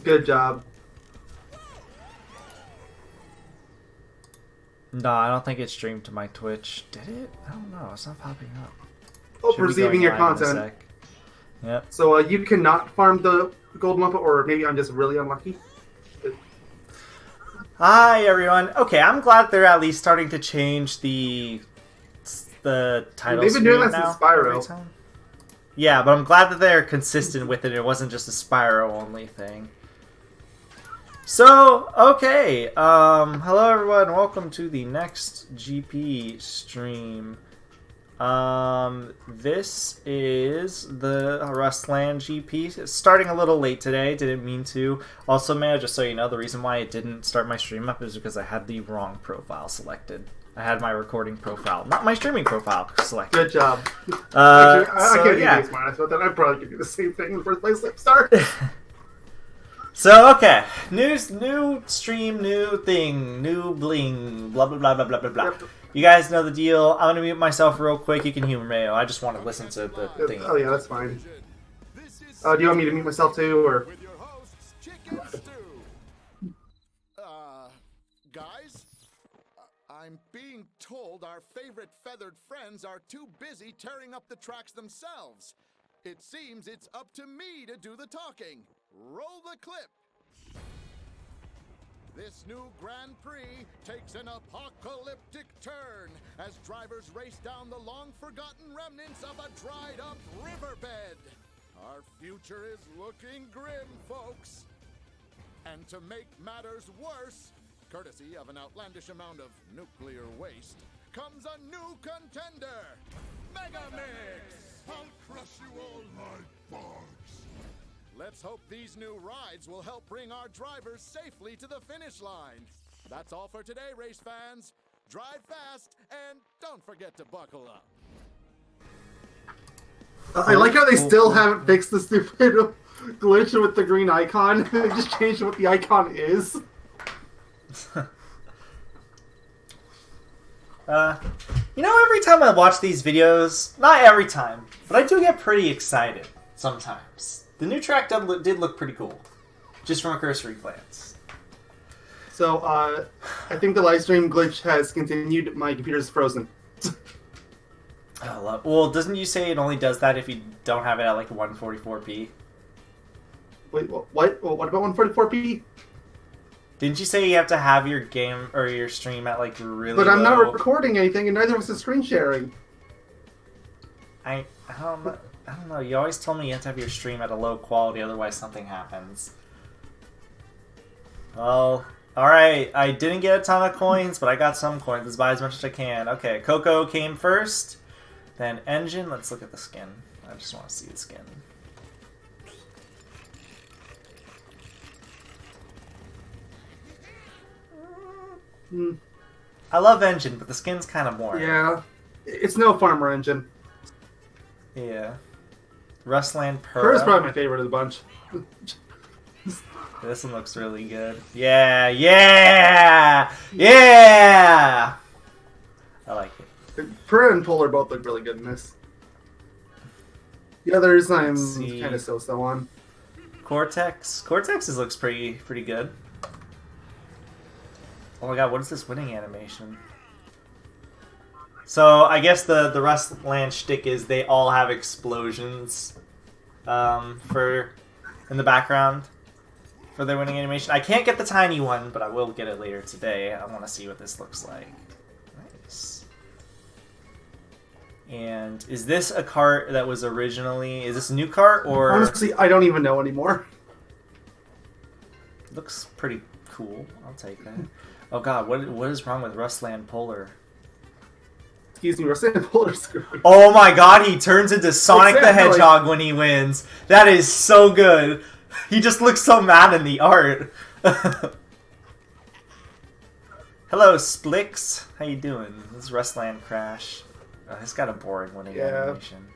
Good job. No, I don't think it streamed to my Twitch. Did it? I don't know. It's not popping up. Oh, Should be receiving going your live in a content. sec. Yep. So you cannot farm the gold muppet, or maybe I'm just really unlucky. Hi everyone. Okay, I'm glad they're at least starting to change the title. They've been doing screen that now since Spyro. every time. Yeah, but I'm glad that they're consistent with it. It wasn't just a Spyro only thing. So, okay. Hello everyone. Welcome to the next GP stream. This is the Rustland GP. It's starting a little late today. Didn't mean to. Also, Mayo, just so you know, the reason why it didn't start my stream up is because I had the wrong profile selected. I had my recording profile, not my streaming profile selected. Good job. Actually, I can't be smart about that. I probably could do the same thing in the first place. Start. So, okay. New stream, new thing, new bling, blah, blah, blah, blah, blah, blah, blah. Yep. You guys know the deal. I'm going to mute myself real quick. You can humor Mayo. I just want to listen to the thing. Oh, yeah, that's fine. Do you want me to mute myself too, or? Guys, I'm being told our favorite feathered friends are too busy tearing up the tracks themselves. It seems it's up to me to do the talking. Roll the clip. This new Grand Prix takes an apocalyptic turn as drivers race down the long-forgotten remnants of a dried-up riverbed. Our future is looking grim, folks. And to make matters worse, courtesy of an outlandish amount of nuclear waste, comes a new contender, Mega Mix! I'll crush you all like bugs. Let's hope these new rides will help bring our drivers safely to the finish line. That's all for today, race fans. Drive fast, and don't forget to buckle up. I like how they still haven't fixed the stupid glitch with the green icon. They just changed what the icon is. You know, every time I watch these videos, not every time, but I do get pretty excited sometimes. The new track did look pretty cool, just from a cursory glance. So, I think the live stream glitch has continued. My computer's frozen. Well, doesn't you say it only does that if you don't have it at like 144p? Wait, what? What about 144p? Didn't you say you have to have your game or your stream at like really But I'm not low? recording anything, and neither was the screen sharing. I don't know. You always told me you have to have your stream at a low quality, otherwise something happens. Well, alright. I didn't get a ton of coins, but I got some coins. Let's buy as much as I can. Okay, Coco came first. Then Engine. Let's look at the skin. I just want to see the skin. I love Engine, but the skin's kind of boring. Yeah. It's no farmer engine. Yeah. Rustland Pearl. Her is probably my favorite of the bunch. This one looks really good. Yeah, yeah, yeah! I like it. Pearl and Polar both look really good in this. The others I'm Let's see. kind of so-so on. Cortex looks pretty good. Oh my god, what is this winning animation? So I guess the Rustland shtick is they all have explosions in the background for their winning animation. I can't get the tiny one, but I will get it later today. I want to see what this looks like. Nice. And is this a cart that was originally... Is this a new cart, or... Honestly, I don't even know anymore. Looks pretty cool. I'll take that. Oh god, what is wrong with Rustland Polar? Excuse me, we're saying Polar screwed. Oh my god, he turns into Sonic the Exactly. Hedgehog when he wins. That is so good. He just looks so mad in the art. Hello, Splix. How you doing? This is Rustland Crash. Oh, he's got a boring winning animation.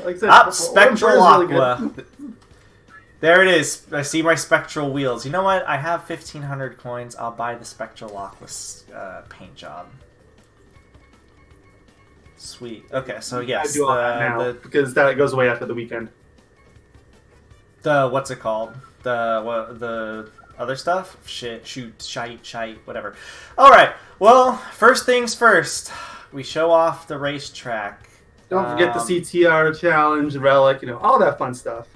Like I said, Up, Orange Spectral Pearl is really Aqua. There it is. I see my Spectral wheels. You know what? I have 1,500 coins. I'll buy the Spectral Aqua paint job. Sweet. Okay, so yes, I do all that now because that goes away after the weekend. the what's it called? the other stuff? Shit, shoot, shite, whatever. Alright, well, first things first. We show off the racetrack. Don't forget the CTR challenge, relic, all that fun stuff.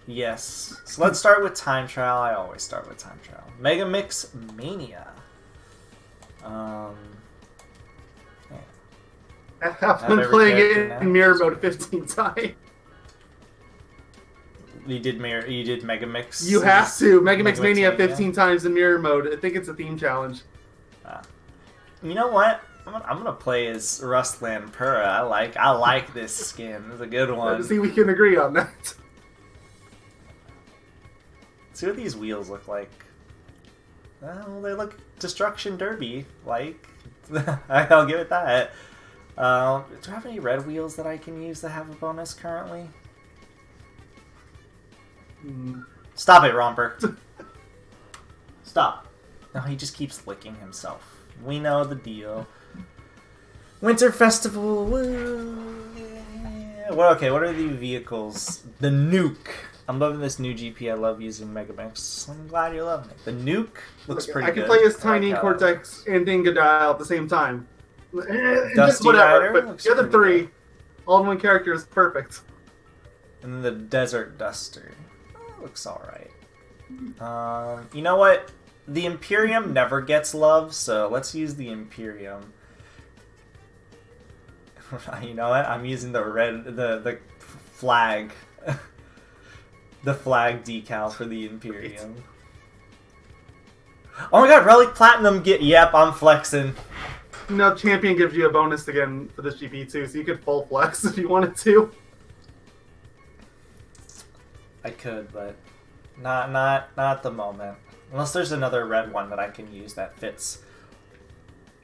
Yes. So let's start with time trial. I always start with time trial. Mega Mix Mania. I've been playing it in mirror mode 15 times. You did Mega Mix? You have to. Mega Mix Mania 15 times in mirror mode. I think it's a theme challenge. You know what? I'm gonna play as Rustland Pura. I like this skin. It's a good one. See, we can agree on that. See what these wheels look like. Well, they look Destruction Derby like. I'll give it that. Do I have any red wheels that I can use that have a bonus currently? Stop it, Romper. Stop. No, he just keeps licking himself. We know the deal. Winter Festival, woo! Yeah. Well, okay, what are the vehicles? The Nuke. I'm loving this new GP. I love using Mega Mix. I'm glad you're loving it. The Nuke looks pretty good. I can play as Tiny, Cortex, and Dingodile at the same time. Dusty whatever, Rider but the other three, all in one character is perfect. And then the Desert Duster. Looks alright. You know what? The Imperium never gets love, so let's use the Imperium. You know what? I'm using the the flag. The flag decal for the Imperium. Oh my god, Relic Platinum yep, I'm flexing. No, Champion gives you a bonus again for this GP too, so you could full flex if you wanted to. I could, but not at the moment. Unless there's another red one that I can use that fits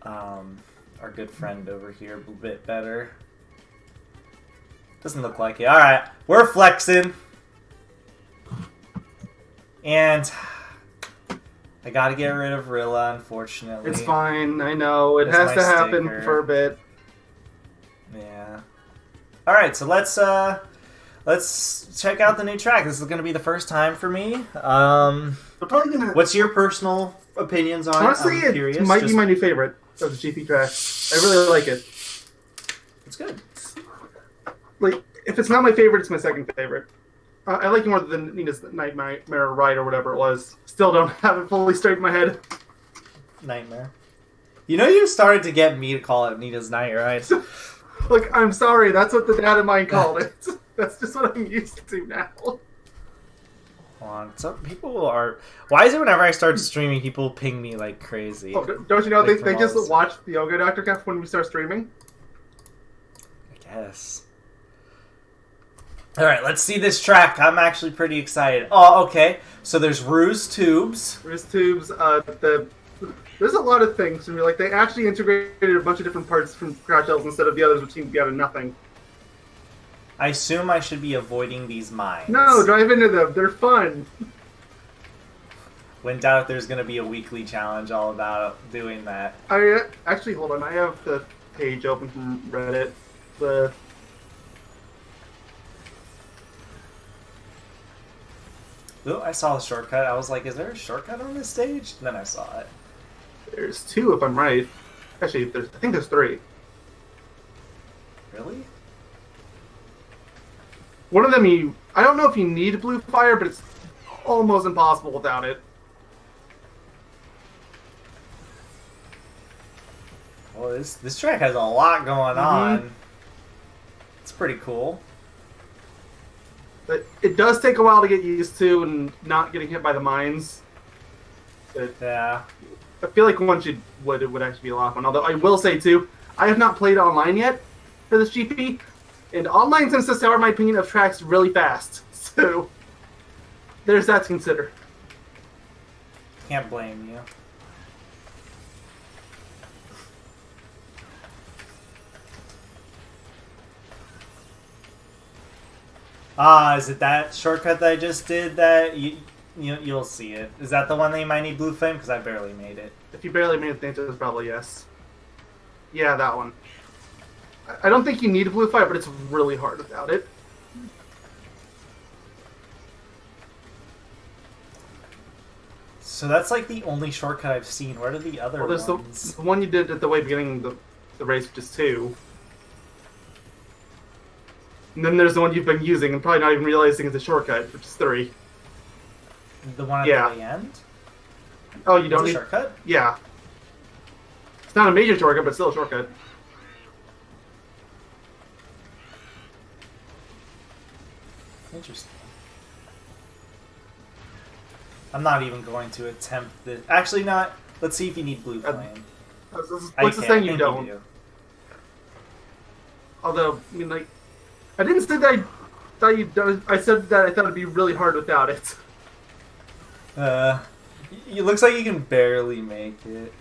our good friend over here a bit better. Doesn't look like it. Alright, we're flexing. And I gotta get rid of Rilla, unfortunately. It's fine, I know. It has to happen for a bit. Yeah. Alright, so let's check out the new track. This is gonna be the first time for me. What's your personal opinions on it? Honestly, it might be my new favorite of the GP track. I really like it. It's good. Like, if it's not my favorite, it's my second favorite. I like it more than Nina's Nightmare Ride or whatever it was. Still don't have it fully straight in my head. Nightmare. You know you started to get me to call it Nina's Night, right? Look, I'm sorry. That's what the dad of mine called it. That's just what I'm used to now. Hold on. Some people are... Why is it whenever I start streaming, people ping me like crazy? Oh, don't you know like they just watch the Yoga Dr. Cuff when we start streaming? I guess. Alright, let's see this track. I'm actually pretty excited. Oh, okay. So there's Ruse Tubes. Ruse Tubes, there's a lot of things. I mean, like, they actually integrated a bunch of different parts from Crash Shells instead of the others, which seem to be out of nothing. I assume I should be avoiding these mines. No, drive into them. They're fun. When doubt, there's going to be a weekly challenge all about doing that. Actually, hold on. I have the page open from Reddit. Oh, I saw the shortcut. I was like, is there a shortcut on this stage? Then I saw it. There's two, if I'm right. Actually, I think there's three. Really? One of them, I don't know if you need blue fire, but it's almost impossible without it. Well, this track has a lot going on. It's pretty cool. But it does take a while to get used to and not getting hit by the mines. But yeah. I feel like once you would, it would actually be a lot of fun. Although I will say, too, I have not played online yet for this GP. And online tends to sour my opinion of tracks really fast. So, there's that to consider. Can't blame you. Is it that shortcut that I just did that you'll see it? Is that the one that you might need blue flame? Because I barely made it. If you barely made it, the answer is probably yes. Yeah, that one. I don't think you need a blue fire, but it's really hard without it. So that's like the only shortcut I've seen. What are the other Well, there's ones? the one you did at the way beginning of the race, which is 2. And then there's the one you've been using and probably not even realizing it's a shortcut, which is 3. The one at Yeah. the end? Oh, you don't It's a need... shortcut? Yeah. It's not a major shortcut, but still a shortcut. Interesting. I'm not even going to attempt this. Actually, not. Let's see if you need blue flame. What's the saying you don't? do. Although, I mean, like, I didn't say that I thought you don't. I said that I thought it'd be really hard without it. It looks like you can barely make it.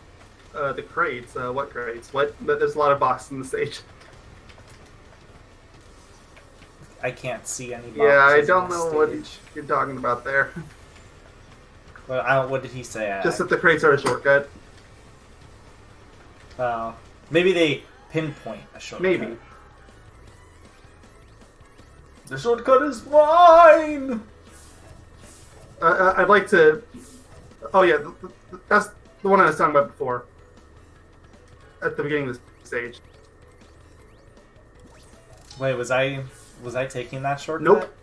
The crates. What crates? What? There's a lot of boxes in the stage. I can't see any boxes. Yeah, I in don't the know what stage. you're talking about there. Well, what did he say? Just that the crates are a shortcut. Maybe they pinpoint a shortcut. Maybe. The shortcut is mine! I'd like to... Oh, yeah, that's the one I was talking about before. At the beginning of the stage. Wait, was I taking that shortcut? Nope.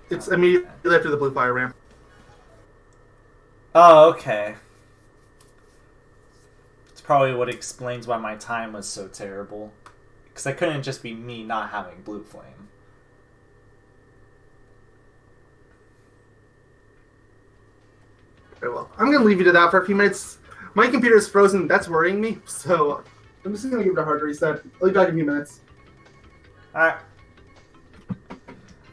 It's immediately after the blue fire ramp. Oh, okay. It's probably what explains why my time was so terrible. Because that couldn't just be me not having blue flame. Very well. I'm going to leave you to that for a few minutes. My computer is frozen. That's worrying me. So I'm just going to give it a hard reset. I'll be back in a few minutes. Alright.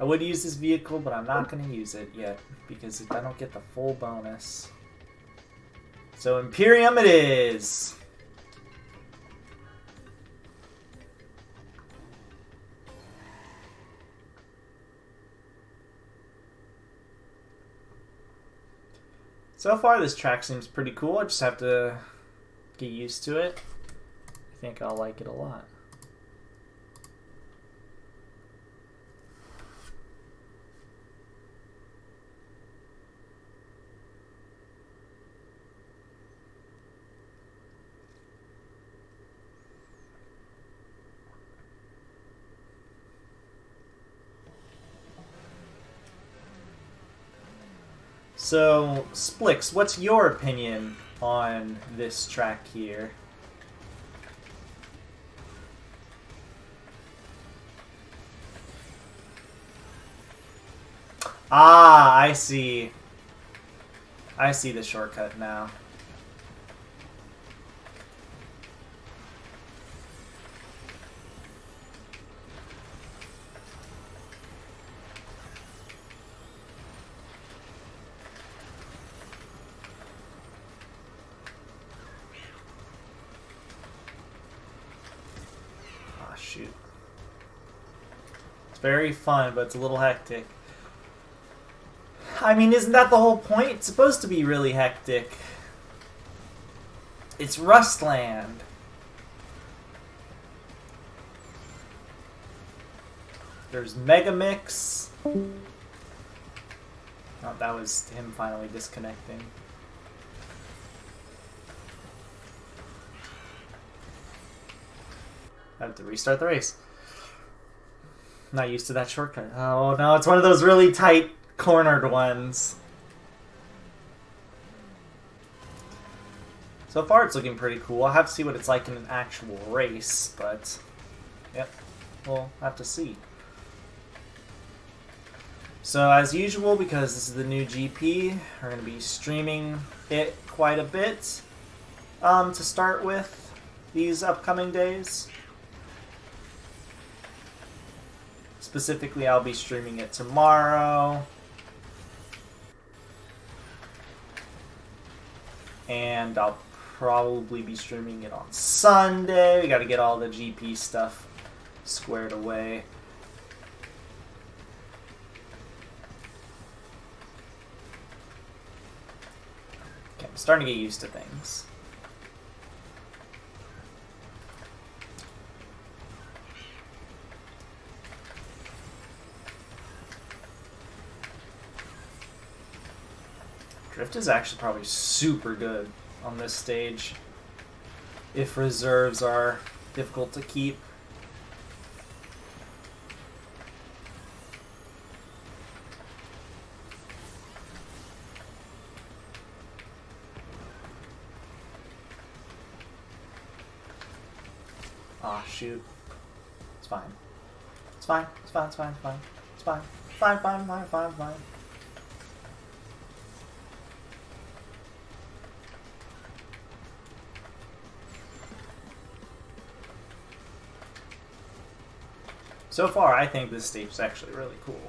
I would use this vehicle, but I'm not going to use it yet. Because I don't get the full bonus. So Imperium it is! So far, this track seems pretty cool. I just have to get used to it. I think I'll like it a lot. So, Splix, what's your opinion on this track here? Ah, I see. I see the shortcut now. Shoot. It's very fun, but it's a little hectic. I mean, isn't that the whole point? It's supposed to be really hectic. It's Rustland. There's Megamix. Oh, that was him finally disconnecting. I have to restart the race. Not used to that shortcut. Oh no, it's one of those really tight, cornered ones. So far it's looking pretty cool. I'll have to see what it's like in an actual race, but... Yep, we'll have to see. So as usual, because this is the new GP, we're going to be streaming it quite a bit to start with these upcoming days. Specifically, I'll be streaming it tomorrow. And I'll probably be streaming it on Sunday. We gotta get all the GP stuff squared away. Okay, I'm starting to get used to things. Drift is actually probably super good on this stage if reserves are difficult to keep. Aw, shoot. It's fine. It's fine. It's fine. It's fine. It's fine. It's fine. Fine, fine, fine, fine, fine. So far, I think this stage is actually really cool.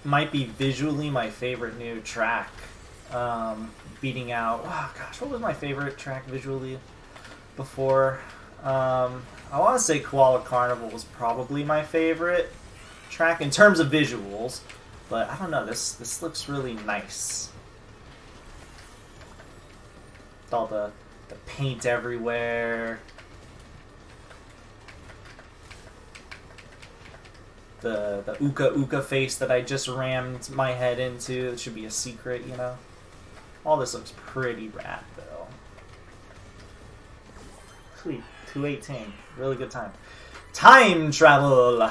Might be visually my favorite new track. Beating out... Oh, gosh, what was my favorite track visually before? I want to say Koala Carnival was probably my favorite track in terms of visuals, but I don't know. This looks really nice. With all the paint everywhere. The Uka Uka face that I just rammed my head into. It should be a secret, you know? All this looks pretty rad, though. Sweet. 218. Really good time. Time travel!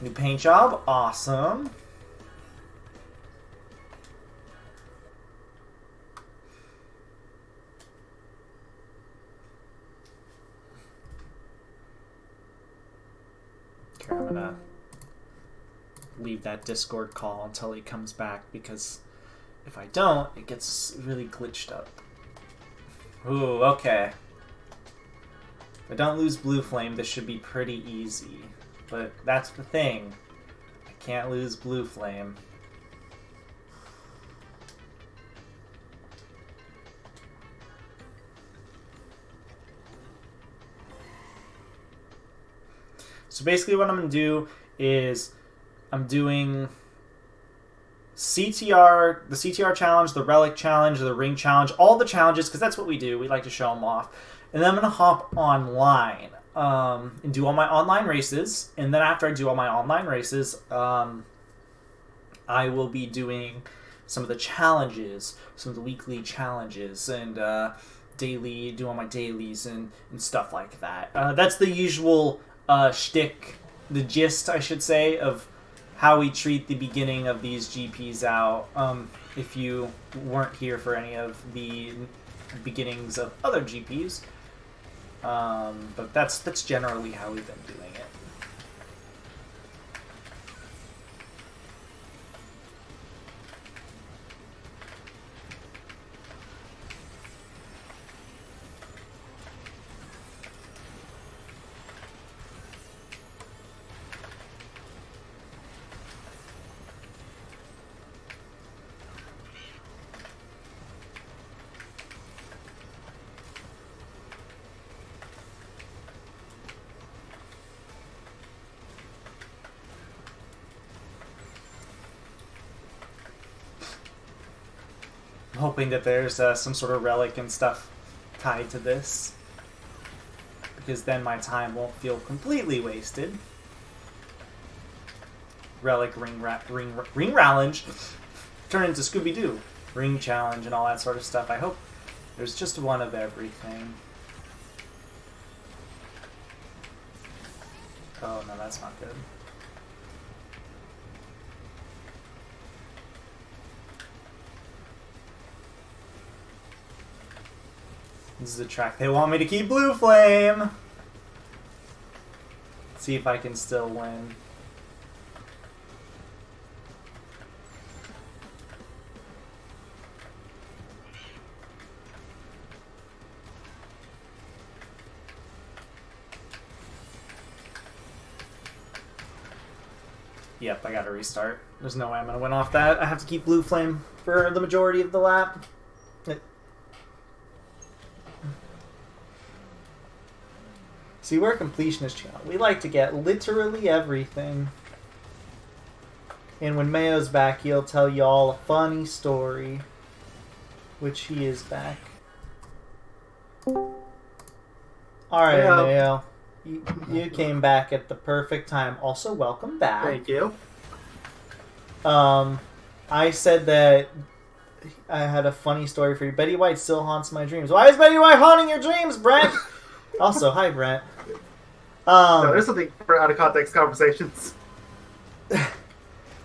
New paint job. Awesome. Okay, I'm gonna leave that Discord call until he comes back, because if I don't, it gets really glitched up. Ooh, okay. If I don't lose Blue Flame, this should be pretty easy. But that's the thing. I can't lose Blue Flame. So basically what I'm going to do is I'm doing CTR, the CTR challenge, the Relic challenge, the Ring challenge, all the challenges, because that's what we do. We like to show them off. And then I'm going to hop online and do all my online races. And then after I do all my online races, I will be doing some of the challenges, some of the weekly challenges, and daily, do all my dailies and stuff like that. That's the usual shtick, the gist, I should say, of how we treat the beginning of these GPs out. If you weren't here for any of the beginnings of other GPs, but that's generally how we've been doing it. Hoping that there's some sort of relic and stuff tied to this, because then my time won't feel completely wasted. Relic, ring challenge, turn into Scooby-Doo, ring challenge, and all that sort of stuff. I hope there's just one of everything. Oh no, that's not good. This is the track they want me to keep Blue Flame. Let's see if I can still win. Yep, I gotta restart. There's no way I'm gonna win off that. I have to keep Blue Flame for the majority of the lap. See, we're a completionist channel. We like to get literally everything. And when Mayo's back, he'll tell y'all a funny story. Which he is back. Alright, Mayo. You came back at the perfect time. Also, welcome back. Thank you. I said that I had a funny story for you. Betty White still haunts my dreams. Why is Betty White haunting your dreams, Brent? Also, hi, Brent. No, there's something for out of context conversations.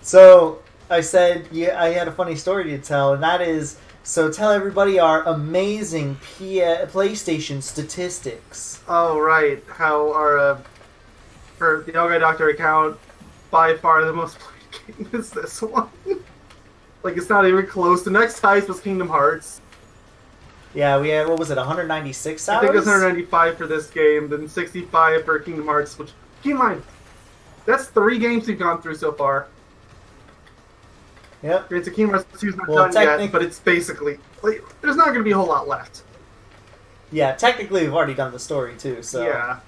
So I said, yeah, I had a funny story to tell, and that is, so tell everybody our amazing PlayStation statistics. Oh, right. How our, for the Yogi Doctor account, by far the most played game is this one. Like, it's not even close. The next highest was Kingdom Hearts. Yeah, we had, what was it, 196 hours? I think it was 195 for this game, then 65 for Kingdom Hearts, which, keep in mind, that's 3 games we've gone through so far. Yep. It's a Kingdom Hearts 2's not done yet, but it's basically, like, there's not going to be a whole lot left. Yeah, technically we've already done the story too, so... Yeah.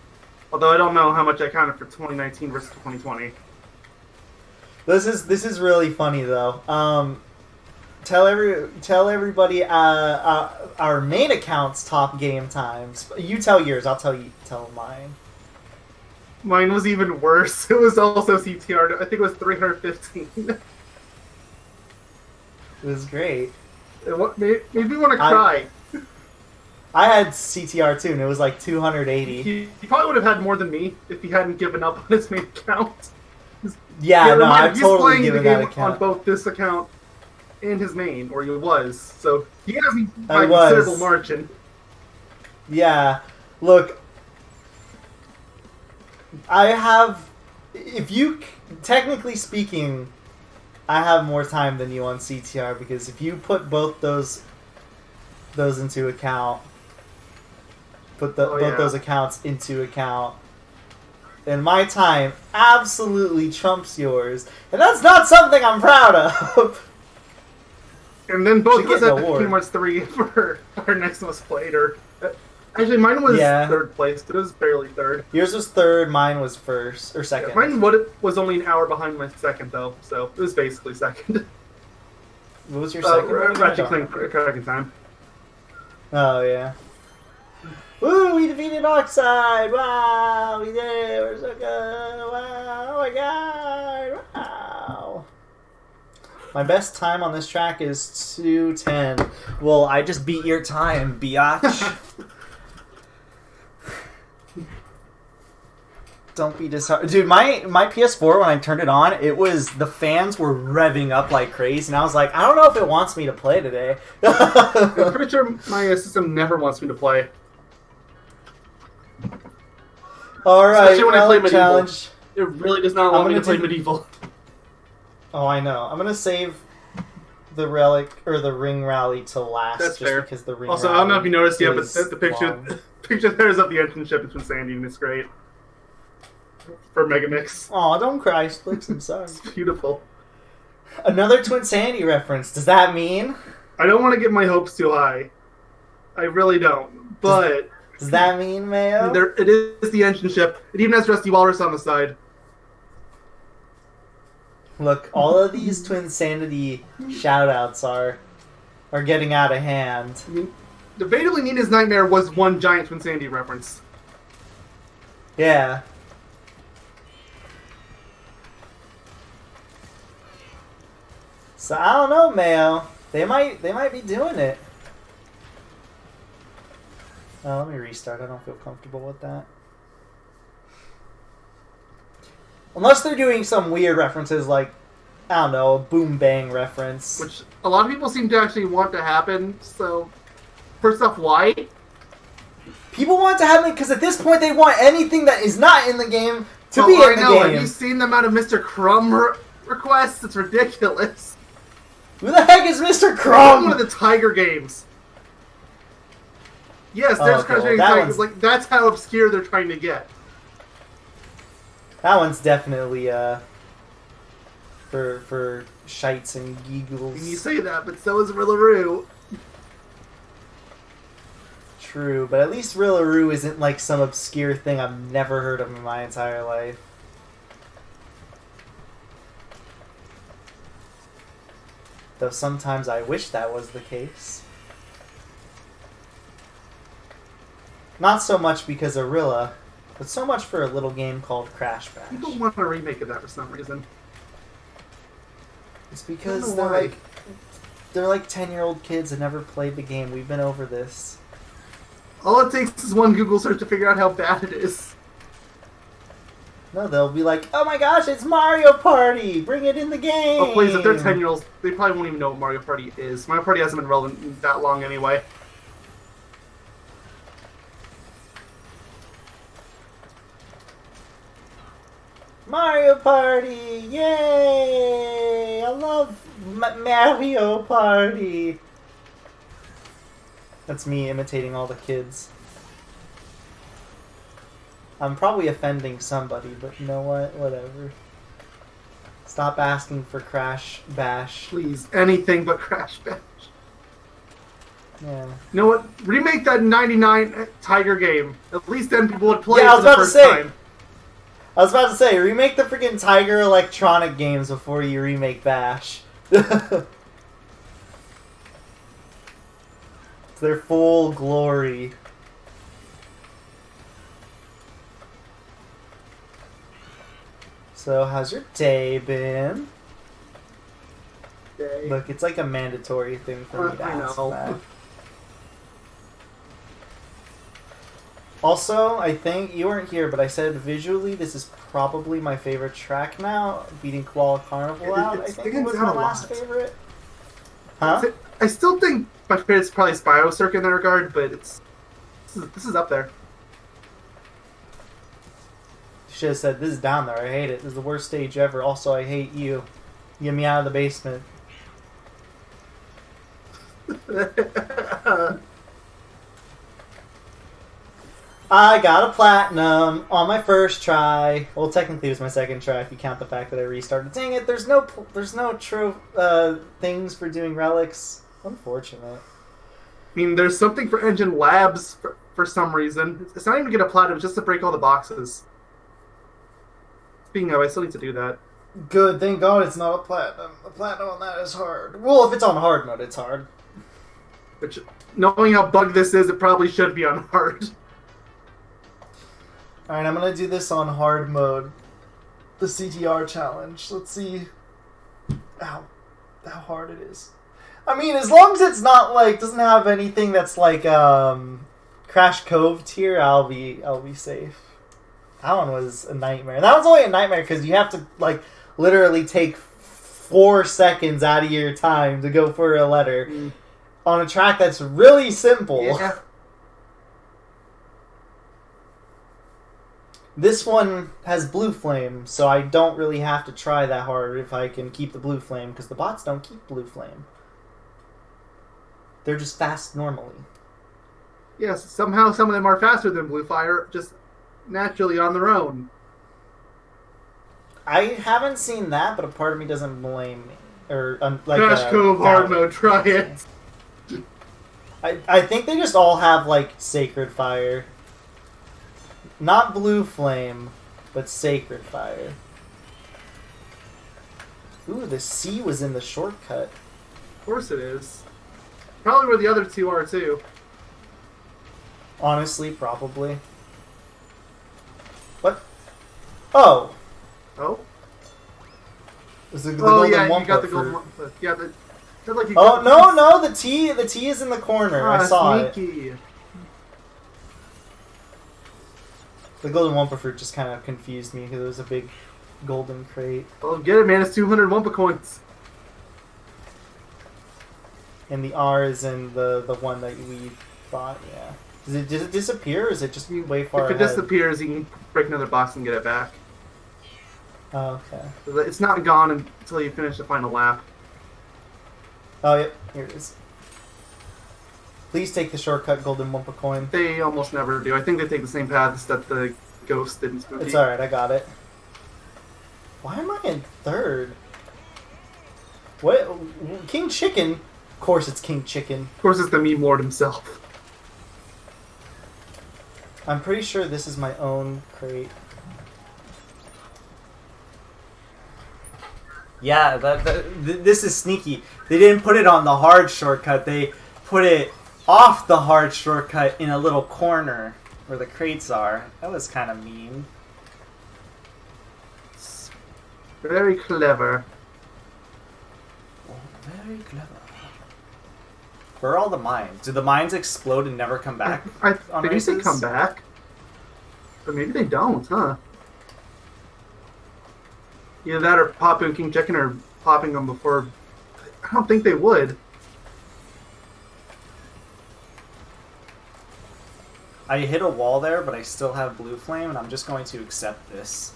Although I don't know how much I counted for 2019 versus 2020. This is really funny though. Tell everybody our main account's top game times. You tell yours. I'll tell mine. Mine was even worse. It was also CTR. I think it was 315. It was great. It made me want to cry. I had CTR too, and it was like 280. He probably would have had more than me if he hadn't given up on his main account. Yeah, no, I've totally given that account. He's playing the game on both this account and his main, or he was. So he has by a considerable margin. Yeah, look, I have, if you, technically speaking, I have more time than you on CTR, because if you put both those into account, both those accounts into account, then my time absolutely trumps yours, and that's not something I'm proud of. And then both of us had Kingdom Hearts 3 for our next most played, or actually mine was third place. It was barely third. Yours was third, mine was first or second. Yeah, mine was only an hour behind my second though, so it was basically second. What was your second? Ratchet Clank Cracking Time. Oh yeah. Woo! We defeated Oxide! Wow! We did it! We're so good! Wow! Oh my god! Wow! My best time on this track is 2:10. Well, I just beat your time, biatch. Don't be disheartened. Dude, my PS4, when I turned it on, the fans were revving up like crazy, and I was like, I don't know if it wants me to play today. I'm pretty sure my system never wants me to play. Alright, especially when I play Medieval. Challenge. It really does not want me to play Medieval. Oh, I know. I'm gonna save the relic or the ring rally to last. That's just fair. Because the ring also, rally I don't know if you noticed yet, but the picture there is of the engine ship between Sandy and it's great. For Megamix. Oh, don't cry, Splix. I'm sorry. It's beautiful. Another Twin Sandy reference. Does that mean? I don't want to get my hopes too high. I really don't. But does that mean, Mayo? It is the engine ship. It even has Rusty Walrus on the side. Look, all of these Twin Sanity shoutouts are getting out of hand. I mean, debatably, Nina's Nightmare was one giant Twin Sandy reference. Yeah. So I don't know, Mayo. They might be doing it. Oh, let me restart. I don't feel comfortable with that. Unless they're doing some weird references like, I don't know, a Boom Bang reference. Which a lot of people seem to actually want to happen, so... First off, why? People want to happen because at this point they want anything that is not in the game to be in the game. Have you seen the amount of Mr. Crumb requests? It's ridiculous. Who the heck is Mr. Crumb? One of the Tiger games. Yes, there's Tigers. Like, that's how obscure they're trying to get. That one's definitely for shites and giggles. You say that, but so is Rillaroo. True, but at least Rillaroo isn't like some obscure thing I've never heard of in my entire life. Though sometimes I wish that was the case. Not so much because of Rilla, but so much for a little game called Crash Bash. People want a remake of that for some reason. It's because I don't know why. they're like 10-year-old kids that never played the game. We've been over this. All it takes is one Google search to figure out how bad it is. No, they'll be like, oh my gosh, it's Mario Party! Bring it in the game! Oh please, if they're 10-year-olds, they probably won't even know what Mario Party is. Mario Party hasn't been relevant that long anyway. Mario Party! Yay! I love Mario Party! That's me imitating all the kids. I'm probably offending somebody, but you know what? Whatever. Stop asking for Crash Bash. Please, anything but Crash Bash. Yeah. You know what? Remake that 99 Tiger game. At least then people would play Yeah, I it was for the about to first say. time. I was about to say, remake the freaking Tiger Electronic games before you remake Bash. It's their full glory. So, how's your day been? Okay. Look, it's like a mandatory thing for me to I ask know. that. Also, I think you weren't here, but I said visually this is probably my favorite track now. Beating Koala Carnival out, I It think stands was my out a last lot. favorite. Huh? I still think my favorite's probably Spyro Circuit in that regard, but this is up there. Should have said this is down there. I hate it. This is the worst stage ever. Also, I hate you. Get me out of the basement. I got a platinum on my first try. Well, technically it was my second try if you count the fact that I restarted. Dang it! There's no things for doing relics. Unfortunate. I mean, there's something for Engine Labs for some reason. It's not even to get a platinum, it's just to break all the boxes. Speaking of, I still need to do that. Good. Thank God it's not a platinum. A platinum on that is hard. Well, if it's on hard mode, it's hard. Which, knowing how bugged this is, it probably should be on hard. Alright, I'm gonna do this on hard mode. The CTR challenge. Let's see how hard it is. I mean, as long as it's not like doesn't have anything that's like Crash Cove tier, I'll be safe. That one was a nightmare. That one's only a nightmare because you have to like literally take 4 seconds out of your time to go for a letter on a track that's really simple. Yeah. This one has blue flame, so I don't really have to try that hard if I can keep the blue flame, because the bots don't keep blue flame. They're just fast normally. Yes, somehow some of them are faster than Blue Fire, just naturally on their own. I haven't seen that, but a part of me doesn't blame me. Or, Crash Cove hard mode, try it. I think they just all have, like, Sacred Fire. Not Blue Flame, but Sacred Fire. Ooh, the C was in the shortcut. Of course it is. Probably where the other two are, too. Honestly, probably. What? Oh! Oh? Is the Oh, golden yeah, you Wumpa got the for- golden one. Yeah, like you Oh, got no, the T is in the corner. I saw it. sneaky. The golden Wumpa fruit just kind of confused me because it was a big golden crate. Oh, get it, man. It's 200 Wumpa coins. And the R is in the one that we bought, yeah. Does it disappear or is it just way far If it ahead? disappears, you can break another box and get it back. Oh, okay. It's not gone until you finish the final lap. Oh, yep. Here it is. Please take the shortcut golden Wumpa coin. They almost never do. I think they take the same paths that the Ghost did in Spooky. It's alright, I got it. Why am I in third? What? King Chicken? Of course it's King Chicken. Of course, it's the meme lord himself. I'm pretty sure this is my own crate. Yeah, this is sneaky. They didn't put it on the hard shortcut. They put it off the hard shortcut in a little corner where the crates are. That was kind of mean. Very clever. Very clever. Where are all the mines? Do the mines explode and never come back? I on think races? they come back. But maybe they don't, huh? Either that or popping King Chicken or popping them before. I don't think they would. I hit a wall there, but I still have blue flame, and I'm just going to accept this.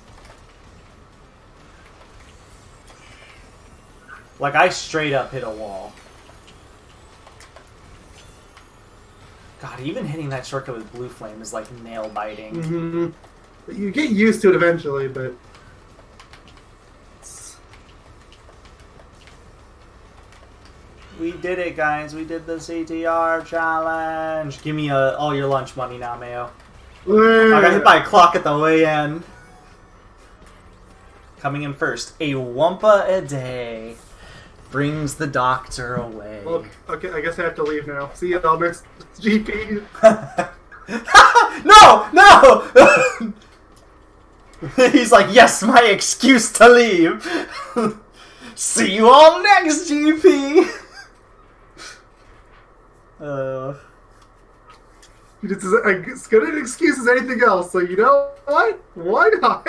Like, I straight up hit a wall. God, even hitting that shortcut with blue flame is like nail biting. Mm-hmm. You get used to it eventually, but we did it, guys. We did the CTR challenge. Give me all your lunch money now, Mayo. I got hit by a clock at the way end. Coming in first, a Wumpa a day brings the doctor away. Well, okay, I guess I have to leave now. See you all next GP. No! He's like, yes, my excuse to leave. See you all next GP. It's as good an excuse as anything else, so you know what? Why not?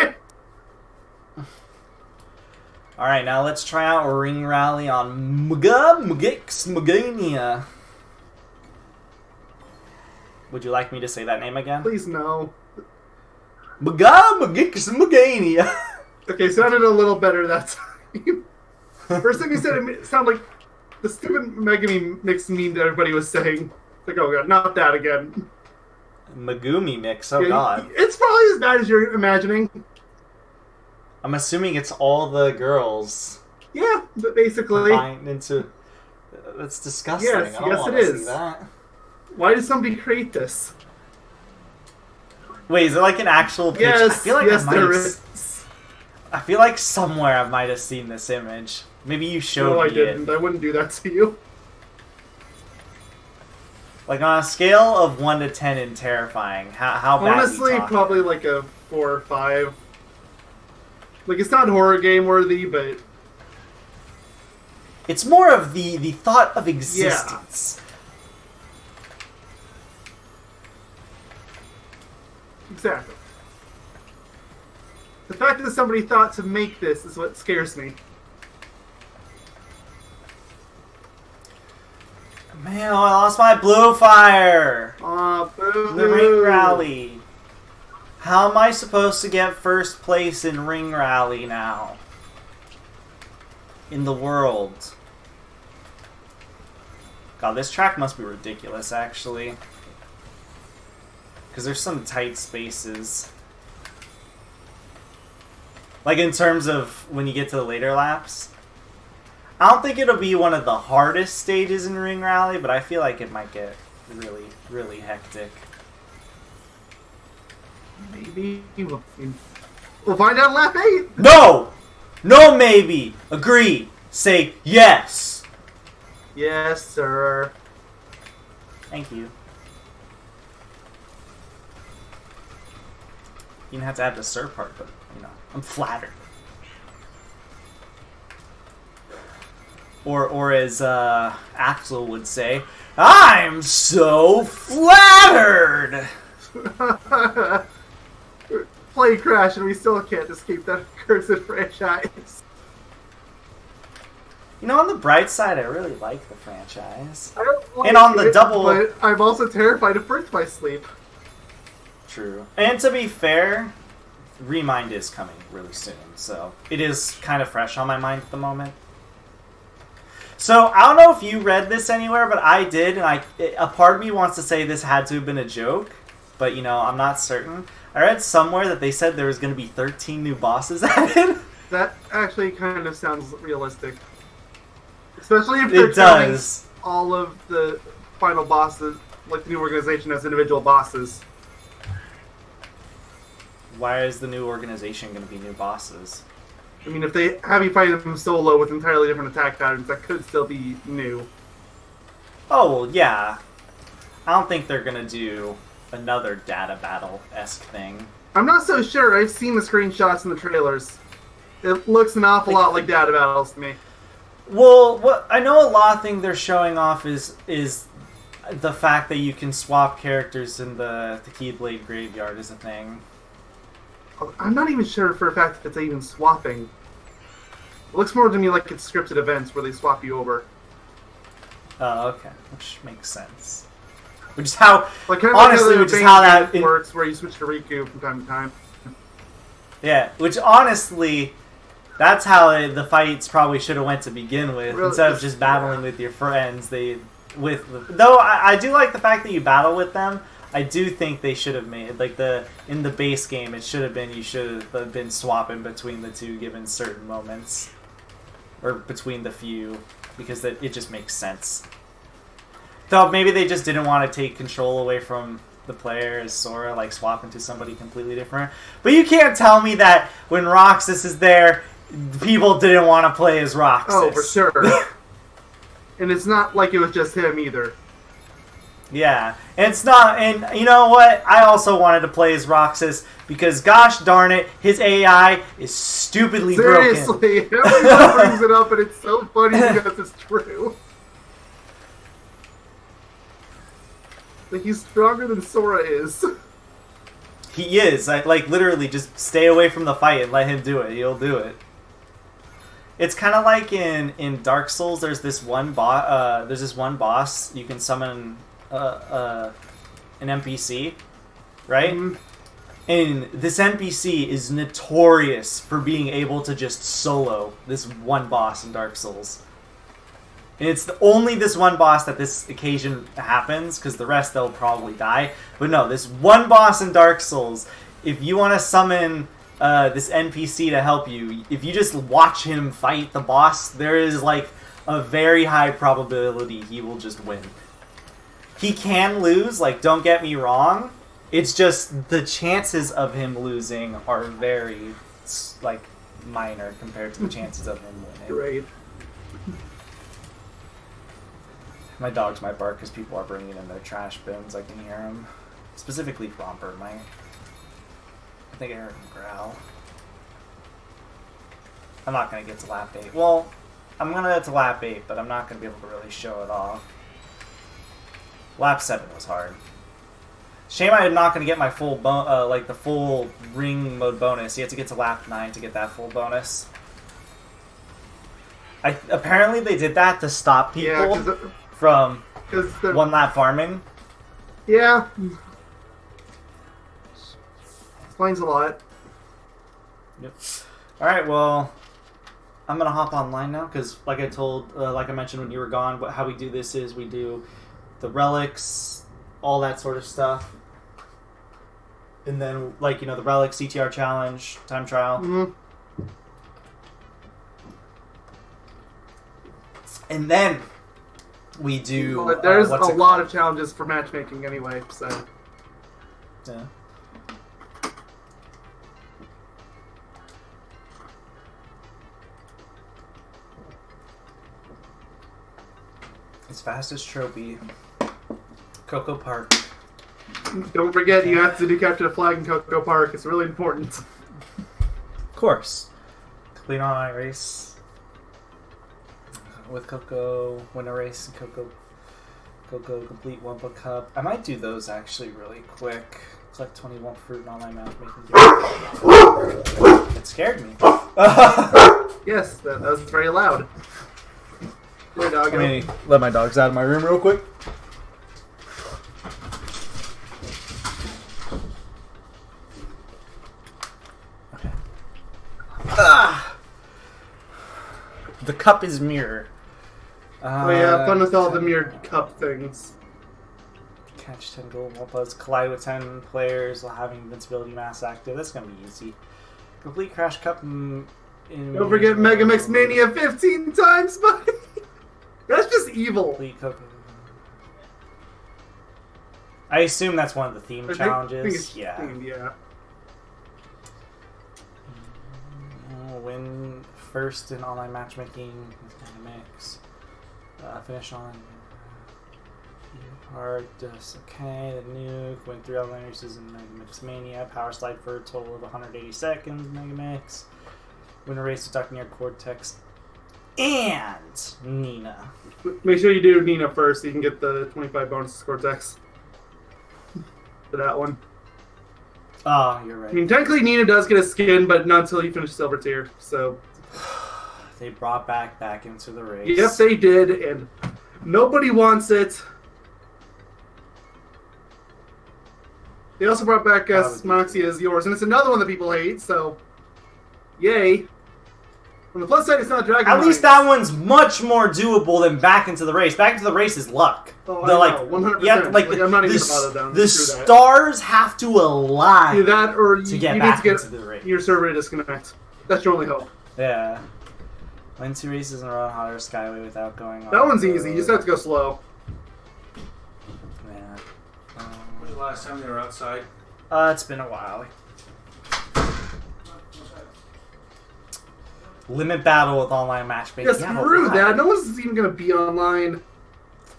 Alright, now let's try out Ring Rally on Mugania. Would you like me to say that name again? Please no. Mugania. Okay, sounded a little better that time. First thing you said, it sounded like the stupid Megami mix meme that everybody was saying. Like, oh god, not that again. Megumi mix, oh Yeah, god. It's probably as bad as you're imagining. I'm assuming it's all the girls Yeah, but basically. combined into... That's disgusting. Yes, I don't yes want it to is. see that. Why did somebody create this? Wait, is it like an actual picture? Yes, I feel like yes, I might there have... is. I feel like somewhere I might have seen this image. Maybe you showed No, I me didn't. it. I wouldn't do that to you. Like on a scale of 1 to 10 in terrifying, how bad? Honestly, probably like a 4 or 5. Like, it's not horror game worthy, but it's more of the thought of existence. Exactly. The fact that somebody thought to make this is what scares me. Man, I lost my blue fire. Boo. The ring rally. How am I supposed to get first place in ring rally now? In the world. God, this track must be ridiculous, actually. Because there's some tight spaces. Like in terms of when you get to the later laps. I don't think it'll be one of the hardest stages in Ring Rally, but I feel like it might get really, really hectic. Maybe. We'll find out in lap 8. No! No maybe! Agree! Say yes! Yes, sir. Thank you. You didn't have to add the sir part, but, you know, I'm flattered. Or as Axel would say, I'm so flattered! Play crash and we still can't escape that cursed franchise. You know, on the bright side, I really like the franchise. I don't like And on the it, double... but I'm also terrified of Birth by Sleep. True. And to be fair, Remind is coming really soon, so it is kind of fresh on my mind at the moment. So, I don't know if you read this anywhere, but I did, and a part of me wants to say this had to have been a joke, but, you know, I'm not certain. I read somewhere that they said there was going to be 13 new bosses added. That actually kind of sounds realistic. Especially if they're It counting does. all of the final bosses, like the new organization, as individual bosses. Why is the new organization going to be new bosses? I mean, if they have you fight them solo with entirely different attack patterns, that could still be new. Oh, well, yeah. I don't think they're going to do another data battle-esque thing. I'm not so sure. I've seen the screenshots and the trailers. It looks an awful lot like data battles to me. Well, what I know a lot of thing they're showing off is the fact that you can swap characters in the Keyblade graveyard is a thing. I'm not even sure for a fact if it's even swapping. It looks more to me like it's scripted events where they swap you over. Oh, okay, which makes sense. Which is how, Like kind of honestly, like which is how that works, where you switch to Riku from time to time. Yeah, which honestly, that's how the fights probably should have went to begin with. Really, Instead of just battling with your friends, though I do like the fact that you battle with them. I do think they should have made like in the base game. It should have been you should have been swapping between the two given certain moments, or between the few, because it just makes sense. Though maybe they just didn't want to take control away from the player as Sora, like swap into somebody completely different. But you can't tell me that when Roxas is there, people didn't want to play as Roxas. Oh, for sure. And it's not like it was just him either. Yeah, and it's not, and you know what? I also wanted to play as Roxas because, gosh darn it, his AI is stupidly broken. Seriously, everyone brings it up, and it's so funny because it's true. Like, he's stronger than Sora is. He is. Like, literally, just stay away from the fight and let him do it. He'll do it. It's kind of like in Dark Souls. There's this one boss. You can summon an NPC, right? Mm-hmm. And this NPC is notorious for being able to just solo this one boss in Dark Souls. And it's only this one boss that this occasion happens, because the rest they'll probably die. But no, this one boss in Dark Souls, if you want to summon this NPC to help you, if you just watch him fight the boss, there is like a very high probability he will just win. He can lose, like, don't get me wrong. It's just the chances of him losing are very, like, minor compared to the chances of him winning. Great. My dogs might bark because people are bringing in their trash bins. I can hear them. Specifically Romper might. I think I heard him growl. I'm not going to get to lap 8. Well, I'm going to get to lap 8, but I'm not going to be able to really show it off. Lap 7 was hard. Shame I'm not going to get my full the full ring mode bonus. You have to get to lap 9 to get that full bonus. Apparently they did that to stop people from one lap farming. Yeah. Explains a lot. Yep. Alright, well, I'm going to hop online now because like I mentioned when you were gone, how we do this is we do the relics, all that sort of stuff. And then, like, you know, the relics, CTR challenge, time trial. Mm-hmm. And then we do... But there's a lot of challenges for matchmaking anyway, so... Yeah. Its fastest trophy, Cocoa Park. Don't forget, you have to do capture the flag in Cocoa Park. It's really important. Of course. Complete online race with Coco, win a race in Coco complete one book cup. I might do those actually really quick. Collect 21 fruit and online matchmaking. It scared me. Yes, that was very loud. Let me let my dogs out of my room real quick. Okay. The cup is mirror. Oh yeah, fun with all the mirrored cup things. Catch 10 gold, 1+, collide with 10 players while having invincibility mass active. That's gonna be easy. Complete Crash Cup. Don't forget Mega Mix Mania 15 times, buddy. That's just evil. I assume that's one of the theme challenges. Yeah. Themed, yeah. Win first in online matchmaking with Mega Mix. Finish on part. Just okay. The nuke. Win 3 online races in Mega Mix Mania. Power slide for a total of 180 seconds. Mega Mix. Win a race with Dr. Near Cortex and Nina. Make sure you do Nina first so you can get the 25 bonus Cortex for that one. Oh, you're right. I mean, technically Nina does get a skin, but not until you finish Silver Tier, so... They brought back into the race. Yep, they did, and nobody wants it. They also brought back Moxie as yours, and it's another one that people hate, so... Yay. On the plus side, it's not Dragon At least that one's much more doable than Back into the Race. Back into the Race is luck. Oh, the, I like, know, 100%. Yeah, like, I'm not even about them. The stars have to align Either that, or to you get need back to get into the race. your server to disconnect. That's your only hope. Yeah. Win 2 races in a row on Hot Air Skyway without going on. That one's easy. You just have to go slow. Yeah. When was the last time they were outside? It's been a while. Limit battle with online matchmaking. Yeah, screw that. No one's even going to be online.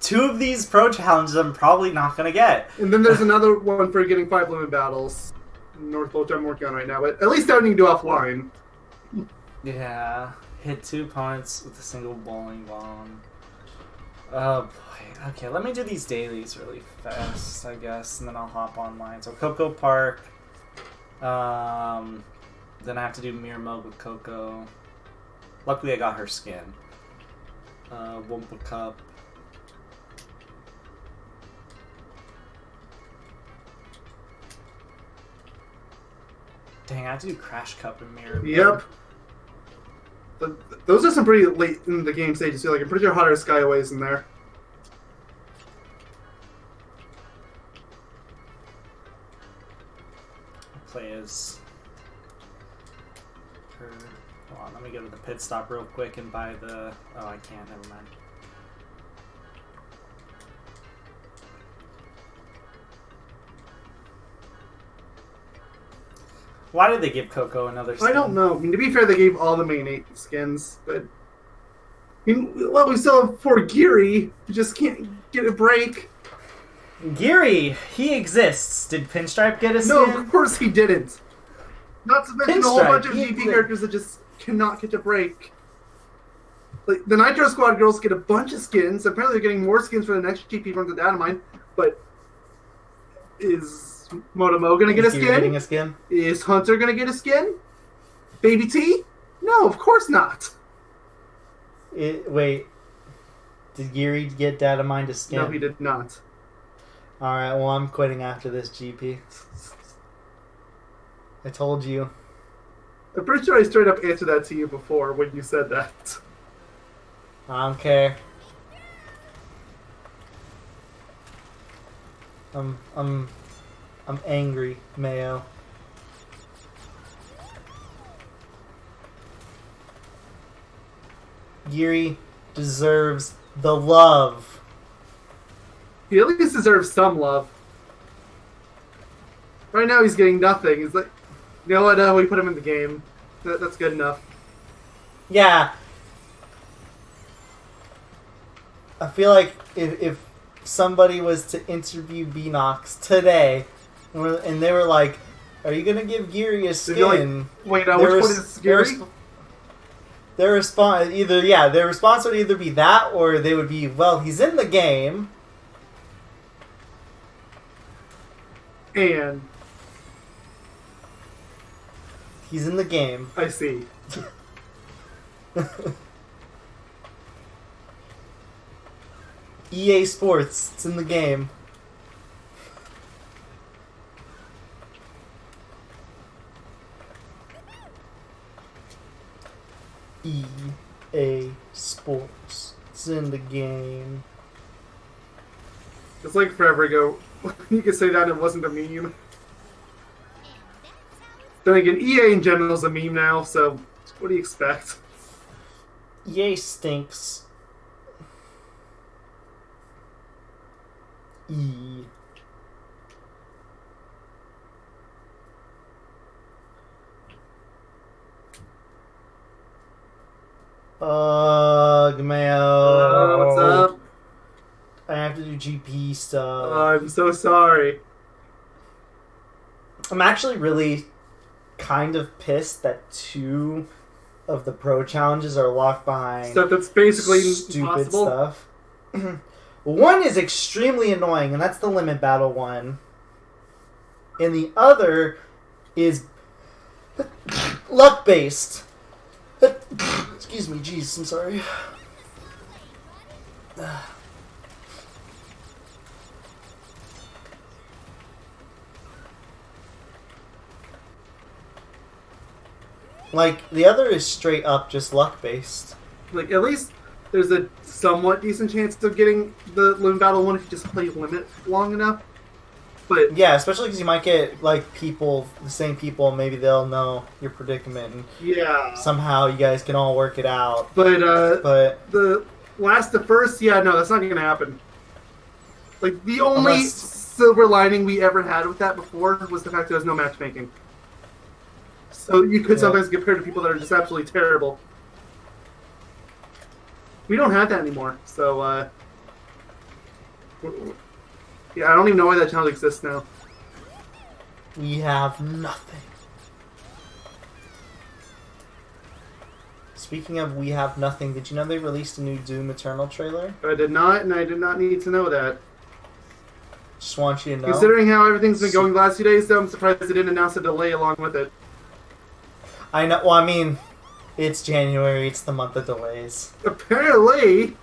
2 of these pro challenges I'm probably not going to get. And then there's another one for getting 5 limit battles. North Pole, which I'm working on right now. But at least that one you can do offline. Yeah. Hit 2 opponents with a single bowling ball. Oh boy. Okay, let me do these dailies really fast, I guess, and then I'll hop online. So Coco Park. Then I have to do Mirror Mode with Coco. Luckily I got her skin. Wumpa Cup. Dang, I have to do Crash Cup and Mirror Mode. Yep. Those are some pretty late in the game stages too. Like, I'm pretty sure Hot Air Skyway's in there. Play as her. Hold on, let me go to the pit stop real quick and buy the. Oh, I can't. Never mind. Why did they give Coco another skin? I don't know. I mean, to be fair, they gave all the main 8 skins, but... I mean, well, we still have poor Geary, who just can't get a break. Geary, he exists. Did Pinstripe get a skin? No, of course he didn't. Not to mention a whole Pinstripe, bunch of he GP exists. characters that just cannot get a break. Like, the Nitro Squad girls get a bunch of skins. Apparently they're getting more skins for the next GP from the data mine, but... Is Motomo gonna get a skin? Getting a skin? Is Hunter gonna get a skin? Baby T? No, of course not. Wait. Did Geary get Data Mind a skin? No, he did not. Alright, well, I'm quitting after this, GP. I told you. I'm pretty sure I straight up answered that to you before when you said that. I don't care. I'm angry, Mayo. Geary deserves the love. He at least deserves some love. Right now he's getting nothing. He's like, you know what, we put him in the game. That's good enough. Yeah. I feel like if somebody was to interview Beenox today, and they were like, "Are you gonna give Geary a skin?" Like, wait, which one is Geary? Their response would either be that, or they would be, "Well, he's in the game." And He's in the game. I see. EA Sports, it's in the game. EA Sports, it's in the game. It's like forever ago. You could say that and it wasn't a meme. Then again, EA in general is a meme now, so what do you expect? EA stinks. E. Ugh, Mayo. What's up? I have to do GP stuff. I'm so sorry. I'm actually really kind of pissed that 2 of the pro challenges are locked behind Stuff that's basically stupid impossible. stuff. One is extremely annoying, and that's the limit battle one. And the other is luck based. Excuse me, jeez, I'm sorry. Like, the other is straight up just luck based. Like, at least there's a somewhat decent chance of getting the limit battle one if you just play limit long enough. But Yeah, especially because you might get, like, people, the same people, maybe they'll know your predicament, and yeah, somehow you guys can all work it out. but But, the last to first, yeah, no, that's not gonna happen. Like, the only Unless- silver lining we ever had with that before was the fact there was no matchmaking. So you could Yeah. sometimes compare to people that are just absolutely terrible. We don't have that anymore, so yeah, I don't even know why that challenge exists now. we have nothing. Speaking of we have nothing, did you know they released a new Doom Eternal trailer? I did not, and I did not need to know that. Just want you to know. Considering how everything's been going the last few days, though, I'm surprised they didn't announce a delay along with it. I know, well, I mean, it's January, it's the month of delays. Apparently,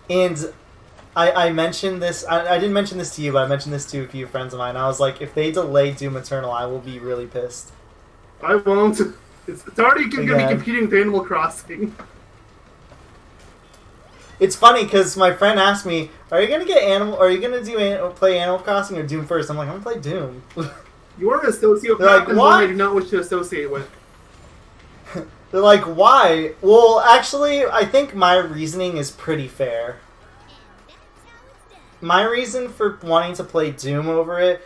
And I mentioned this, I didn't mention this to you, but I mentioned this to a few friends of mine. I was like, if they delay Doom Eternal, I will be really pissed. I won't. It's already going to be Again. competing with Animal Crossing. It's funny because my friend asked me, "Are you gonna get Are you gonna play Animal Crossing or Doom first?" I'm like, "I'm gonna play Doom." You're an sociopath They're like, and "What?" one I do not wish to associate with. They're like, "Why?" Well, actually, I think my reasoning is pretty fair. My reason for wanting to play Doom over it,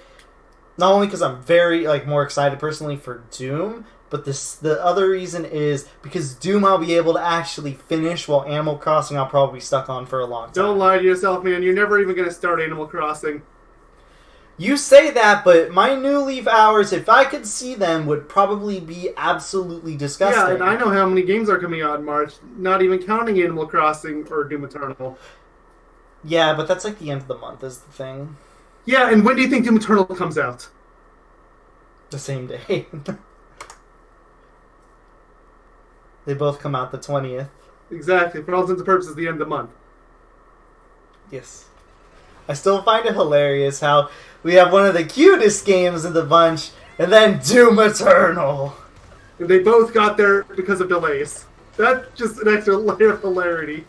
not only because I'm very more excited personally for Doom, but the other reason is because Doom I'll be able to actually finish, while Animal Crossing I'll probably be stuck on for a long time. Don't lie to yourself, man. You're never even going to start Animal Crossing. You say that, but my New Leaf hours, if I could see them, would probably be absolutely disgusting. Yeah, and I know how many games are coming out in March, not even counting Animal Crossing or Doom Eternal. Yeah, but that's like the end of the month is the thing. Yeah, and when do you think Doom Eternal comes out? The same day. They both come out the 20th. Exactly. For all intents and purposes, the end of the month. Yes. I still find it hilarious how we have one of the cutest games in the bunch, and then Doom Eternal. And they both got there because of delays. That's just an extra layer of hilarity.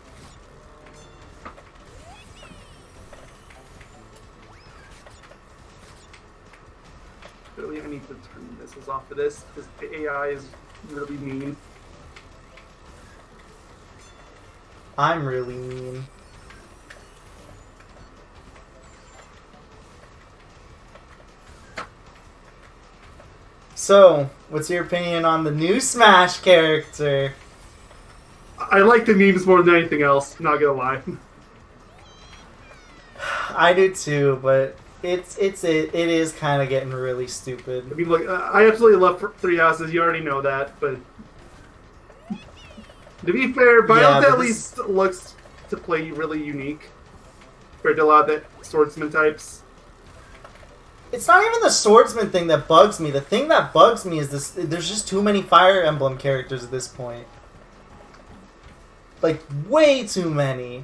Really, I need to turn missiles off of this, because the AI is really mean. I'm really mean. So, what's your opinion on the new Smash character? I like the memes more than anything else, not gonna lie. I do too, but it is kind of getting really stupid. I mean, look, I absolutely love Three Houses, you already know that, but... To be fair, Bios but at least looks to play really unique compared to a lot of the swordsman types. It's not even the swordsman thing that bugs me. The thing that bugs me is this: there's just too many Fire Emblem characters at this point. Like, way too many.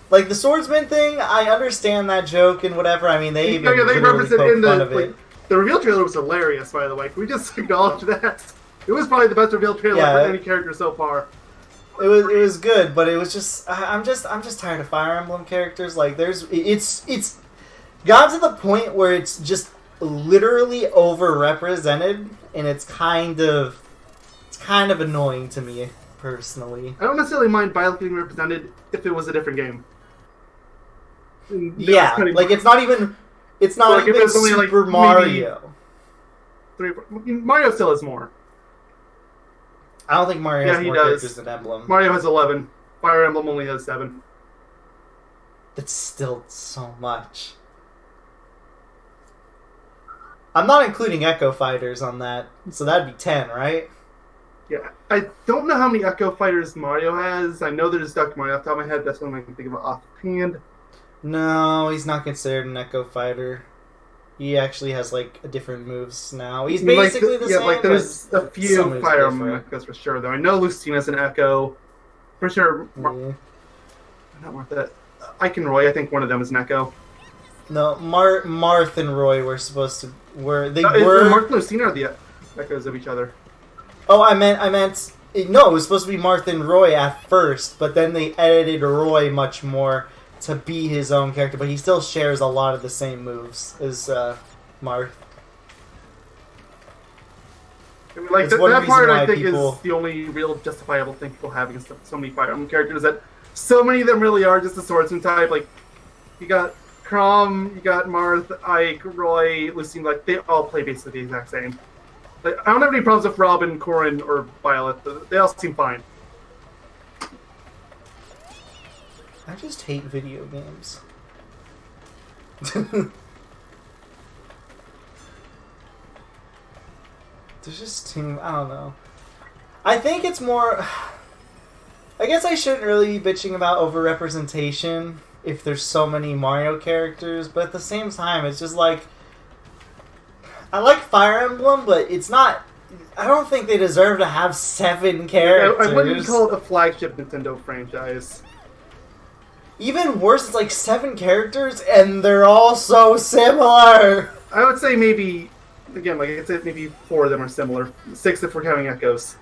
Like, the swordsman thing, I understand that joke and whatever. I mean, they even They literally referenced it poke in fun the... of Like, it. the reveal trailer was hilarious, by the way. Can we just acknowledge that? It was probably the best reveal trailer Yeah. for any character so far. It was good, but it was just I'm just tired of Fire Emblem characters. Like, it's got to the point where it's just literally overrepresented, and it's kind of annoying to me personally. I don't necessarily mind Violet getting represented if it was a different game. Yeah, like it's not even Like, if even it's only, like, Super maybe- Mario. Mario still has more. I don't think Mario Yeah, has he more does. characters than Emblem. Mario has 11. Fire Emblem only has 7. It's still so much. I'm not including Echo Fighters on that, so that'd be 10, right? Yeah, I don't know how many Echo Fighters Mario has. I know there's Dr. Mario off the top of my head. That's one I can think of offhand. No, he's not considered an Echo Fighter. He actually has like different moves now. He's Like, basically the same. like there's a some few moves Fire are Emblem different. Echoes for sure, though. I know Lucina's an Echo. For sure. Yeah. Not worth it. Ike and Roy, I think one of them is an Echo. No, Marth and Roy were supposed to they Mark were. and Lucina are the Echoes of each other. Oh, I meant. No, it was supposed to be Marth and Roy at first, but then they edited Roy much more to be his own character, but he still shares a lot of the same moves as Marth. I mean, like It's one that reason part, why I think, people- is the only real justifiable thing people have against so many Fire Emblem characters. That so many of them really are just a swordsman type. Like you got Crom, you got Marth, Ike, Roy, Lucina. Like they all play basically the exact same. Like, I don't have any problems with Robin, Corrin, or Violet. They all seem fine. I just hate video games. There's just too... I don't know. I think it's more... I guess I shouldn't really be bitching about overrepresentation if there's so many Mario characters, but at the same time, it's just like... I like Fire Emblem, but it's not... I don't think they deserve to have 7 characters. I wouldn't call it a flagship Nintendo franchise. Even worse, it's like 7 characters, and they're all so similar. I would say maybe, again, like I said, maybe 4 of them are similar. 6 if we're counting Echoes.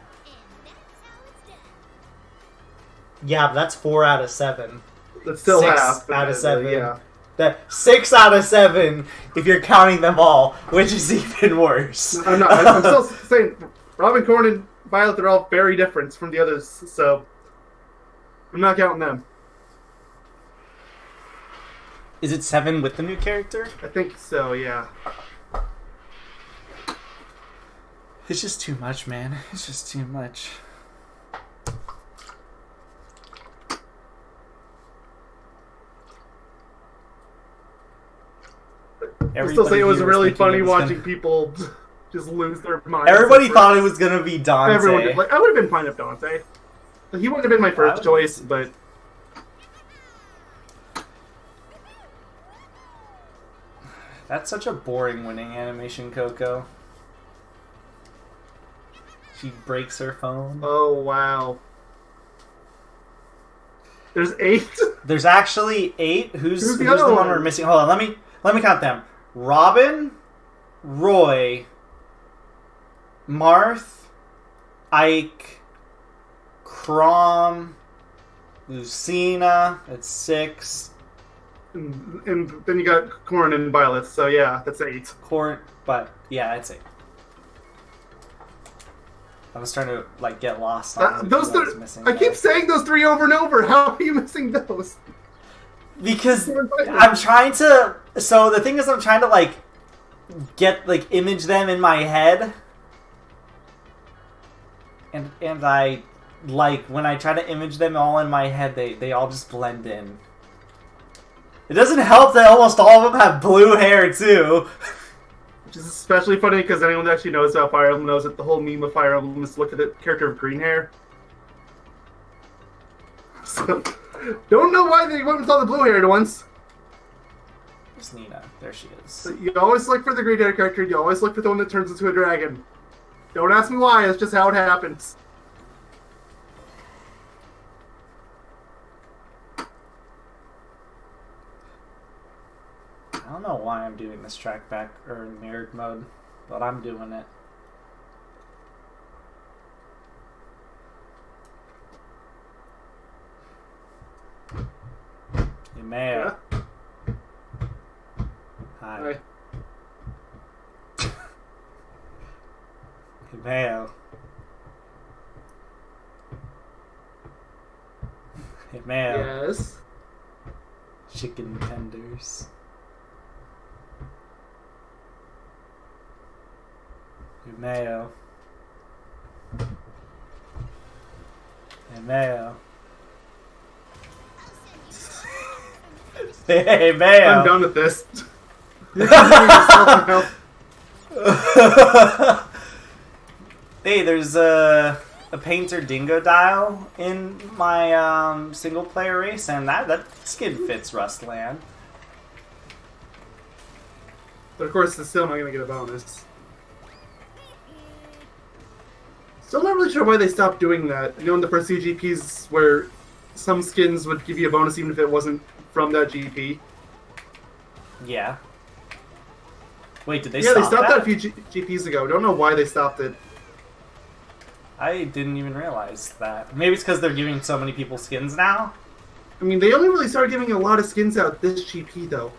Yeah, but that's 4 out of 7. That's still 6 half. out of 7. Yeah. That 6 out of 7 if you're counting them all, which is even worse. I'm not. I'm still saying Robin, Corrin, and Violet are all very different from the others, so I'm not counting them. Is it 7 with the new character? I think so, yeah. It's just too much, man. It's just too much. I still say it was here really thinking funny it was watching gonna- people just lose their minds. Everybody thought it was gonna be Dante. Everyone did. Like, I would have been fine if Dante. He wouldn't have been my first choice, but That's such a boring winning animation, Coco. She breaks her phone. oh wow. There's 8. There's actually 8. Who's the the other one one? we're missing? Hold on, let me count them. Robin, Roy, Marth, Ike, Crom, Lucina. That's 6. And then you got Corrin and Violet, so yeah, that's 8. But yeah, it's 8. I was trying to like get lost on Those who I was three. missing I keep there. saying those 3 over and over. How are you missing those? Because I'm trying to. So the thing is, I'm trying to like get like image them in my head, and I like when I try to image them all in my head, they all just blend in. It doesn't help that almost all of them have blue hair too. Which is especially funny because anyone that actually knows about Fire Emblem knows that the whole meme of Fire Emblem is look at the character of green hair. So, don't know why they went with all the blue-haired ones. There's Nina. There she is. So you always look for the green-haired character. You always look for the one that turns into a dragon. Don't ask me why. It's just how it happens. I don't know why I'm doing this track back or mirrored mode, but I'm doing it. Hey, Mayo. Yeah? Hi. Alright. Hey, Mayo. Hey, Mayo. Yes. Chicken tenders. Hey, Mayo. Hey, Mayo. Hey, Mayo. I'm done with this. You're confusing yourself now. Hey, there's a Painter Dingo dial in my single player race, and that skin fits Rustland. But of course, it's still not going to get a bonus. Still not really sure why they stopped doing that. You know, in the first CGPs where some skins would give you a bonus even if it wasn't from that GP. Yeah. Wait, did they Yeah, stop they stopped that that? a few GPs ago. Don't know why they stopped it. I didn't even realize that. Maybe it's because they're giving so many people skins now? I mean, they only really started giving a lot of skins out this GP, though.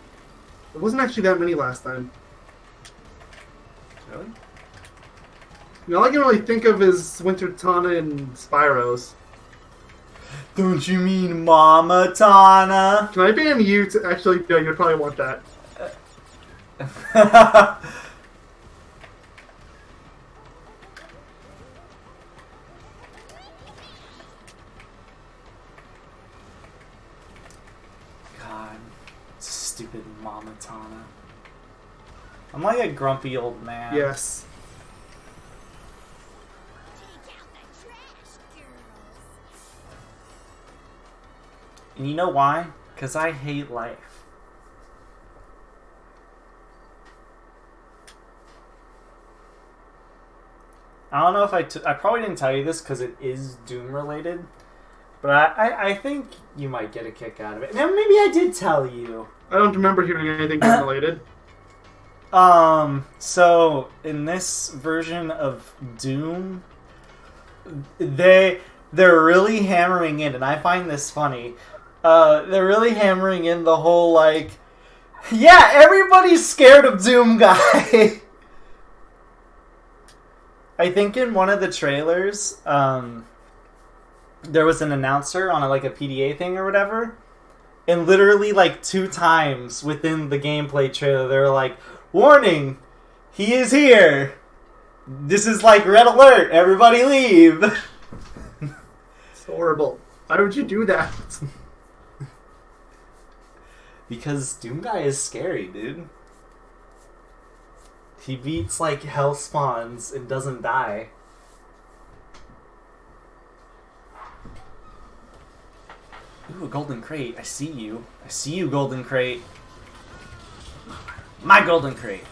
It wasn't actually that many last time. Really? You know, all I can really think of is Winter Tana and Spyros. Don't you mean Mama Tana? Can I ban you to actually? No, you'd probably want that. God, stupid Mama Tana. I'm like a grumpy old man. Yes. And you know why? Because I hate life. I don't know if I probably didn't tell you this because it is Doom related, but I think you might get a kick out of it. Now maybe I did tell you. I don't remember hearing anything Doom related. So in this version of Doom, they're really hammering in, and I find this funny. They're really hammering in the whole like, yeah, everybody's scared of Doom guy. I think in one of the trailers, there was an announcer on a PDA thing or whatever, and literally 2 times within the gameplay trailer, they were like, "Warning, he is here. This is red alert. Everybody leave." It's horrible. Why would you do that? Because Doom guy is scary, dude. He beats hell spawns and doesn't die. Ooh, a golden crate. I see you. I see you, golden crate. My golden crate.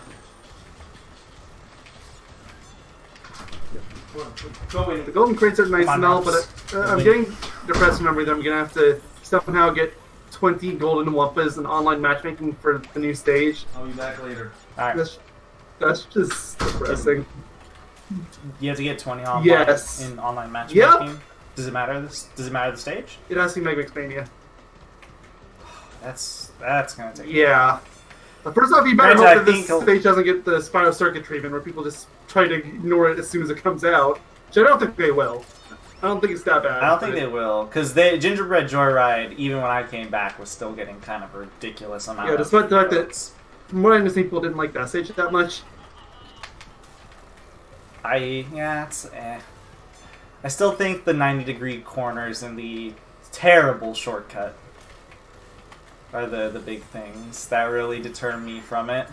The golden crates are nice and all, but I'm getting depressed remembering that I'm going to have to somehow get 20 golden wumpas and online matchmaking for the new stage. I'll be back later. Alright. That's just depressing. You have to get 20 online in online matchmaking? Yep. Does it matter does it matter the stage? It has to be Mega Mixmania. That's gonna take Yeah. But first off, you better Granted, hope that this stage doesn't get the Spiral Circuit treatment where people just try to ignore it as soon as it comes out. Which I don't think they will. I don't think it's that bad. I don't think they will, because Gingerbread Joyride, even when I came back, was still getting kind of a ridiculous amount of despite the fact that, votes. from what I understand, people didn't like that stage that much. It's eh. I still think the 90-degree corners and the terrible shortcut are the big things that really deter me from it.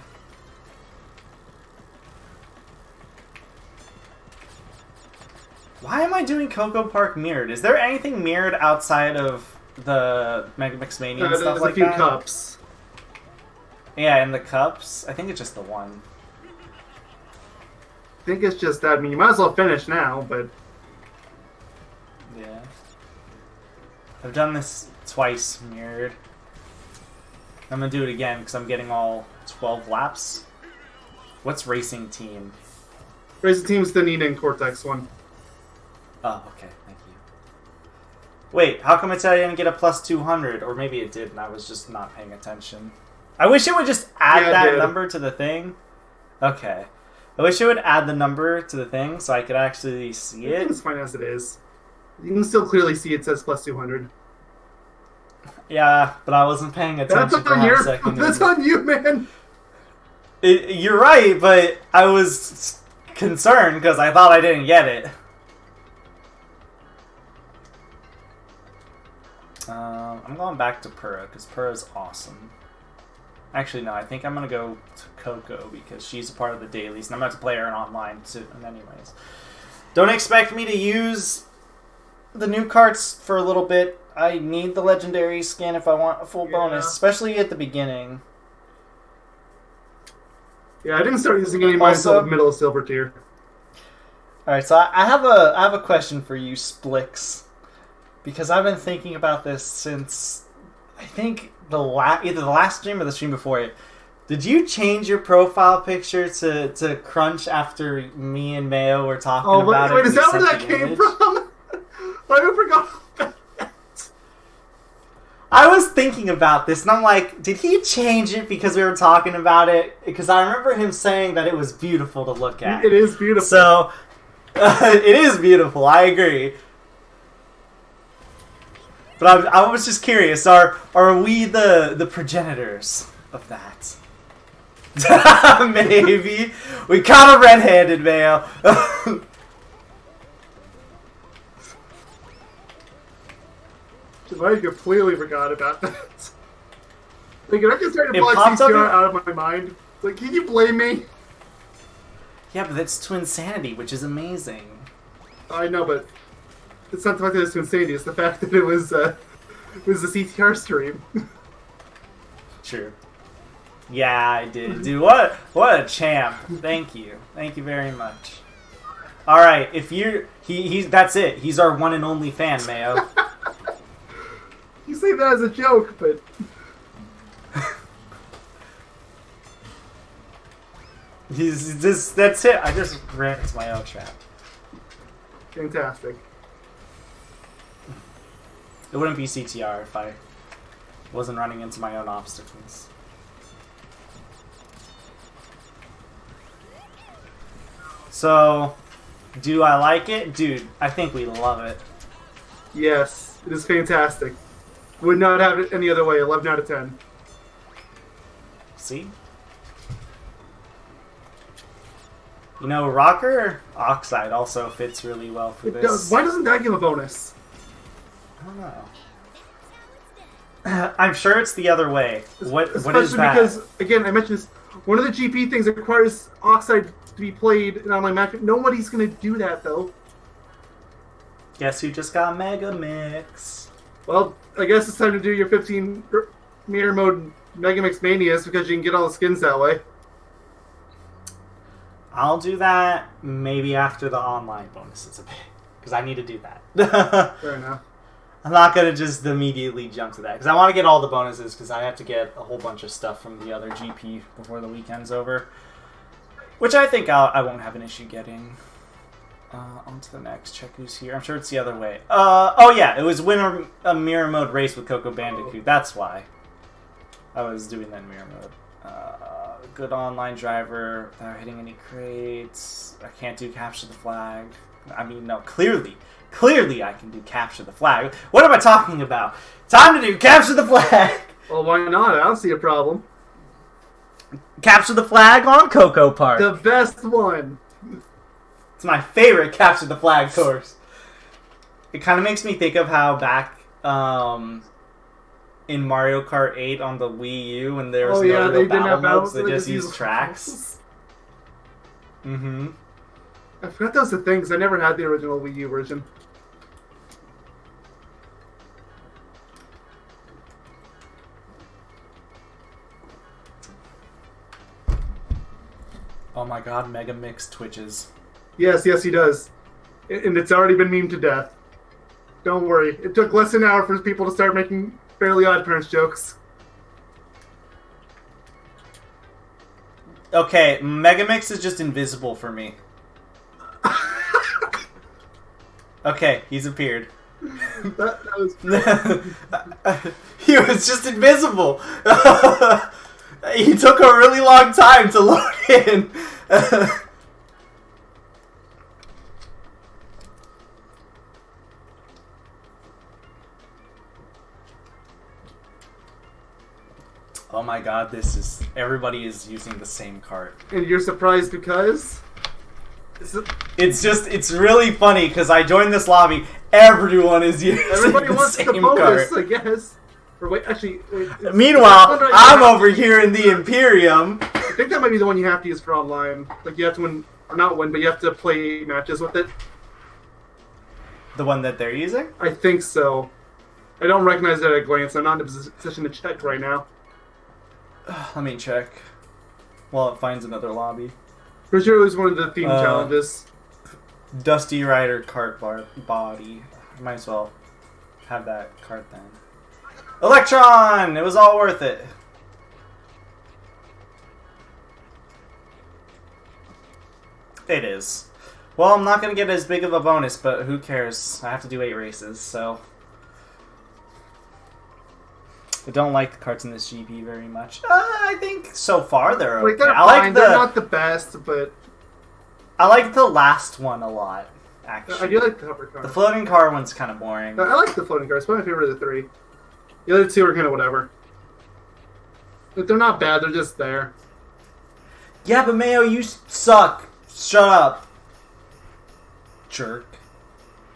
Why am I doing Cocoa Park mirrored? Is there anything mirrored outside of the Mega Mixmania and stuff like that? There's a few cups. Yeah, and the cups. I think it's just the one. I think it's just that. I mean, you might as well finish now, but... Yeah. I've done this twice mirrored. I'm gonna do it again because I'm getting all 12 laps. What's Racing Team? Racing Team's the Nina and Cortex one. Oh, okay, thank you. Wait, how come it said I didn't get a plus 200? Or maybe it did and I was just not paying attention. I wish it would just add that number to the thing. Okay. I wish it would add the number to the thing so I could actually see it. It's fine as it is. You can still clearly see it says plus 200. Yeah, but I wasn't paying attention for a second. That's on you, man! You're right, but I was concerned because I thought I didn't get it. I'm going back to Pura because Pura's awesome. Actually, no, I think I'm going to go to Coco because she's a part of the dailies, and I'm about to play her in online soon anyways. Don't expect me to use the new carts for a little bit. I need the legendary skin if I want a full bonus, especially at the beginning. Yeah, I didn't start using any of mine until the middle of silver tier. Alright, so I have a question for you, Splix. Because I've been thinking about this since, I think, either the last stream or the stream before it. Did you change your profile picture to Crunch after me and Mayo were talking about it? Wait, is that where that came from? I forgot about that. I was thinking about this, and I'm like, did he change it because we were talking about it? Because I remember him saying that it was beautiful to look at. It is beautiful. So, it is beautiful, I agree. But I was just curious, are we the progenitors of that? Maybe. We kind of red-handed, Mayo. I completely forgot about that. Like, I can start to block pops CTR up out of my mind. Like, can you blame me? Yeah, but that's Twinsanity, which is amazing. I know, but it's not the fact that it's Insanity, it's the fact that it was a CTR stream. True. Yeah, I did. Dude, what a champ. Thank you. Thank you very much. Alright, if you're... He's that's it. He's our one and only fan, Mayo. You say that as a joke, but... He's just... That's it. I just ran into my own trap. Fantastic. It wouldn't be CTR if I wasn't running into my own obstacles. So, do I like it? Dude, I think we love it. Yes, it is fantastic. Would not have it any other way. 11 out of 10. See? You know, Rocker Oxide also fits really well for this. Does. Why doesn't that give a bonus? I don't know. I'm sure it's the other way. What is that? Especially because, again, I mentioned this, one of the GP things requires Oxide to be played in online match. Nobody's going to do that, though. Guess who just got Mega Mix? Well, I guess it's time to do your 15 mirror mode Mega Mix Manias because you can get all the skins that way. I'll do that maybe after the online bonuses a bit. Because I need to do that. Fair enough. I'm not going to just immediately jump to that. Because I want to get all the bonuses because I have to get a whole bunch of stuff from the other GP before the weekend's over. Which I think I won't have an issue getting. On to the next. Check who's here. I'm sure it's the other way. Oh yeah, it was win a mirror mode race with Coco Bandicoot. That's why I was doing that in mirror mode. Good online driver without hitting any crates. I can't do capture the flag. I mean, no, clearly I can do capture the flag. What am I talking about? Time to do capture the flag! Well, why not? I don't see a problem. Capture the flag on Coco Park. The best one. It's my favorite capture the flag course. It kind of makes me think of how back in Mario Kart 8 on the Wii U when there was no real battle modes, they just used tracks. Mm-hmm. I forgot that was the thing, because I never had the original Wii U version. Oh my god, Mega Mix twitches. Yes, he does. And it's already been memed to death. Don't worry. It took less than an hour for people to start making Fairly Odd Parents jokes. Okay, Mega Mix is just invisible for me. Okay, he's appeared. That was... He was just invisible. He took a really long time to load in. Oh my god, this is... Everybody is using the same cart. And you're surprised because... It's really funny because I joined this lobby. Everyone is using Everybody the wants same the bonus, cart. I guess. Or wait, actually... Meanwhile, I'm over here in the Imperium. I think that might be the one you have to use for online. Like, you have to win... Or not win, but you have to play matches with it. The one that they're using? I think so. I don't recognize it at a glance. I'm not in a position to check right now. Let me check. While it finds another lobby. Pretty sure it was one of the theme challenges. Dusty Rider cart body. Might as well have that cart then. Electron! It was all worth it. It is. Well, I'm not going to get as big of a bonus, but who cares? I have to do 8 races, so... I don't like the carts in this GP very much. I think so far they're okay. Like, they're fine. They're not the best, but... I like the last one a lot, actually. I do like the hover car. The floating car one's kind of boring. I like the floating car. It's my favorite of the 3. The other 2 are kind of whatever. But they're not bad. They're just there. Yeah, but Mayo, you suck. Shut up. Jerk.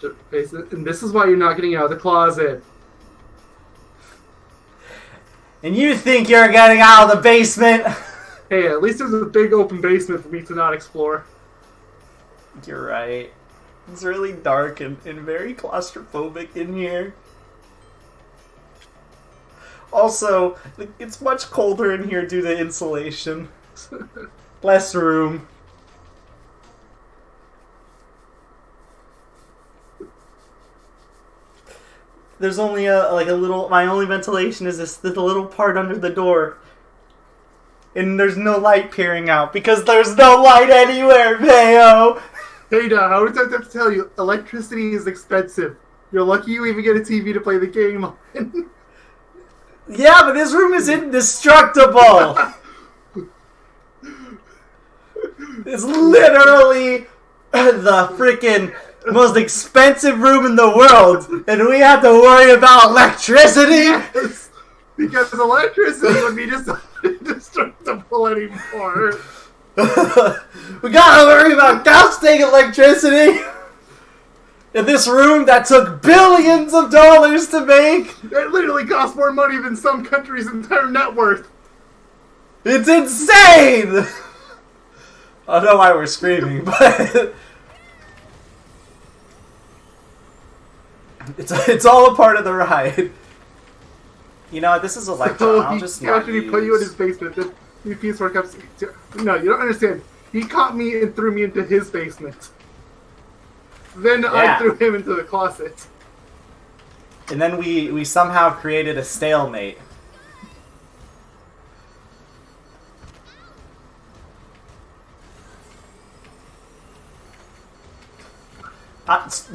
And this is why you're not getting out of the closet. And you think you're getting out of the basement? Hey, at least there's a big open basement for me to not explore. You're right. It's really dark and very claustrophobic in here. Also, it's much colder in here due to insulation. Less room. There's only a little... My only ventilation is this little part under the door. And there's no light peering out because there's no light anywhere, Mayo! Hey, now, how many times I have to tell you, electricity is expensive. You're lucky you even get a TV to play the game on. Yeah, but this room is indestructible! It's literally the freaking most expensive room in the world, and we have to worry about electricity? Yes, because electricity would be just indestructible anymore. We gotta worry about dousing electricity! In this room that took billions of dollars to make! It literally costs more money than some countries' entire net worth. It's insane! I don't know why we're screaming, but... It's all a part of the ride. You know what, this is Electron, I'll just not After he put you in his basement, the PS4 comes... No, you don't understand. He caught me and threw me into his basement. Then I threw him into the closet. And then we somehow created a stalemate.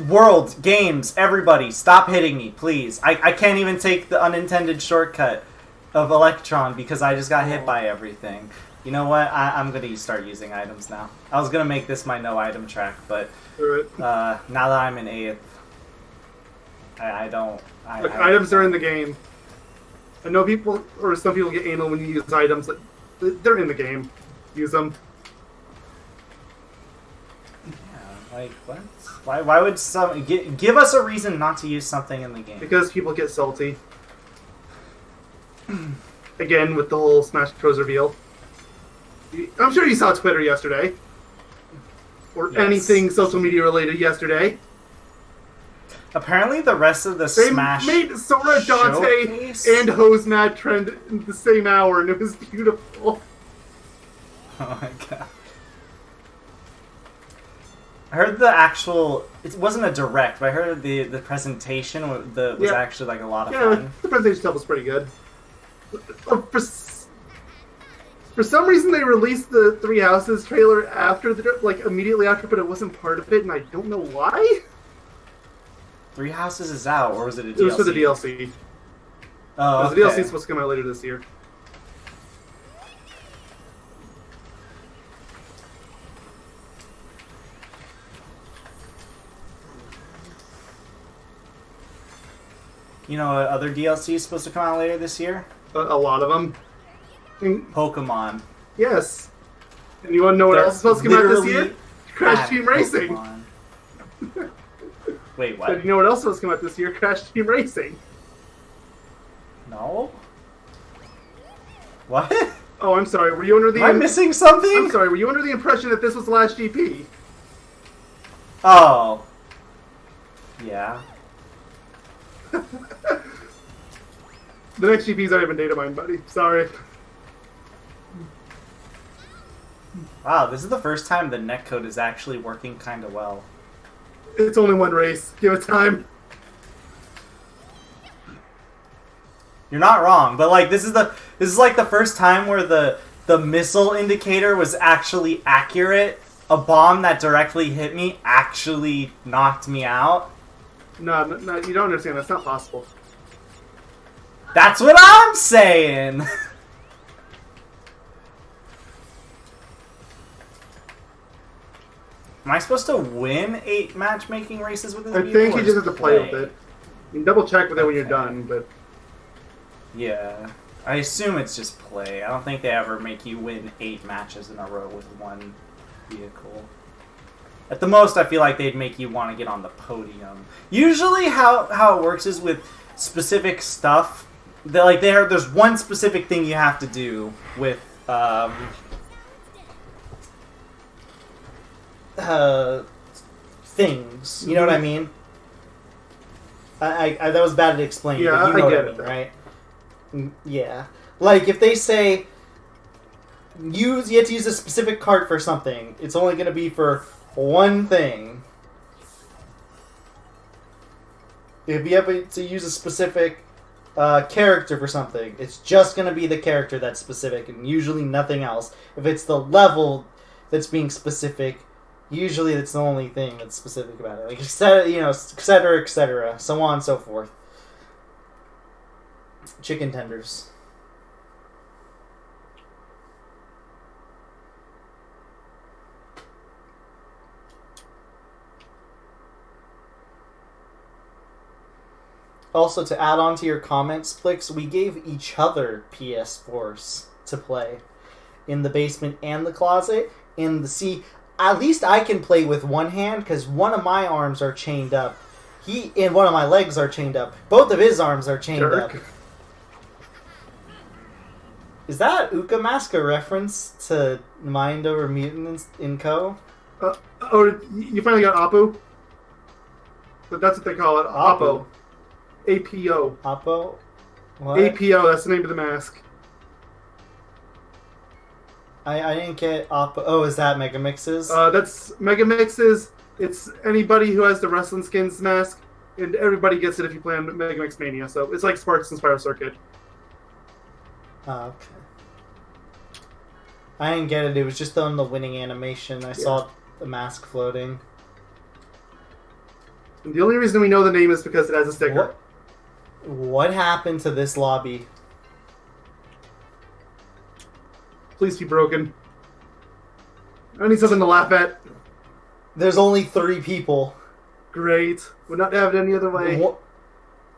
World, games, everybody, stop hitting me, please. I can't even take the unintended shortcut of Electron because I just got hit by everything. You know what? I'm going to start using items now. I was going to make this my no item track, but now that I'm in 8th, I don't... Look, items are in the game. I know people, or some people get anal when you use items. They're in the game. Use them. Yeah, like, what? Why would some... Give us a reason not to use something in the game. Because people get salty. Again, with the whole Smash Bros. Reveal. I'm sure you saw Twitter yesterday. Or anything social media related yesterday. Apparently the rest of the Smash They made Sora, Dante, showcase? and Hosmad trend in the same hour, and it was beautiful. Oh my god. I heard the actual... It wasn't a direct, but I heard the presentation was actually like a lot of fun. The presentation stuff was pretty good. For some reason, they released the Three Houses trailer after immediately after, but it wasn't part of it, and I don't know why. Three Houses is out, or was it a DLC? It was for the DLC. Oh, okay. The DLC is supposed to come out later this year. You know what other DLC is supposed to come out later this year? A lot of them. Pokemon. Yes. And you want to know what else is supposed to come out this year? Crash Team Racing. Wait, what? And you know what else is supposed to come out this year? Crash Team Racing. No? What? Oh, I'm sorry. Were you under the? Am I missing something? I'm sorry. Were you under the impression that this was the last GP? Oh. Yeah. The next GP's already been data mined, buddy. Sorry. Wow, this is the first time the netcode is actually working kind of well. It's only one race. Give it time. You're not wrong, but like this is like the first time where the missile indicator was actually accurate. A bomb that directly hit me actually knocked me out. No, you don't understand. That's not possible. That's what I'm saying. Am I supposed to win 8 matchmaking races with this? I think you just have to play with it. You can double check with it when you're done, but yeah, I assume it's just play. I don't think they ever make you win 8 matches in a row with one vehicle. At the most, I feel like they'd make you want to get on the podium. Usually, how it works is with specific stuff. There's one specific thing you have to do with things. You know what I mean? I that was bad to explain. Yeah, but you know I get what it, right? Yeah. Like, if they say you have to use a specific cart for something, it's only going to be for one thing. If you have to use a specific character for something, it's just going to be the character that's specific, and usually nothing else. If it's the level that's being specific, usually that's the only thing that's specific about it. Like, et cetera, so on and so forth. Chicken tenders. Also, to add on to your comments, Plix, we gave each other PS4s to play in the basement and the closet. At least I can play with one hand because one of my arms are chained up. And one of my legs are chained up. Both of his arms are chained up. Is that Uka Mask a reference to Mind Over Mutant in Co? You finally got Oppo? That's what they call it. Oppo. APO. Oppo? What? APO, that's the name of the mask. I didn't get Oppo. Oh, is that Megamix's? That's Megamix's. It's anybody who has the Rustland Skins mask, and everybody gets it if you play on Megamix Mania. So it's like Sparks and Spiral Circuit. Oh, okay. I didn't get it. It was just on the winning animation. I saw the mask floating. And the only reason we know the name is because it has a sticker. What happened to this lobby? Please be broken. I need something to laugh at. There's only 3 people. Great. Would not have it any other way.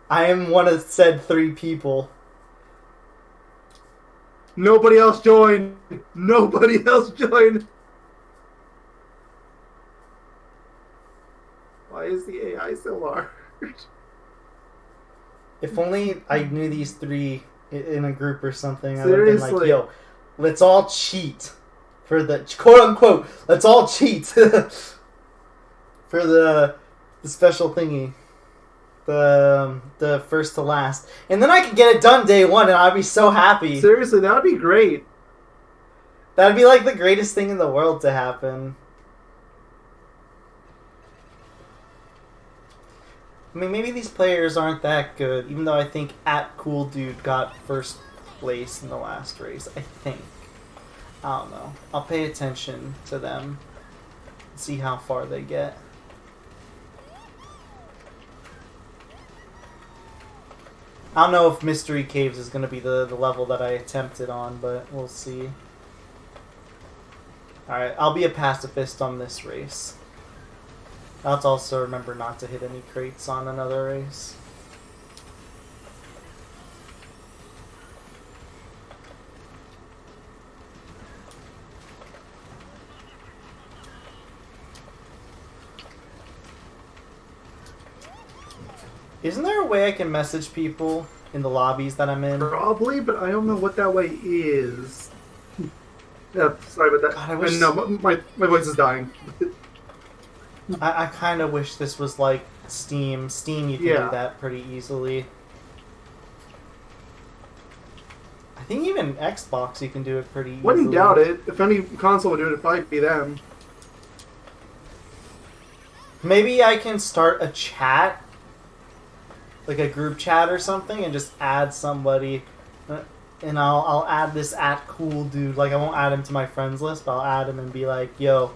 I am one of said 3 people. Nobody else join. Nobody else join. Why is the AI so large? If only I knew these 3 in a group or something. I would have Seriously. been like, yo, let's all cheat. For the quote-unquote, let's all cheat. For the special thingy. The first to last. And then I could get it done day 1 and I'd be so happy. Seriously, that would be great. That'd be like the greatest thing in the world to happen. I mean, maybe these players aren't that good, even though I think @Cool Dude got first place in the last race. I think. I don't know. I'll pay attention to them. See how far they get. I don't know if Mystery Caves is going to be the level that I attempted on, but we'll see. Alright, I'll be a pacifist on this race. I'll have to also remember not to hit any crates on another race. Isn't there a way I can message people in the lobbies that I'm in. Probably, but I don't know what that way is. Yeah, sorry about that. God, I wish... No, my voice is dying. I kind of wish this was like Steam. Steam, you can do that pretty easily. I think even Xbox, you can do it pretty easily. Wouldn't doubt it. If any console would do it, it'd probably be them. Maybe I can start a chat, like a group chat or something, and just add somebody, and I'll add this @cool dude. Like, I won't add him to my friends list, but I'll add him and be like, yo,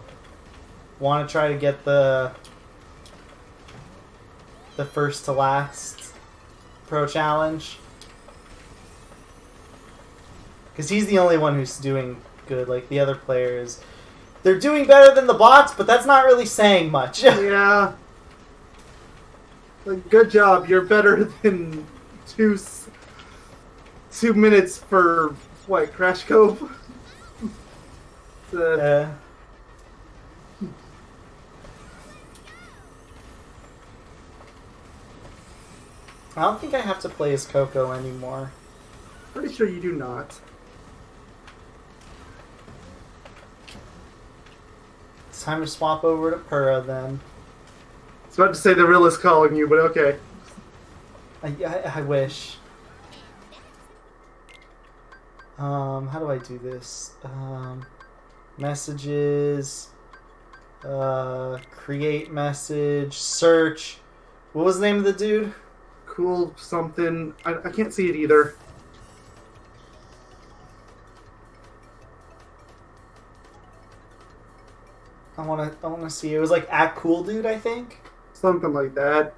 want to try to get the first to last pro challenge? Because he's the only one who's doing good. Like, the other players, they're doing better than the bots, but that's not really saying much. Yeah. Like, good job. You're better than 2 minutes for, what, Crash Cove? Yeah. I don't think I have to play as Coco anymore. Pretty sure you do not. It's time to swap over to Pura then. I was about to say the real is calling you, but okay. I wish. How do I do this? Messages. Create message. Search. What was the name of the dude? Cool something. I can't see it either. I wanna see. It was like @cool dude, I think. Something like that.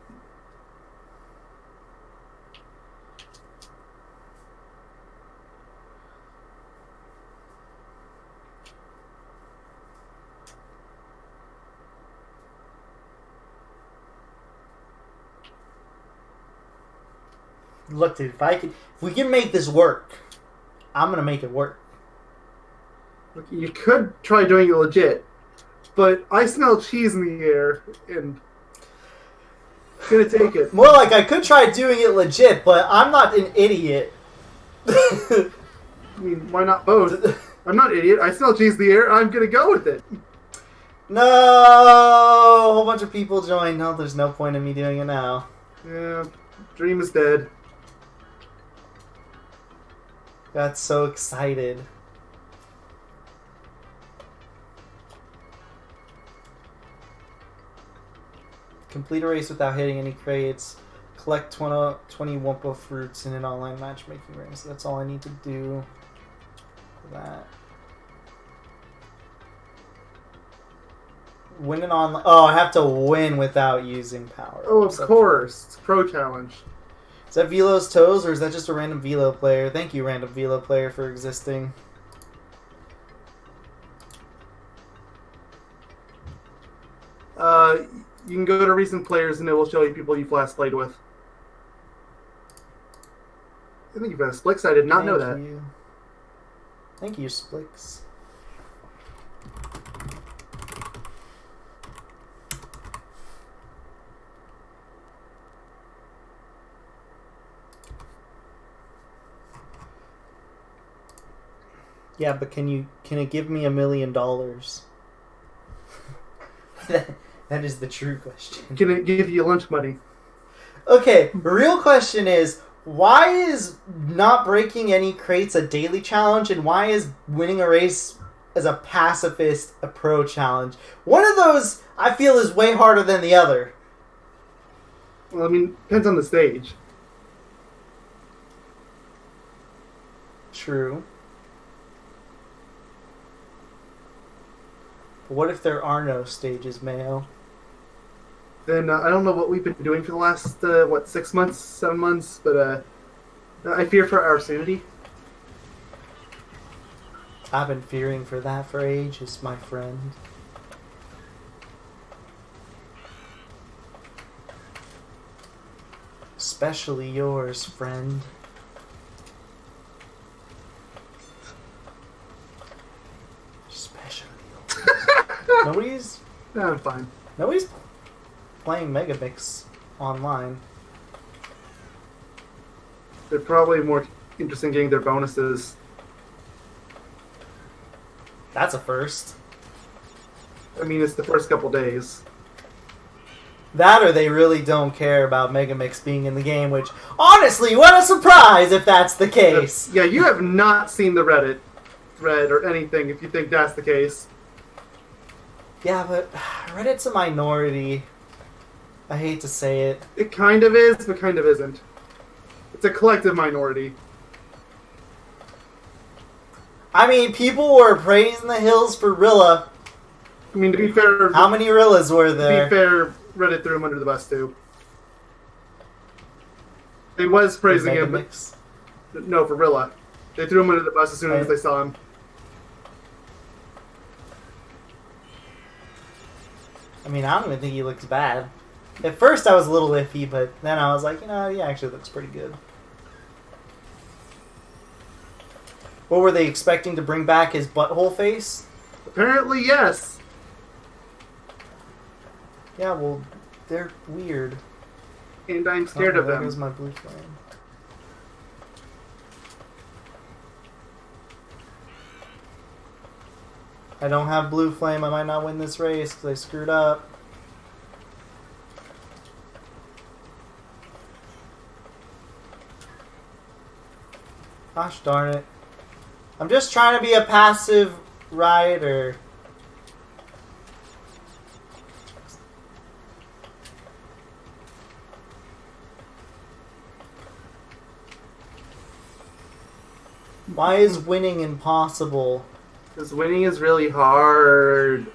Look, dude, if we can make this work, I'm gonna make it work. Look, you could try doing it legit, but I smell cheese in the air, and I'm gonna take it. More like I could try doing it legit, but I'm not an idiot. I mean, why not both? I'm not an idiot. I smell cheese in the air. I'm gonna go with it. No, a whole bunch of people joined. No, there's no point in me doing it now. Yeah, dream is dead. Got so excited. Complete a race without hitting any crates. Collect 20 Wumpa fruits in an online matchmaking ring. So that's all I need to do for that. Win an online... Oh, I have to win without using power. Oh, of course. It's Pro Challenge. Is that Velo's Toes, or is that just a random Velo player? Thank you, random Velo player, for existing. You can go to recent players and it will show you people you've last played with. I think you've been a Splix. I did not know that. Thank you, Splix. Yeah, but can it give me $1 million? That is the true question. Can it give you lunch money? Okay, the real question is, why is not breaking any crates a daily challenge, and why is winning a race as a pacifist a pro challenge? One of those, I feel, is way harder than the other. Well, I mean, depends on the stage. True. But what if there are no stages, Mayo? Then I don't know what we've been doing for the last, 6 months, 7 months, but I fear for our sanity. I've been fearing for that for ages, my friend. Especially yours, friend. Especially yours. Nobody's... No, I'm fine. Nobody's playing Megamix online. They're probably more interested in getting their bonuses. That's a first. I mean, it's the first couple days. That or they really don't care about Megamix being in the game, which, honestly, what a surprise if that's the case. Yeah, you have not seen the Reddit thread or anything if you think that's the case. Yeah, but Reddit's a minority. I hate to say it. It kind of is, but kind of isn't. It's a collective minority. I mean, people were praising the hills for Rilla. I mean, to be fair... How many Rillas were there? To be fair, Reddit threw him under the bus, too. They was praising him, but... No, for Rilla. They threw him under the bus as soon as they saw him. I mean, I don't even think he looks bad. At first I was a little iffy, but then I was like, you know, he actually looks pretty good. What were they expecting to bring back, his butthole face? Apparently, yes. Yeah, well, they're weird. And I'm scared of there them. goes my blue flame. I don't have blue flame. I might not win this race because I screwed up. Gosh darn it. I'm just trying to be a passive rider. Why is winning impossible? Because winning is really hard.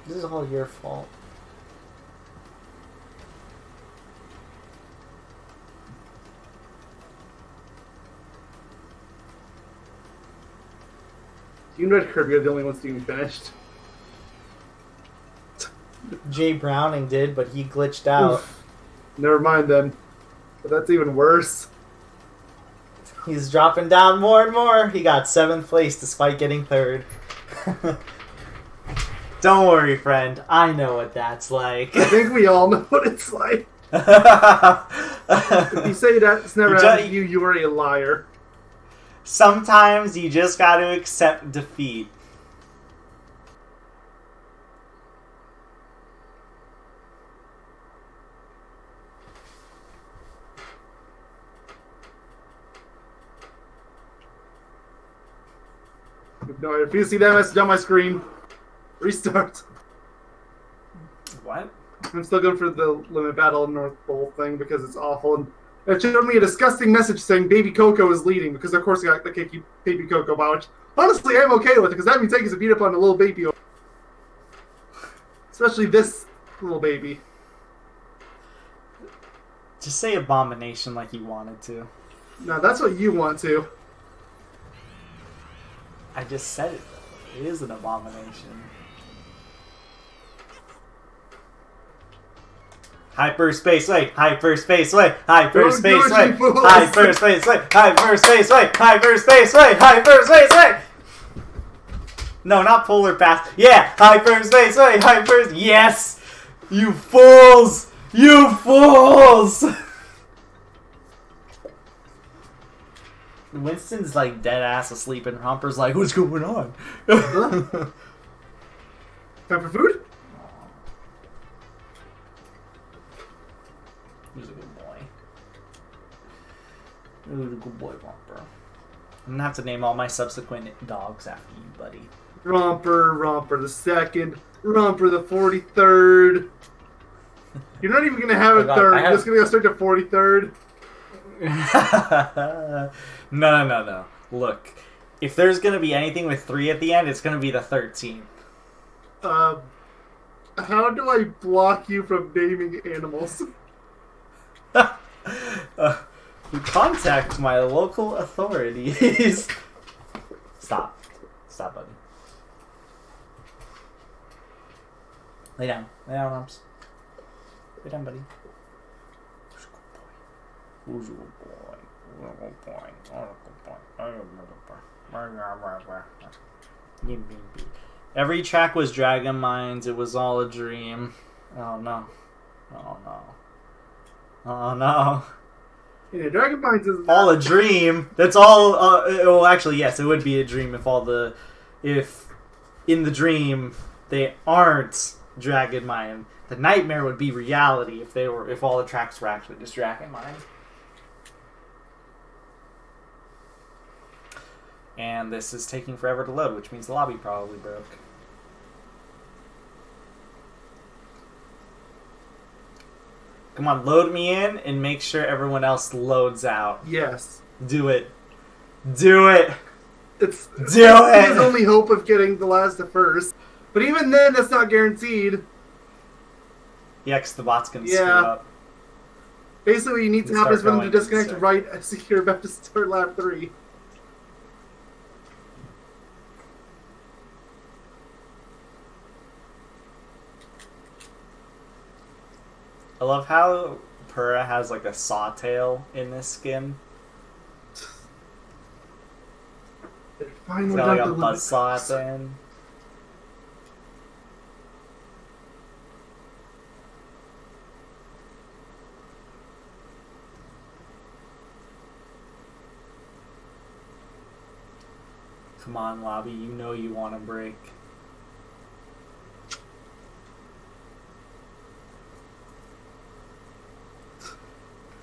This is all your fault. You and Red Kirby are the only ones being finished. Jay Browning did, but he glitched out. Oof. Never mind then. But that's even worse. He's dropping down more and more. He got 7th place despite getting 3rd. Don't worry, friend. I know what that's like. I think we all know what it's like. If you say that's never happened to you, you are a liar. Sometimes you just gotta accept defeat. No, if you see that message on my screen, restart. What? I'm still going for the Limit Battle North Pole thing because it's awful. And it showed me a disgusting message saying Baby Coco is leading because, of course, he got the cakey Baby Coco pouch. Honestly, I'm okay with it because that means I get to beat up on a little baby. Especially this little baby. Just say abomination like you wanted to. No, that's what you want to. I just said it, though. It is an abomination. Hyperspace way, hyperspace way, hyperspace way, hyperspace way, hyperspace way, hyperspace way, hyperspace way. No, not polar pass. Yeah, hyperspace way, hyperspace. Yes, you fools, you fools. Winston's like dead ass asleep, and Romper's like, "What's going on?" Time for food? He's a good boy. He's a good boy, Romper. I'm gonna have to name all my subsequent dogs after you, buddy. Romper the 2nd, Romper the 43rd. You're not even gonna have a third. You're just gonna go straight to 43rd. No. Look, if there's gonna be anything with 3 at the end, it's gonna be the 13th. How do I block you from naming animals? Contact my local authorities. Stop, buddy. Lay down, Rumps. Lay down, buddy. Who's a good boy? Every track was Dragon Mines. It was all a dream. Oh no. Oh no. Yeah, Dragon Mines is All a dream. That's all. Well, actually, yes, it would be a dream if in the dream they aren't Dragon Mine. The nightmare would be reality if all the tracks were actually just Dragon Mine. And this is taking forever to load, which means the lobby probably broke. Come on, load me in and make sure everyone else loads out. Yes. Do it. Do it. It's Do it. his only hope of getting the last to first. But even then, that's not guaranteed. Yeah, because the bot's going to Yeah. screw up. Basically, what you need to You happen start is for them to going disconnect insane. right as you're about to start lap 3. I love how Purah has like a sawtail in this skin. They're It's finally got like done a the buzz saw at limit. the end. Come on, lobby, you know you want to break.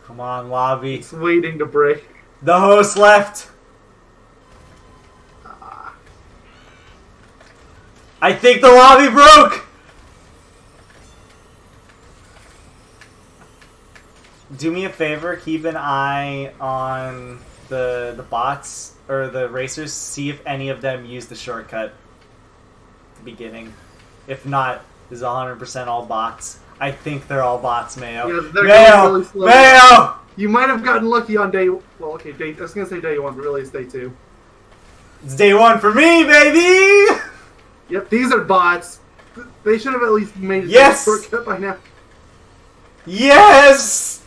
Come on, lobby. It's waiting to break. The host left. I think the lobby broke. Do me a favor, keep an eye on the bots or the racers. See if any of them use the shortcut at the beginning. If not, this is 100% all bots. I think they're all bots, Mayo. Yeah, they're Mayo! going really slow. Mayo! You might have gotten lucky on day... Well, okay, I was going to say day 1, but really it's day 2. It's day 1 for me, baby! Yep, these are bots. They should have at least made it Yes! a shortcut by now. Yes!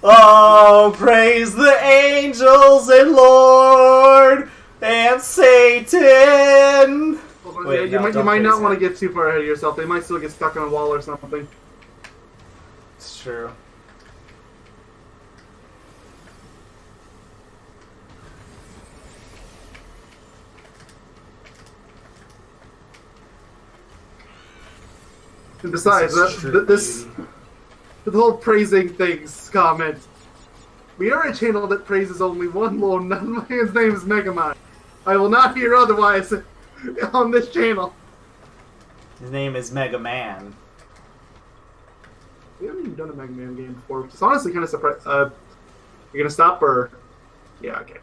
Oh, praise the angels and Lord and Satan! Hold on, Wait, yeah, no, you don't might not praise want him. to get too far ahead of yourself. They might still get stuck on a wall or something. It's true. And besides, This is true this beauty. the whole praising things comment. We are a channel that praises only one Lord, and his name is Megamon. I will not hear otherwise on this channel. His name is Mega Man. We haven't even done a Mega Man game before, which is honestly kind of surprising. You're gonna stop or? Yeah, okay.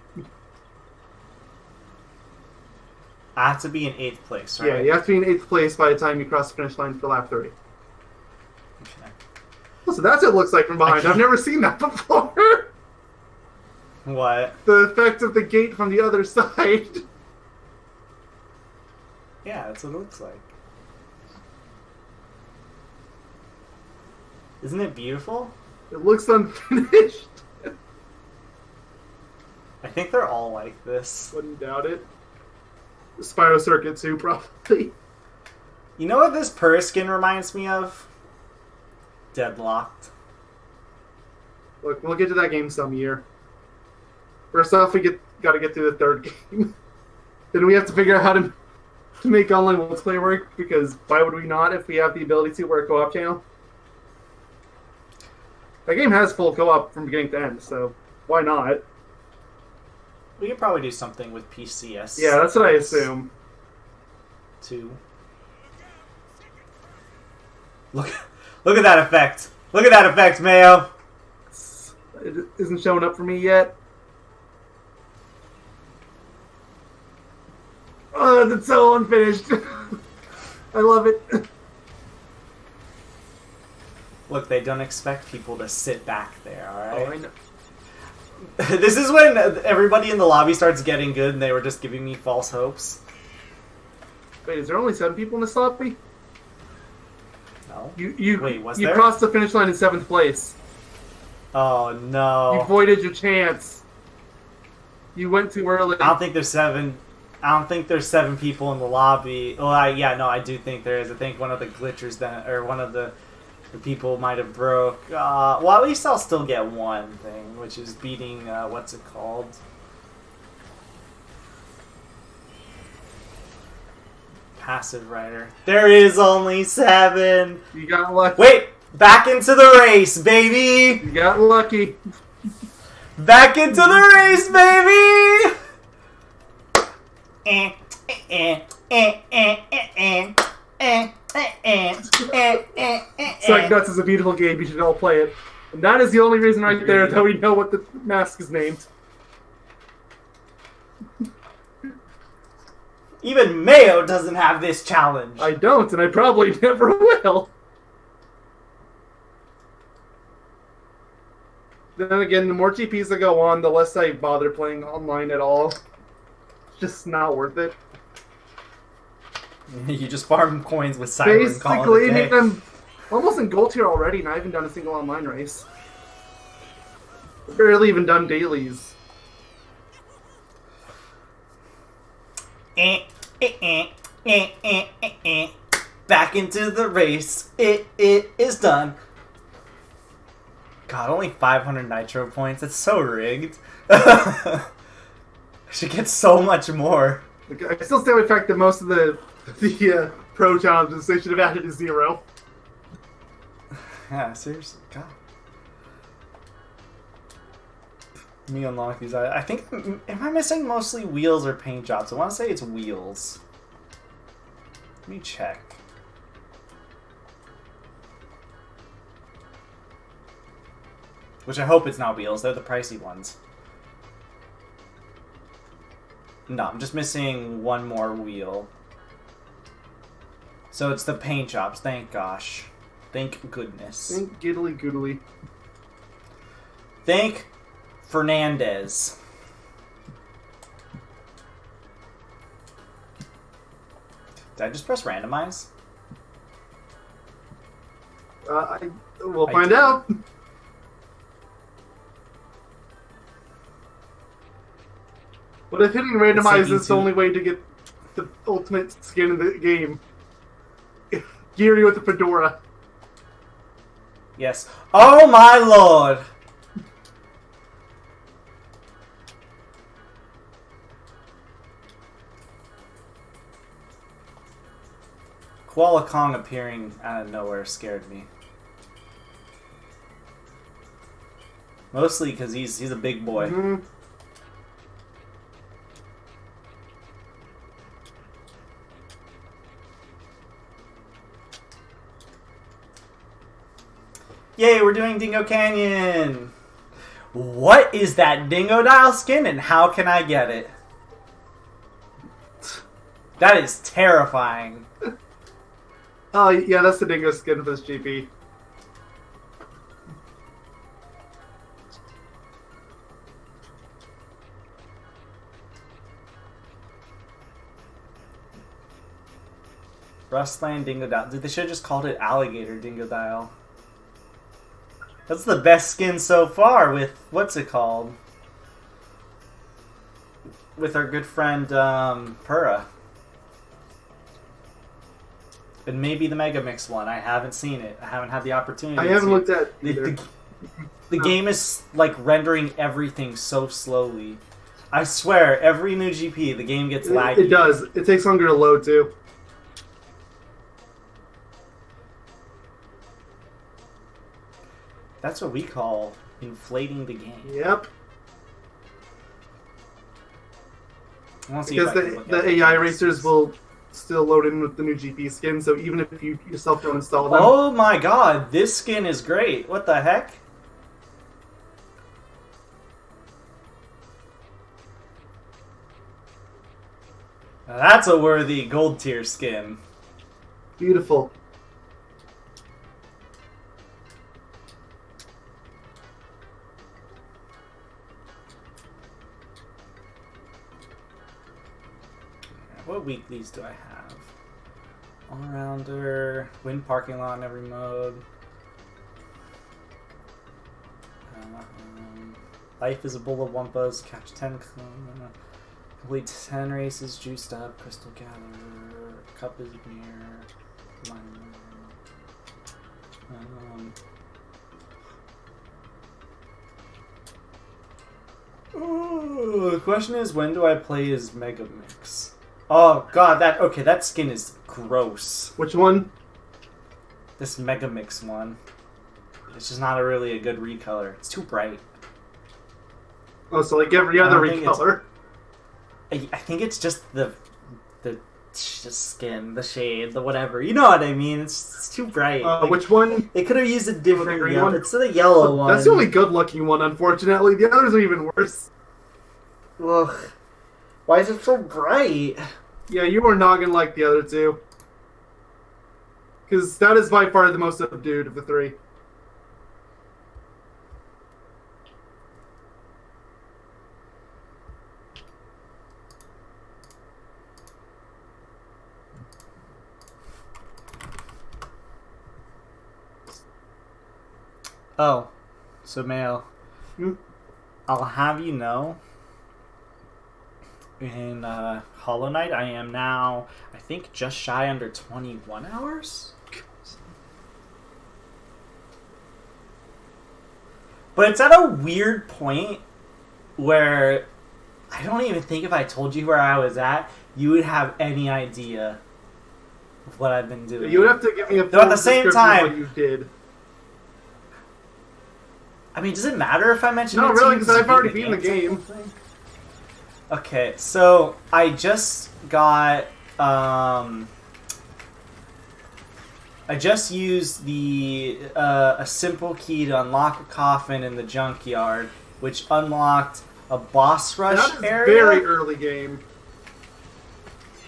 I have to be in 8th place, right? Yeah, you have to be in 8th place by the time you cross the finish line for lap 3. Okay. So that's what it looks like from behind. I've never seen that before. What? The effect of the gate from the other side. Yeah, that's what it looks like. Isn't it beautiful? It looks unfinished. I think they're all like this. Wouldn't doubt it. The Spyro Circuit too, probably. You know what this Purah skin reminds me of? Deadlocked. Look, we'll get to that game some year. First off, we gotta get through the 3rd game. Then we have to figure out how to make online multiplayer work, because why would we not if we have the ability to work co-op channel? That game has full co-op from beginning to end, so why not? We could probably do something with PCS. Yeah, that's what I assume. Too. Look at that effect. Look at that effect, Mayo. It isn't showing up for me yet. Oh, that's so unfinished. I love it. Look, they don't expect people to sit back there, alright? Oh, I know. This is when everybody in the lobby starts getting good and they were just giving me false hopes. Wait, is there only 7 people in this lobby? No. Wait, was you there? crossed the finish line in 7th place. Oh, You no. voided your chance. You went too early. I don't think there's 7... I don't think there's 7 people in the lobby. Well, I do think there is. I think one of the glitchers, one of the The people might have broke. Well, at least I'll still get one thing, which is beating, what's it called? Passive Rider. There is only 7! You got lucky. Wait! Back into the race, baby! You got lucky. Back into the race, baby! Psych Nuts is a beautiful game. You should all play it. And that is the only reason right there that we know what the mask is named. Even Mayo doesn't have this challenge. I don't, and I probably never will. Then again, the more GPs that go on, the less I bother playing online at all. It's just not worth it. You just farm coins with Siren. Basically, I mean, I'm almost in gold tier already, and I haven't done a single online race. Barely even done dailies. Back into the race. It is done. God, only 500 Nitro points. That's so rigged. I should get so much more. I still stand with the fact that most of the pro challenges, they should have added a 0. Yeah, seriously. God. Let me unlock these. I think, am I missing mostly wheels or paint jobs? I want to say it's wheels. Let me check. Which I hope it's not wheels. They're the pricey ones. No, I'm just missing one more wheel. So it's the paint jobs. Thank gosh. Thank goodness. Thank giddly goodly. Thank Fernandez. Did I just press randomize? We'll find out. But if hitting randomize is the only way to get the ultimate skin in the game. Geary with the fedora. Yes. Oh my lord! Koala Kong appearing out of nowhere scared me. Mostly because he's a big boy. Mm-hmm. Yay, we're doing Dingo Canyon! What is that Dingo Dial skin and how can I get it? That is terrifying. Oh, yeah, that's the dingo skin for this GP. Rustland Dingo Dial. They should have just called it Alligator Dingo Dial. That's the best skin so far with, what's it called? With our good friend, Pura. And maybe the Mega Mix one. I haven't seen it. I haven't had the opportunity I haven't looked at it. The game is, like, rendering everything so slowly. I swear, every new GP, the game gets laggy. It does. It takes longer to load, too. That's what we call inflating the game. Yep. Because the AI racers will still load in with the new GP skin, so even if you yourself don't install them... Oh my god, this skin is great. What the heck? Now that's a worthy gold tier skin. Beautiful. What weeklies do I have? All-rounder, win parking lot in every mode. Life is a bowl of Wumpas, catch 10, complete 10 races, juiced up, crystal gatherer, cup is near, minor. The question is, when do I play as Mega Mix? Oh god, that skin is gross. Which one? This Mega Mix one. It's just not really a good recolor. It's too bright. Oh, so like every other recolor. I think it's just the skin, the shade, the whatever. You know what I mean? It's too bright. Which one? They could have used a different green yellow. one? It's the yellow one. That's the only good-looking one, unfortunately. The others are even worse. Ugh. Why is it so bright? Yeah, you are not gonna like the other two. Because that is by far the most subdued of the three. Oh, so Mayo, Hmm? I'll have you know, in Hollow Knight, I am now, I think, just shy under 21 hours? But it's at a weird point where I don't even think if I told you where I was at, you would have any idea of what I've been doing. You would have to give me a full Though at the same description of time, what you did. I mean, does it matter if I mention No, it to really, you? because I've already beaten the game. Okay, so I just got, I just used a simple key to unlock a coffin in the junkyard, which unlocked a boss rush That is area. very early game.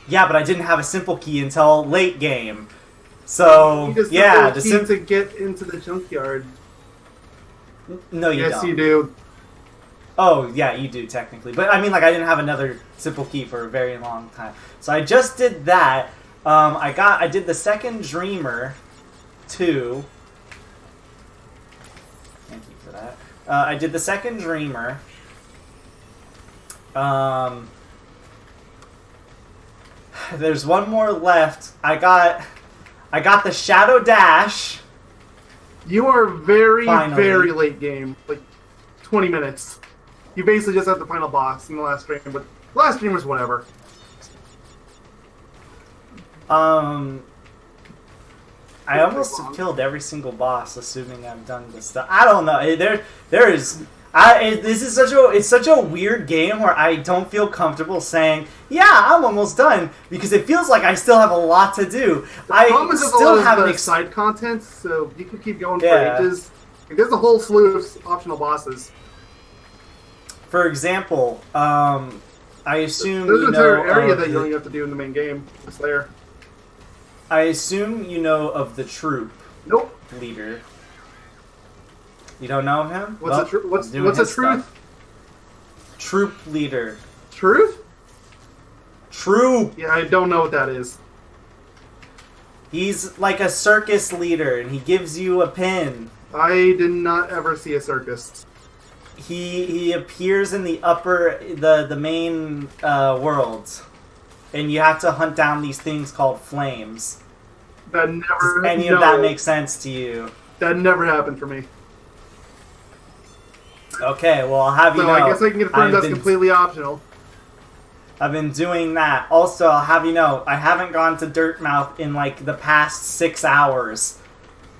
Yeah, but I didn't have a simple key until late game. So, You just yeah, need to get into the junkyard. No, you yes, don't. you do. Oh, yeah, you do, technically. But, I mean, like, I didn't have another simple key for a very long time. So I just did that. I did the second Dreamer, too. Thank you for that. I did the second Dreamer. There's one more left. I got the Shadow Dash. You are very, Finally. very late game. Like, 20 minutes. You basically just have the final boss in the last stream, but the last stream was whatever. I almost have killed every single boss, assuming I've done this stuff. I don't know. This is such a weird game where I don't feel comfortable saying, yeah, I'm almost done, because it feels like I still have a lot to do. I problem is still there's a lot have of side content, so you could keep going Yeah. for ages. Like, there's a whole slew of optional bosses. For example, I assume There's an you know entire area of that you the- don't even have to do in the main game. It's there. I assume you know of the troop Nope. leader. You don't know him? What's Well, a what's doing a his truth? stuff. Troop leader. Truth? Troop. Yeah, I don't know what that is. He's like a circus leader, and he gives you a pin. I did not ever see a circus. He appears in the the main world, and you have to hunt down these things called flames. That never. Does any of that make sense to you? That never happened for me. Okay, well, I'll have you So know. I guess I can confirm I've that's been- completely optional. I've been doing that. Also, I'll have you know, I haven't gone to Dirtmouth in like the past 6 hours.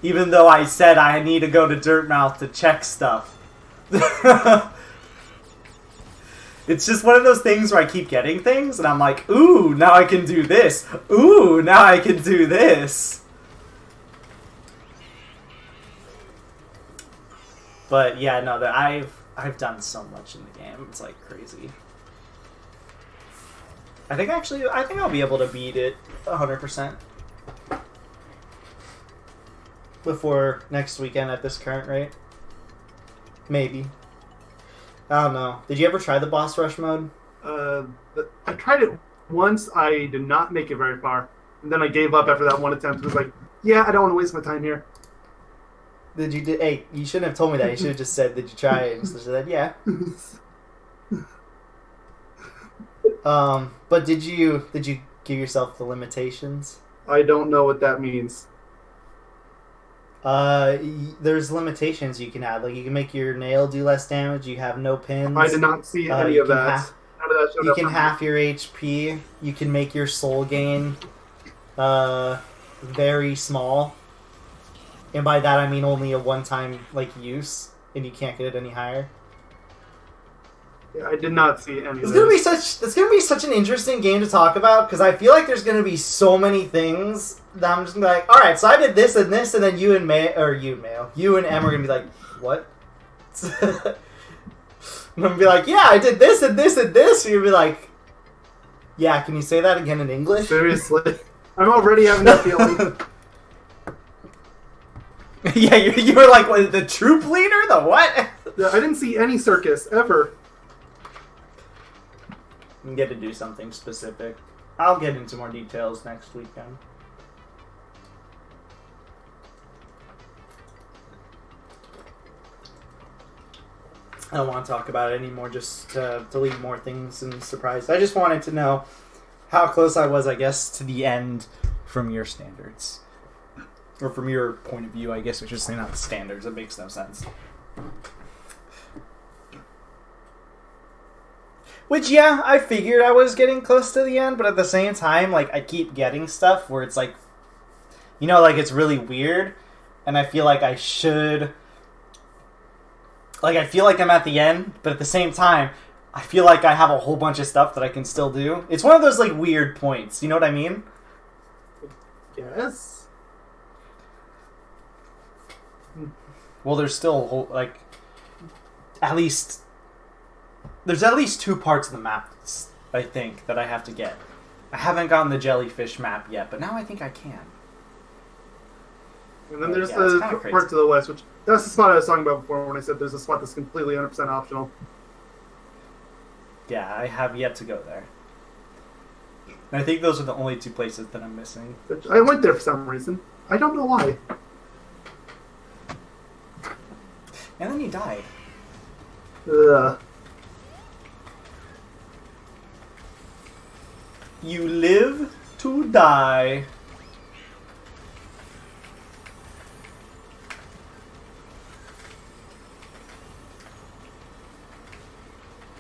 Even though I said I need to go to Dirtmouth to check stuff. It's just one of those things where I keep getting things, and I'm like, ooh, now I can do this. Ooh, now I can do this. But yeah, no, I've done so much in the game. It's like crazy. I think I'll be able to beat it 100% before next weekend at this current rate. Maybe. I don't know. Did you ever try the boss rush mode? I tried it once. I did not make it very far, and then I gave up after that one attempt. It was like, yeah, I don't want to waste my time here. Hey, you shouldn't have told me that. You should have just said, did you try it? And so said, yeah. But did you give yourself the limitations? I don't know what that means. There's limitations you can add. Like, you can make your nail do less damage. You have no pins. I did not see any of that. None of that showed You up can for me. half your HP. You can make your soul gain very small. And by that I mean only a one-time use, and you can't get it any higher. Yeah, I did not see any of It's this. gonna be such an interesting game to talk about, because I feel like there's gonna be so many things that I'm just gonna be like, all right, so I did this and this, and then you and Em are gonna be like, what? I'm gonna be like, yeah, I did this and this and this. And you'll be like, yeah, can you say that again in English? Seriously. I'm already having that feeling. Yeah, you were like, what, the troop leader? The what? Yeah, I didn't see any circus, ever. You get to do something specific. I'll get into more details next weekend. I don't want to talk about it anymore, just to leave more things in surprise. I just wanted to know how close I was, I guess, to the end from your standards. Or from your point of view, I guess I should say, not the standards. It makes no sense. Which, yeah, I figured I was getting close to the end, but at the same time, I keep getting stuff where it's it's really weird, and I feel like I should... I feel like I'm at the end, but at the same time, I feel like I have a whole bunch of stuff that I can still do. It's one of those, weird points, you know what I mean? Yes. Well, there's still, at least... There's at least 2 parts of the map, I think, that I have to get. I haven't gotten the jellyfish map yet, but now I think I can. And then there's yeah, it's the kinda crazy. part to the west, which that's the spot I was talking about before when I said there's a spot that's completely 100% optional. Yeah, I have yet to go there. And I think those are the only 2 places that I'm missing. Which I went there for some reason. I don't know why. And then you died. Ugh. You live to die.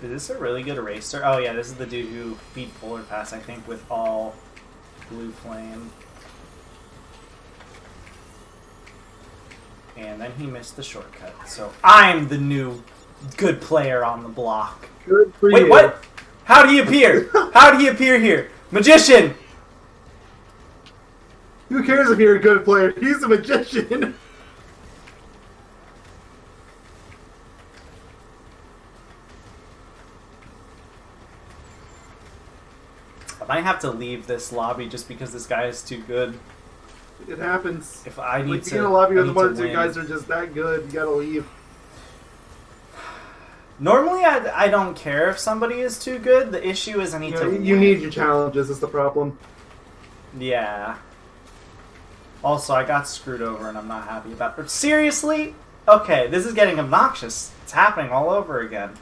Is this a really good eraser? Oh yeah, this is the dude who beat Polar Pass, I think, with all blue flame. And then he missed the shortcut. So I'm the new good player on the block. Good for Wait, you. what? How did he appear? How did he appear here? Magician! Who cares if you're a good player? He's a magician. I might have to leave this lobby just because this guy is too good. It happens. If I need If you're in a lobby I with need one to or two win. guys that are just that good, you gotta leave. Normally, I don't care if somebody is too good. The issue is I need to You win. need your challenges, is the problem. Yeah. Also, I got screwed over and I'm not happy about it. Seriously? Okay, this is getting obnoxious. It's happening all over again.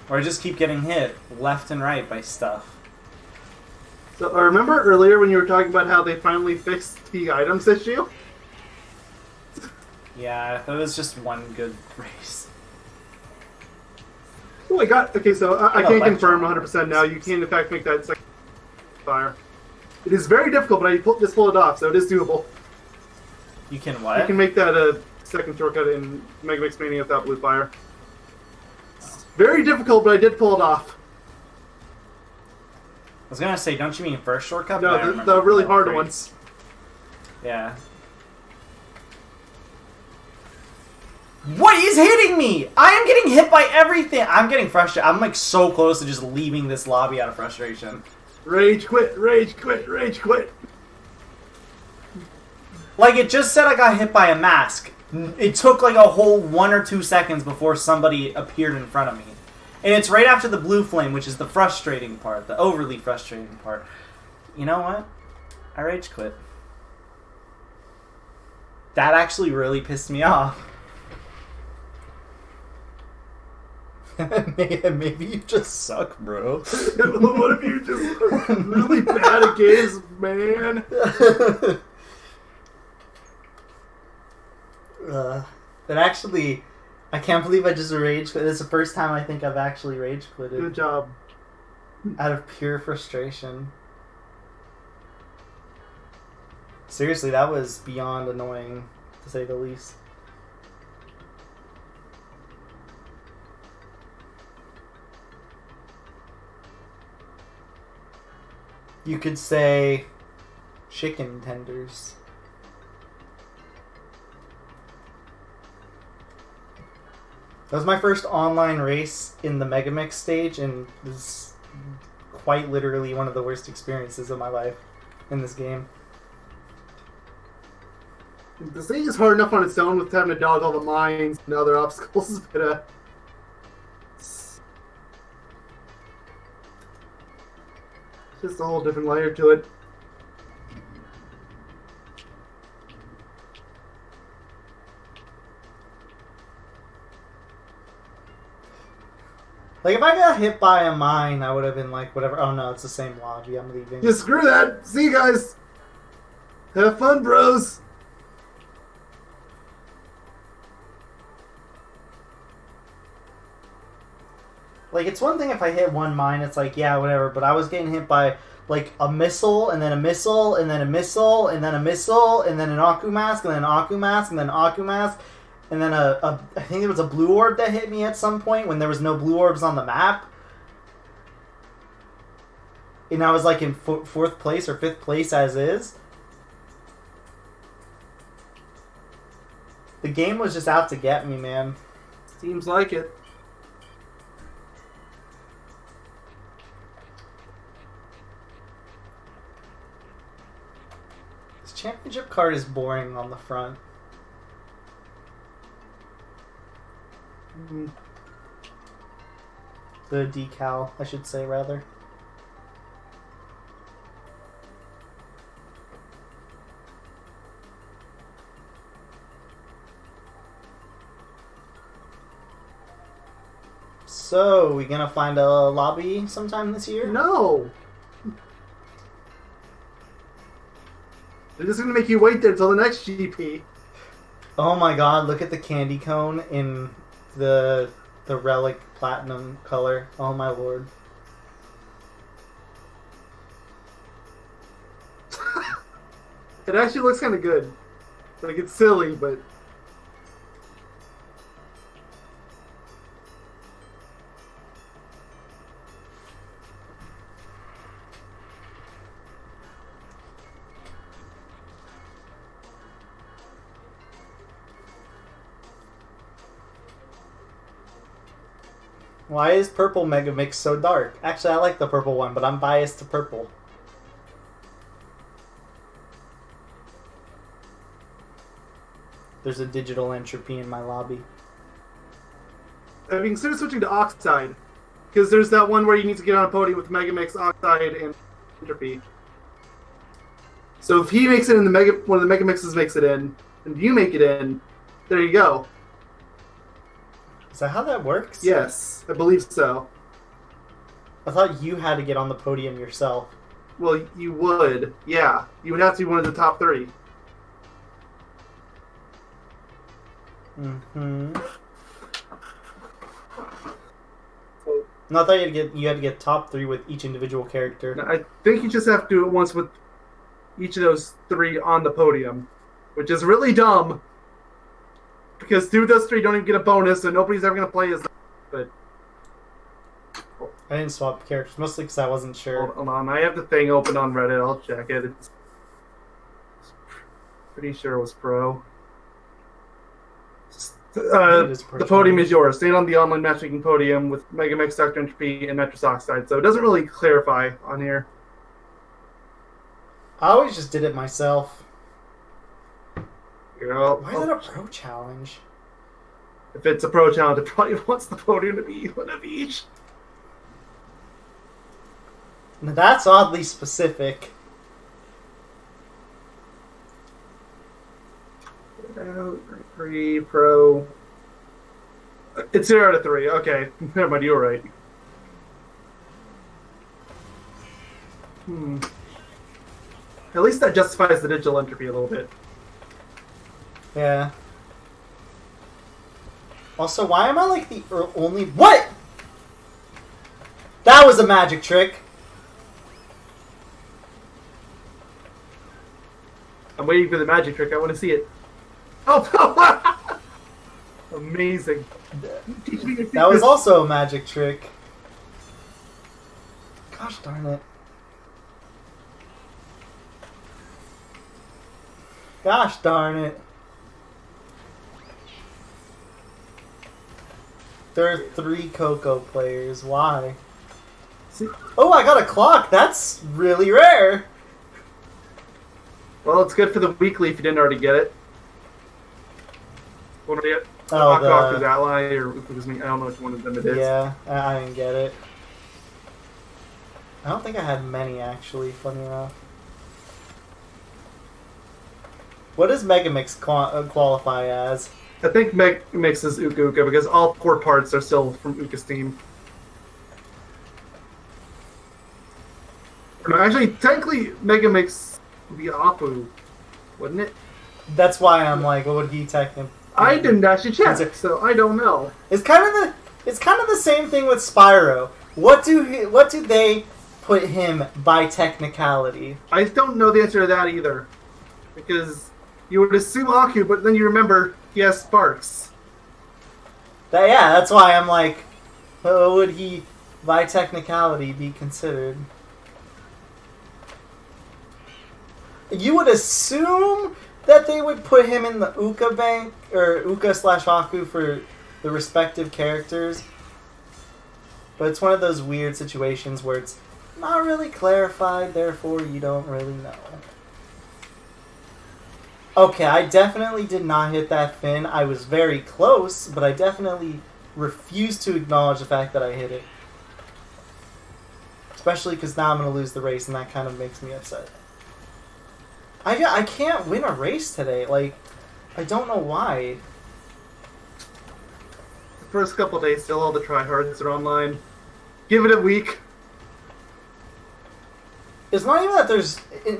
Where I just keep getting hit left and right by stuff. So, remember earlier when you were talking about how they finally fixed the items issue? Yeah, that was just one good race. Oh, I got... Okay, so I Oh, can't Electron. confirm 100% now. You can, in fact, make that second fire. It is very difficult, but I just pulled it off, so it is doable. You can what? You can make that a second shortcut in Mega Mix Mania without blue fire. Very difficult, but I did pull it off. I was gonna say, don't you mean first shortcut? But I No, the remember really from hard Prix. ones. Yeah. What is hitting me? I am getting hit by everything. I'm getting frustrated. I'm so close to just leaving this lobby out of frustration. Rage quit, rage quit, rage quit. It just said I got hit by a mask. It took a whole 1 or 2 seconds before somebody appeared in front of me. And it's right after the blue flame, which is the frustrating part, the overly frustrating part. You know what? I rage quit. That actually really pissed me off. Maybe you just suck, bro. What if you just are really bad at games, man? That actually, I can't believe I just rage quit. This is the first time I think I've actually rage quitted. Good job. Out of pure frustration. Seriously, that was beyond annoying, to say the least. You could say chicken tenders. That was my first online race in the Megamix stage, and this is quite literally one of the worst experiences of my life in this game. The stage is hard enough on its own with having to dodge all the mines and other obstacles, but it's just a whole different layer to it. Like, if I got hit by a mine, I would have been like, whatever. Oh no, it's the same lobby. I'm leaving. Yeah, screw that. See you guys. Have fun, bros. Like, it's one thing if I hit one mine, it's like, yeah, whatever. But I was getting hit by, like, a missile, and then a missile, and then a missile, and then a missile, and then an Aku mask, and then an Aku mask, and then an Aku mask, and then I think there was a blue orb that hit me at some point when there was no blue orbs on the map. And I was, like, in fourth place or fifth place as is. The game was just out to get me, man. Seems like it. This championship card is boring on the front. The decal, I should say, rather. So, we gonna find a lobby sometime this year? No. They're just gonna make you wait there until the next GP. Oh my god, look at the candy cone in the relic platinum color. Oh my lord. It actually looks kind of good. Like, it's silly, but... Why is purple Megamix so dark? Actually, I like the purple one, but I'm biased to purple. There's a digital entropy in my lobby. I mean, consider switching to Oxide. Because there's that one where you need to get on a podium with Megamix, Oxide, and Entropy. So if he makes it in one of the Megamixes makes it in, and you make it in, there you go. Is that how that works? Yes, I believe so. I thought you had to get on the podium yourself. Well, you would. Yeah. You would have to be one of the top 3. Mm-hmm. No, I thought you had to get top 3 with each individual character. I think you just have to do it once with each of those 3 on the podium, which is really dumb. Because 2 of those 3 don't even get a bonus, so nobody's ever going to play as them. But I didn't swap characters, mostly because I wasn't sure. hold on, I have the thing open on Reddit. I'll check it. It's pretty sure it was pro. The podium is yours. Stand on the online matchmaking podium with Megamix, Dr. Entropy, and Nitrous Oxide. So it doesn't really clarify on here. I always just did it myself. Why is Well, that a pro challenge? if it's a pro challenge, it probably wants the podium to be one of each. Now that's oddly specific. Three pro. It's 0 out of 3. Okay, never mind. You were right. At least that justifies the digital entropy a little bit. Yeah. Also, why am I like the only... What?! That was a magic trick. I'm waiting for the magic trick. I want to see it. Oh, amazing. Teach me your That was secrets. also a magic trick. Gosh darn it. Gosh darn it. There are 3 Coco players. Why? See? Oh, I got a clock. That's really rare. Well, it's good for the weekly if you didn't already get it. What are you? Oh, Is Ally or excuse me? I don't know which one of them it is. Yeah, I didn't get it. I don't think I had many, actually, funny enough. What does Megamix qualify as? I think Mix is Uka Uka because all 4 parts are still from Uka's team. No, actually, technically, Megamix would be Apu, wouldn't it? That's why I'm like, what would he technically... I didn't actually check, so I don't know. It's kind of the same thing with Spyro. What do they put him by technicality? I don't know the answer to that either, because you would assume Aku, but then you remember he has sparks. That's why I'm like, what would he by technicality be considered? You would assume that they would put him in the Uka bank, or Uka/Aku for the respective characters. But it's one of those weird situations where it's not really clarified, therefore you don't really know. Okay, I definitely did not hit that fin. I was very close, but I definitely refuse to acknowledge the fact that I hit it. Especially because now I'm going to lose the race, and that kind of makes me upset. I can't win a race today. Like, I don't know why. The first couple days, still all the tryhards are online. Give it a week. It's not even that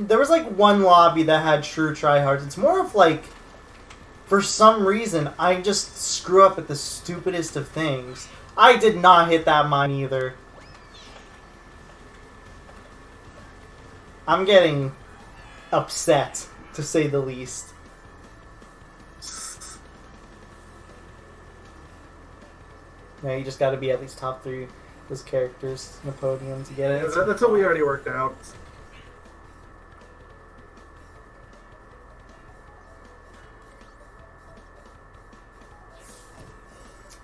there was like one lobby that had true tryhards. It's more of like, for some reason, I just screw up at the stupidest of things. I did not hit that mine either. I'm getting upset, to say the least. Yeah, you just gotta be at least top 3 those characters in the podium to get it. Yeah, that's what we already worked out.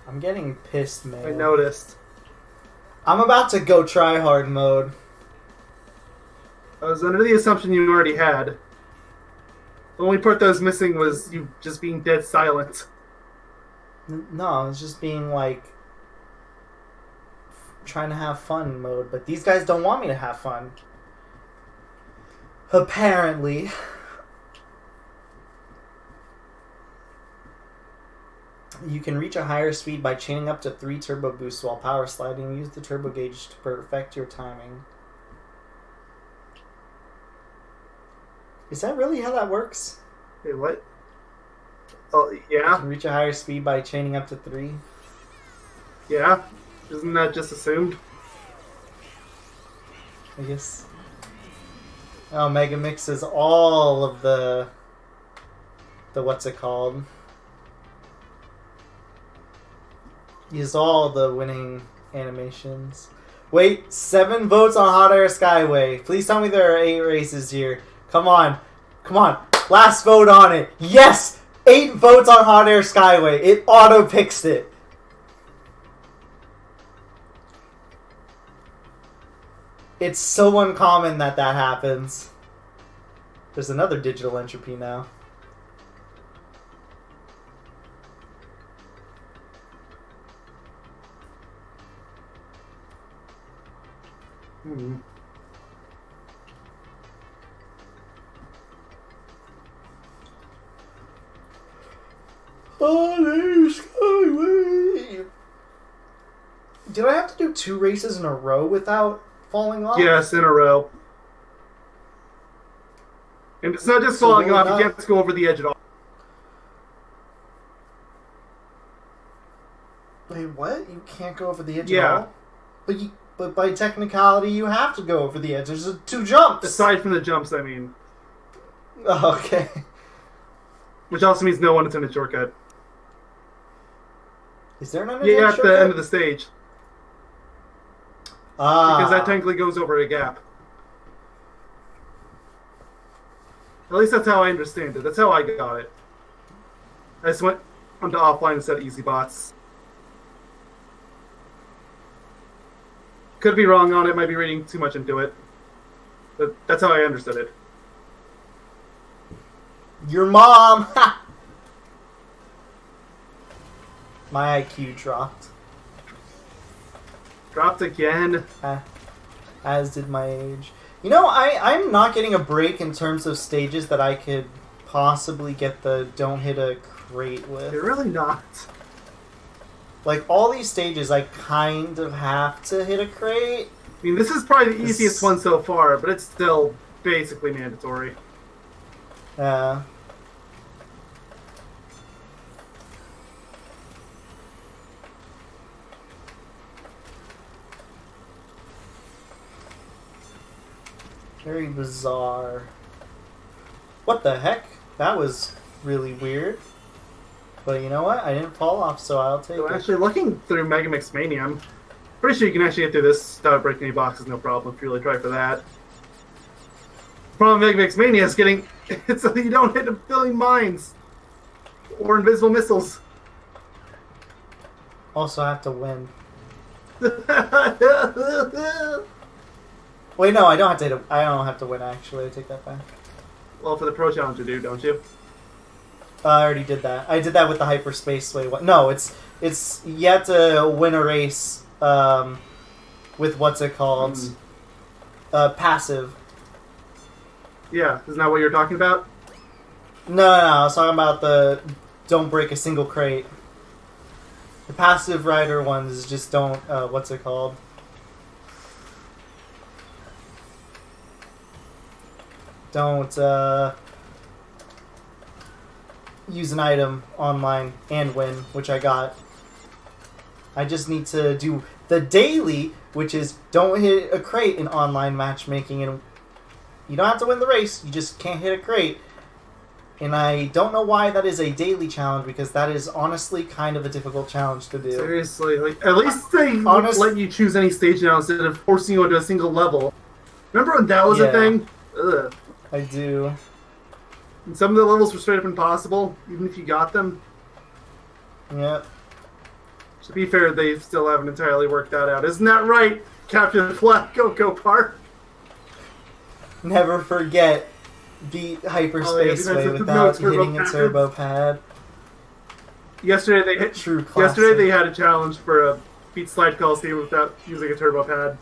I'm getting pissed, man. I noticed. I'm about to go try hard mode. I was under the assumption you already had. The only part that was missing was you just being dead silent. No, I was just being like trying to have fun mode, but these guys don't want me to have fun. Apparently. You can reach a higher speed by chaining up to 3 turbo boosts while power sliding. Use the turbo gauge to perfect your timing. Is that really how that works? Wait, what? Oh, You yeah? can reach a higher speed by chaining up to 3. Yeah? Isn't that just assumed? I guess. Oh, Mega mixes all of the what's it called? Use all the winning animations. Wait, 7 votes on Hot Air Skyway. Please tell me there are 8 races here. Come on. Come on. Last vote on it. Yes! 8 votes on Hot Air Skyway. It auto-picks it. It's so uncommon that happens. There's another digital entropy now. Hmm. Skyway. Did I have to do 2 races in a row without falling off? Yes, in a row. And it's not just falling off, you can't just go over the edge at all. Wait, what? You can't go over the edge Yeah. at all? But by technicality, you have to go over the edge. There's 2 jumps. Aside from the jumps, I mean. Oh, okay. Which also means no unintended shortcut. Is there an unintended Yeah, at shortcut? the end of the stage. Ah. Because that technically goes over a gap. At least that's how I understand it. That's how I got it. I just went onto offline instead of easy bots. Could be wrong on it, might be reading too much into it. But that's how I understood it. Your mom! Ha! My IQ dropped. Dropped again. As did my age. You know, I'm not getting a break in terms of stages that I could possibly get the don't hit a crate with. You're really not. Like, all these stages, I kind of have to hit a crate. I mean, this is probably the easiest one so far, but it's still basically mandatory. Yeah. Very bizarre. What the heck? That was really weird. But you know what? I didn't fall off, so I'll take So it. actually, looking through Mega Mix Mania, I'm pretty sure you can actually get through this without breaking any boxes, no problem, if you really try for that. The problem with Mega Mix Mania is getting it's so you don't hit a billion mines or invisible missiles. Also, I have to win. Wait, no, I don't have to hit a, I don't have to win, actually. I take that back. Well, for the Pro Challenge you do, don't you? I already did that. I did that with the hyperspace. Wait, what? No, it's you have to win a race with what's it called? Passive. Yeah, isn't that what you're talking about? No, I was talking about the don't break a single crate. The passive rider ones is just don't, what's it called? Don't, use an item online and win, which I got. I just need to do the daily, which is don't hit a crate in online matchmaking, and you don't have to win the race, you just can't hit a crate. And I don't know why that is a daily challenge, because that is honestly kind of a difficult challenge to do. Seriously, like at least they let you choose any stage now instead of forcing you into a single level. Remember when that was a thing? Ugh. I do. And some of the levels were straight up impossible, even if you got them. Yep. To be fair, they still haven't entirely worked that out. Isn't that right, Captain Flat Coco Park? Never forget beat Hyperspace Way without hitting a turbo pad. Yesterday they True classic. Yesterday they had a challenge for a beat Slide Coliseum without using a turbo pad.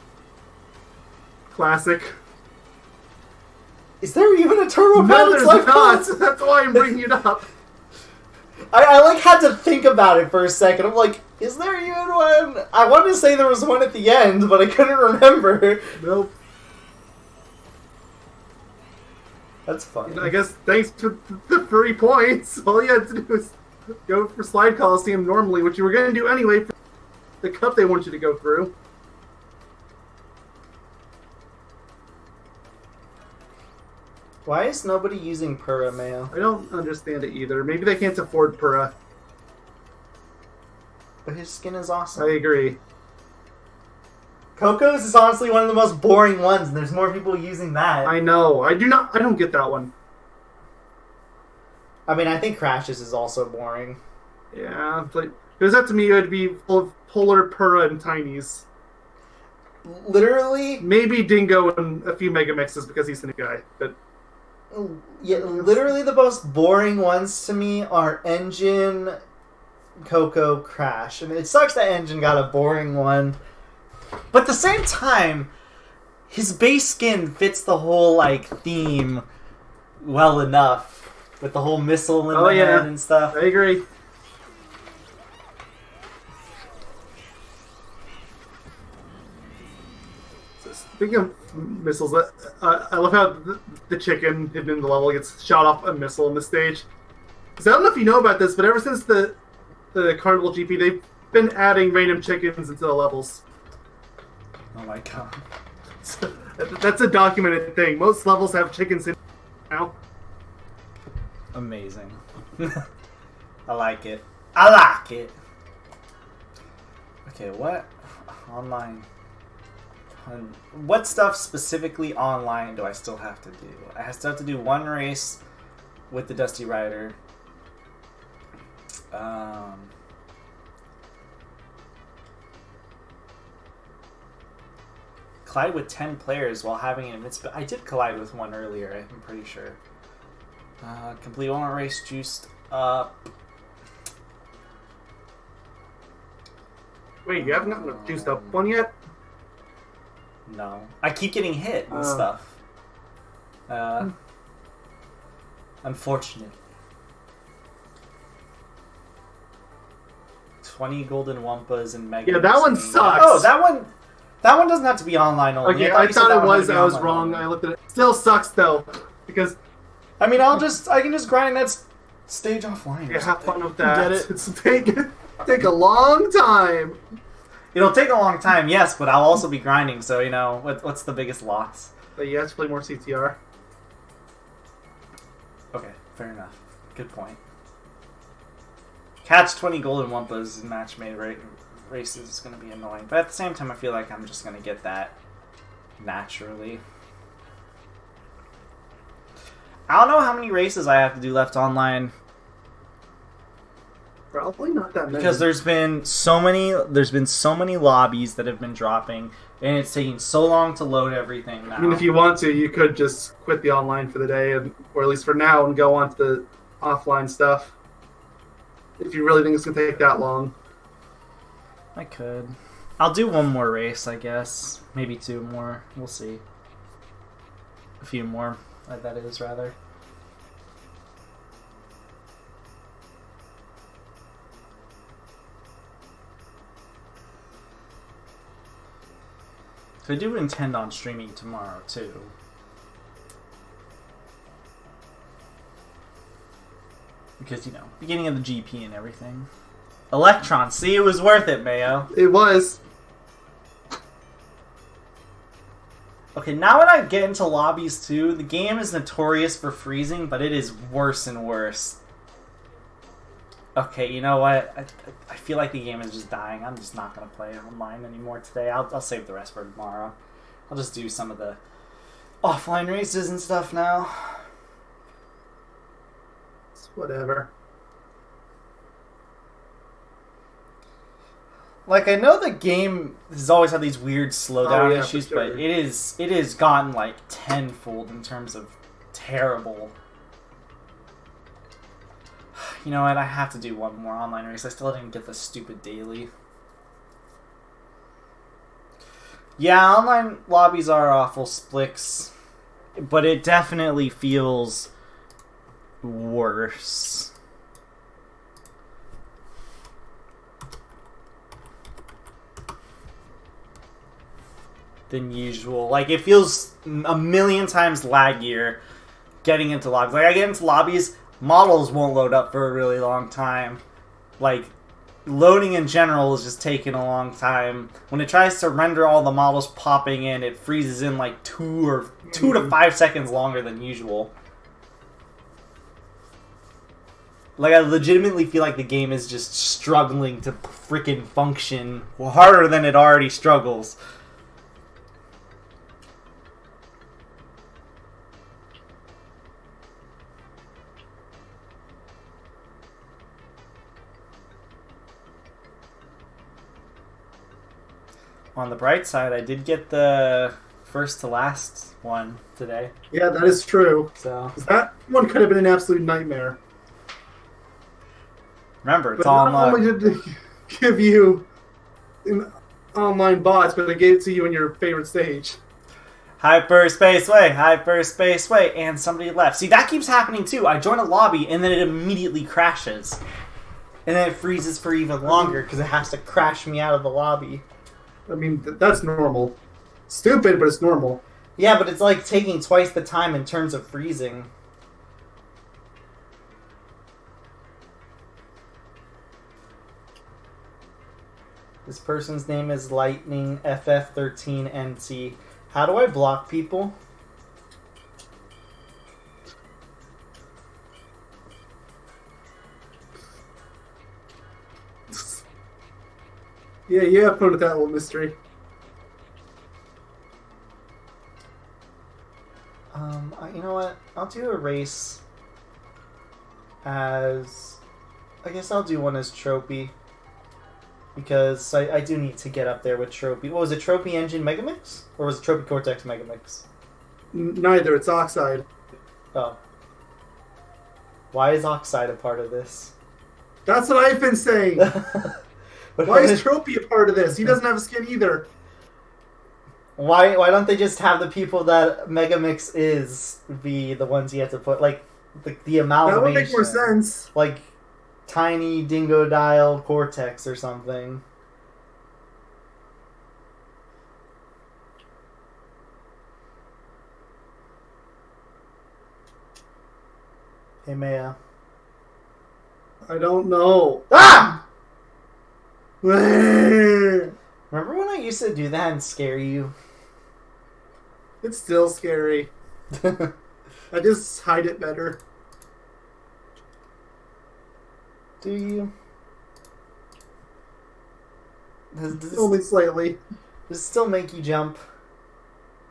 Classic. Is there even a turbo pad? No, there's Slide not. Coliseum? That's why I'm bringing it up. I like had to think about it for a second. I'm like, is there even one? I wanted to say there was one at the end, but I couldn't remember. Nope. That's funny. I guess thanks for the free points. All you had to do is go for Slide Coliseum normally, which you were going to do anyway for the cup they want you to go through. Why is nobody using Pura Mayo? I don't understand it either. Maybe they can't afford Pura. But his skin is awesome. I agree. Coco's is honestly one of the most boring ones, and there's more people using that. I know. I don't get that one. I mean, I think Crashes is also boring. Yeah, but if it was up to me, it would be full of Polar, Pura, and Tinies. Literally, Maybe Dingo and a few Mega Mixes because he's the new guy. But yeah, literally the most boring ones to me are Engine, Coco, Crash. I mean, it sucks that Engine got a boring one. But at the same time, his base skin fits the whole, like, theme well enough. With the whole missile in the head and stuff. I agree. Speaking of missiles, I love how the chicken hidden in the level gets shot off a missile in the stage. Because I don't know if you know about this, but ever since the Carnival GP, they've been adding random chickens into the levels. Oh my god. That's a documented thing. Most levels have chickens in now. Amazing. I like it. I like it. Okay, what? Online. What stuff specifically online do I still have to do? I still have to do one race with the Dusty Rider. Collide with 10 players while having an invincible. I did collide with one earlier, I'm pretty sure. Complete one race juiced up. Wait, you haven't gotten a juiced up one yet? No. I keep getting hit and stuff. Unfortunate. 20 golden wampas and mega. Yeah, that one sucks. Oh, that one doesn't have to be online only. Okay, I thought it was. I was wrong. I looked at it. Still sucks though, because I mean, I can just grind that stage offline. Yeah, have fun with that. Get it? It's take a long time. It'll take a long time, yes, but I'll also be grinding. So you know, what's the biggest loss? But you have to play more CTR. Okay, fair enough. Good point. Catch 20 golden wampas in match made races is going to be annoying, but at the same time, I feel like I'm just going to get that naturally. I don't know how many races I have to do left online. Probably not that many. Because there's been so many lobbies that have been dropping, and it's taking so long to load everything now. I mean, if you want to, you could just quit the online for the day, or at least for now, and go on to the offline stuff. If you really think it's going to take that long. I could. I'll do one more race, I guess. Maybe two more. We'll see. A few more, that is, rather. So I do intend on streaming tomorrow, too. Because, you know, beginning of the GP and everything. Electron, see, it was worth it, Mayo. It was. Okay, now when I get into lobbies, too, the game is notorious for freezing, but it is worse and worse. Okay, you know what? I feel like the game is just dying. I'm just not going to play online anymore today. I'll save the rest for tomorrow. I'll just do some of the offline races and stuff now. It's whatever. Like, I know the game has always had these weird slowdown issues, sure. but it has gotten like tenfold in terms of terrible. You know what? I have to do one more online race. I still didn't get the stupid daily. Yeah, online lobbies are awful splix, but it definitely feels worse. Than usual. Like, it feels a million times laggier getting into lobbies. Like, I get into lobbies, models won't load up for a really long time. Like, loading in general is just taking a long time. When it tries to render all the models popping in, it freezes in like 2 to 5 seconds longer than usual. Like, I legitimately feel like the game is just struggling to freaking function harder than it already struggles. On the bright side, I did get the first to last one today. Yeah, that is true. So that one could have been an absolute nightmare. remember, it's But all not only did it give you an online bots, but it gave it to you in your favorite stage. hyperspace way, and somebody left. See, that keeps happening too. I join a lobby, and then it immediately crashes. And then it freezes for even longer, because it has to crash me out of the lobby. I mean, that's normal. Stupid, but it's normal. Yeah, but it's like taking twice the time in terms of freezing. This person's name is Lightning FF13NT. How do I block people? Yeah, you have fun with that little mystery. You know what? I'll do a race as... I guess I'll do one as Tropy. Because I do need to get up there with Tropy. What was it, Tropy Engine Megamix? Or was it Tropy Cortex Megamix? Neither, it's Oxide. Oh. Why is Oxide a part of this? That's what I've been saying! Why is Tropy a part of this? He doesn't have a skin either. Why don't they just have the people that Megamix is be the ones you have to put, like, the amalgamation? That would make more sense. Like, Tiny Dingodile Cortex or something. Hey, Maya. I don't know. Ah! Remember when I used to do that and scare you? It's still scary. I just hide it better. Do you? Does Only slightly. it still make you jump?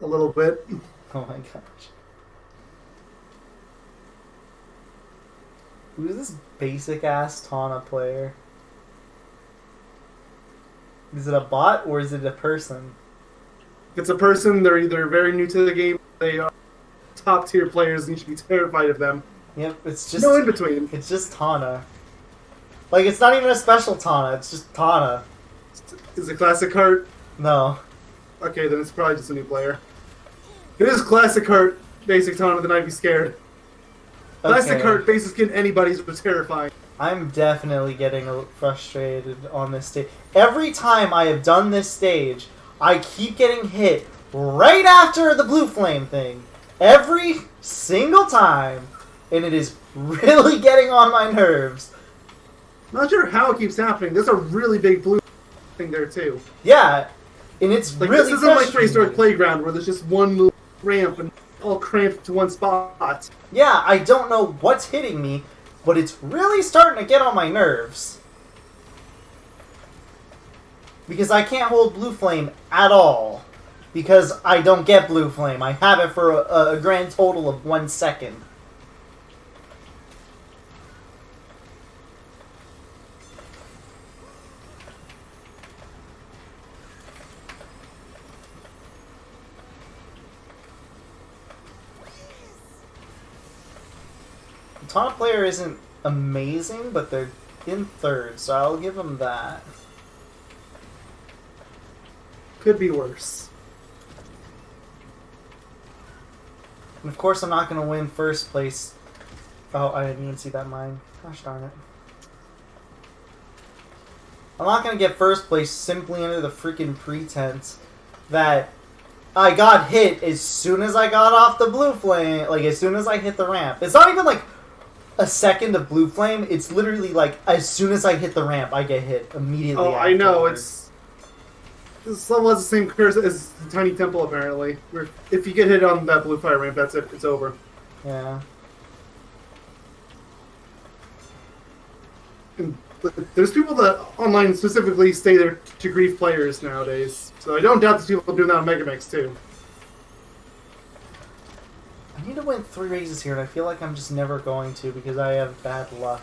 A little bit. Oh my gosh. Who's this basic ass Tana player? Is it a bot or is it a person? If it's a person, they're either very new to the game, they are top tier players, and you should be terrified of them. Yep, it's just No in between. It's just Tana. Like, it's not even a special Tana, it's just Tana. Is it classic heart? No. Okay, then it's probably just a new player. If it is classic heart, basic Tana, then I'd be scared. Classic Okay. heart, basic skin, anybody's terrifying. I'm definitely getting frustrated on this stage. Every time I have done this stage, I keep getting hit right after the blue flame thing. Every single time. And it is really getting on my nerves. Not sure how it keeps happening. There's a really big blue thing there, too. Yeah. And it's Like, really this isn't like frustrating. Prehistoric Playground, where there's just one little ramp and all cramped to one spot. Yeah, I don't know what's hitting me, but it's really starting to get on my nerves. Because I can't hold Blue Flame at all. Because I don't get Blue Flame. I have it for a grand total of 1 second. The Tana player isn't amazing, but they're in third, so I'll give them that. Could be worse. And of course I'm not going to win first place. Oh, I didn't even see that mine. Gosh darn it. I'm not going to get first place simply under the freaking pretense that I got hit as soon as I got off the blue flame. Like, as soon as I hit the ramp. It's not even like a second of blue flame. It's literally like, as soon as I hit the ramp, I get hit immediately. Oh, I know. afterwards. This level has the same curse as the Tiny Temple, apparently. Where if you get hit on that blue fire ramp, that's it. It's over. Yeah. And there's people that online specifically stay there to grief players nowadays. So I don't doubt there's people doing that on Megamix, too. I need to win 3 races here, and I feel like I'm just never going to because I have bad luck.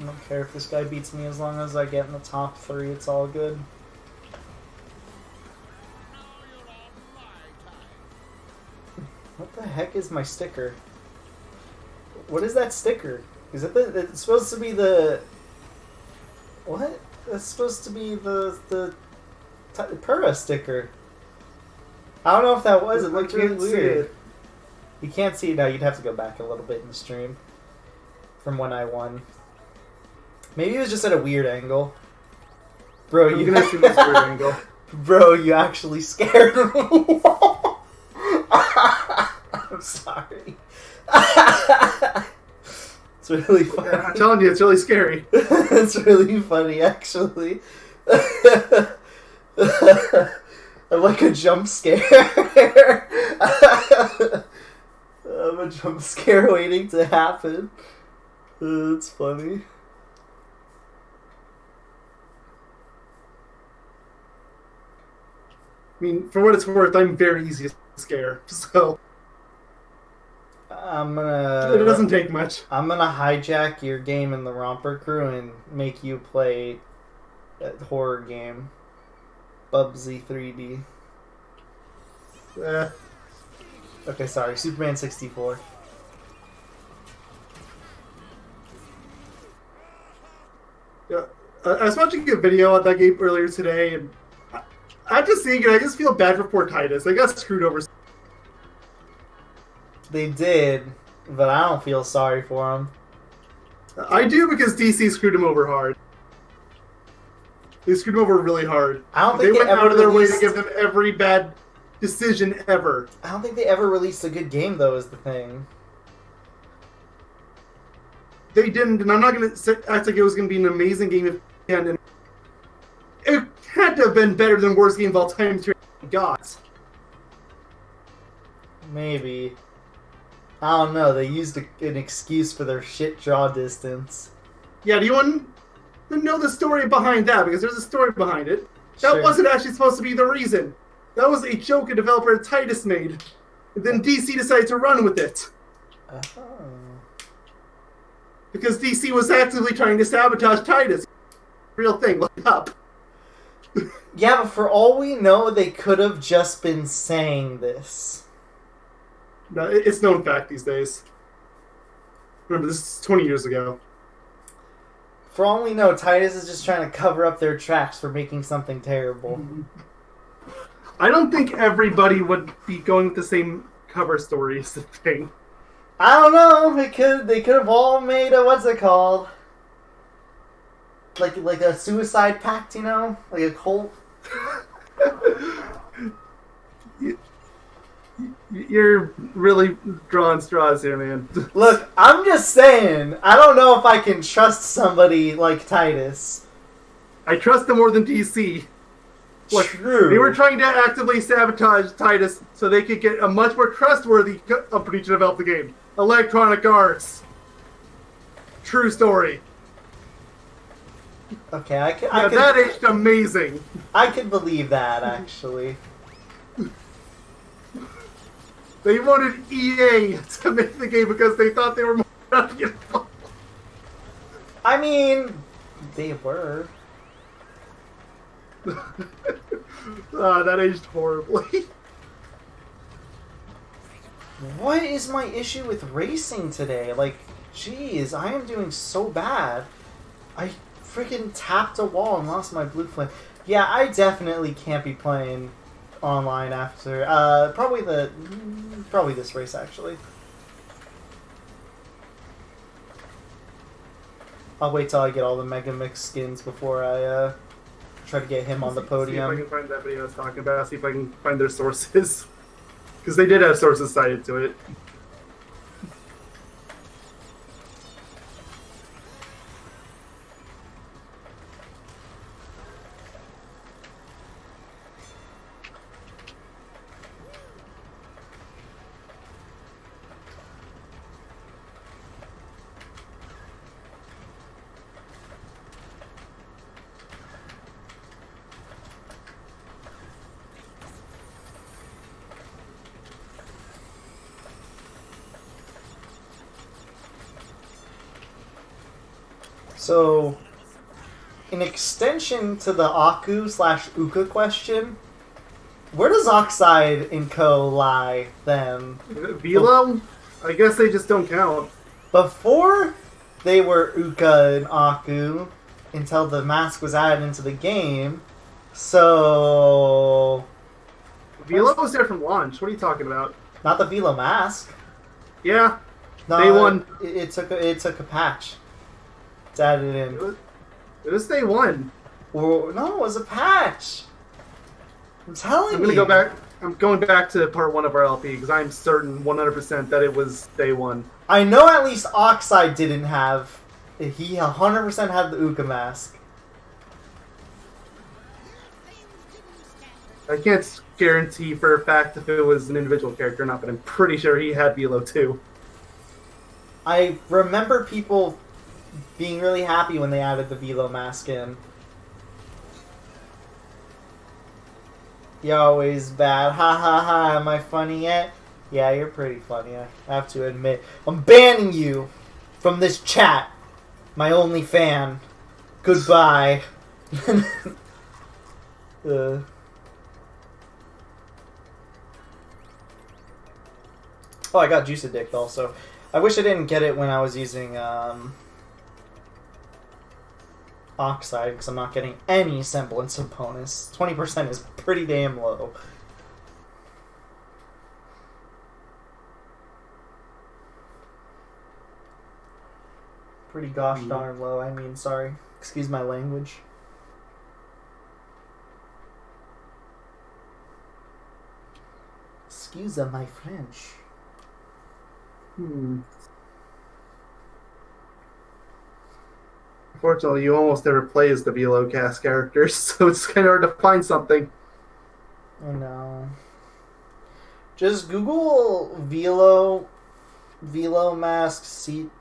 I don't care if this guy beats me as long as I get in the top 3, it's all good. What the heck is my sticker? What is that sticker? Is it the... It's supposed to be the... What? That's supposed to be the Pura sticker. I don't know if that was. It looked really weird. You can't see it now. You'd have to go back a little bit in the stream. From when I won. Maybe it was just at a weird angle. Bro, You can see this weird angle. Bro, you actually scared me. I'm sorry. It's really funny. Yeah, I'm telling you, it's really scary. It's really funny, actually. I'm like a jump scare. I'm a jump scare waiting to happen. It's funny. I mean, for what it's worth, I'm very easy to scare, so it doesn't take much. I'm gonna hijack your game in the Romper Crew and make you play a horror game. Bubsy 3D. Okay, sorry. Superman 64. Yeah, I was watching a video on that game earlier today, and after seeing it, I just feel bad for poor Titus. I got screwed over. They did, but I don't feel sorry for him. I do because DC screwed him over hard. They screwed him over really hard. I don't think they went ever out of their way to released- give him every bad decision ever. I don't think they ever released a good game, though, is the thing. They didn't, and I'm not going to act like it was going to be an amazing game if and it had to have been better than worst game of all time to got. Maybe. I don't know. They used an excuse for their shit draw distance. Yeah, do you want to know the story behind that? Because there's a story behind it. That Sure. wasn't actually supposed to be the reason. That was a joke a developer Titus made. And then DC decided to run with it. Oh. Because DC was actively trying to sabotage Titus. Real thing, look it up. Yeah, but for all we know, they could have just been saying this. No, it's known fact these days. Remember, this is 20 years ago. For all we know, Titus is just trying to cover up their tracks for making something terrible. I don't think everybody would be going with the same cover story as the thing. I don't know. They could have all made a what's it called? Like a suicide pact, you know, like a cult. You're really drawing straws here, man. Look, I'm just saying. I don't know if I can trust somebody like Titus. I trust them more than DC. Look, True. they were trying to actively sabotage Titus so they could get a much more trustworthy company to develop the game. Electronic Arts. True story. Okay, I can. That aged amazing. I can believe that actually. They wanted EA to make the game because they thought they were more reputable. I mean, they were. That aged horribly. What is my issue with racing today? Like, jeez, I am doing so bad. I freaking tapped a wall and lost my blue flame. Yeah, I definitely can't be playing online after probably this race actually. I'll wait till I get all the Mega Mix skins before I try to get him on the See if I podium. can find that video I was talking about. See if I can find their sources. Because they did have sources cited to it. So, in extension to the Aku/Uka question, where does Oxide and Co. lie then? Velo? I guess they just don't count. Before they were Uka and Aku, until the mask was added into the game, so... Velo was there from launch. What are you talking about? Not the Velo mask. Yeah, No, Day one. It took a patch. It's added in. it was day one. Or, no, it was a patch. I'm telling you. I'm gonna go back. I'm going back to part 1 of our LP because I'm certain 100% that it was day 1. I know at least Oxide didn't have. He 100% had the Uka mask. I can't guarantee for a fact if it was an individual character or not, but I'm pretty sure he had Velo too. I remember people being really happy when they added the Velo mask in. You're always bad. Ha ha ha. Am I funny yet? Yeah, you're pretty funny. I have to admit. I'm banning you from this chat. My only fan. Goodbye. Oh, I got Juice Addict also. I wish I didn't get it when I was using Oxide, because I'm not getting any semblance of bonus. 20% is pretty damn low. Pretty gosh darn low, I mean, sorry. Excuse my language. Excuse my French. Unfortunately, you almost never play as the Velo cast characters, so it's kind of hard to find something. I know. Just Google Velo mask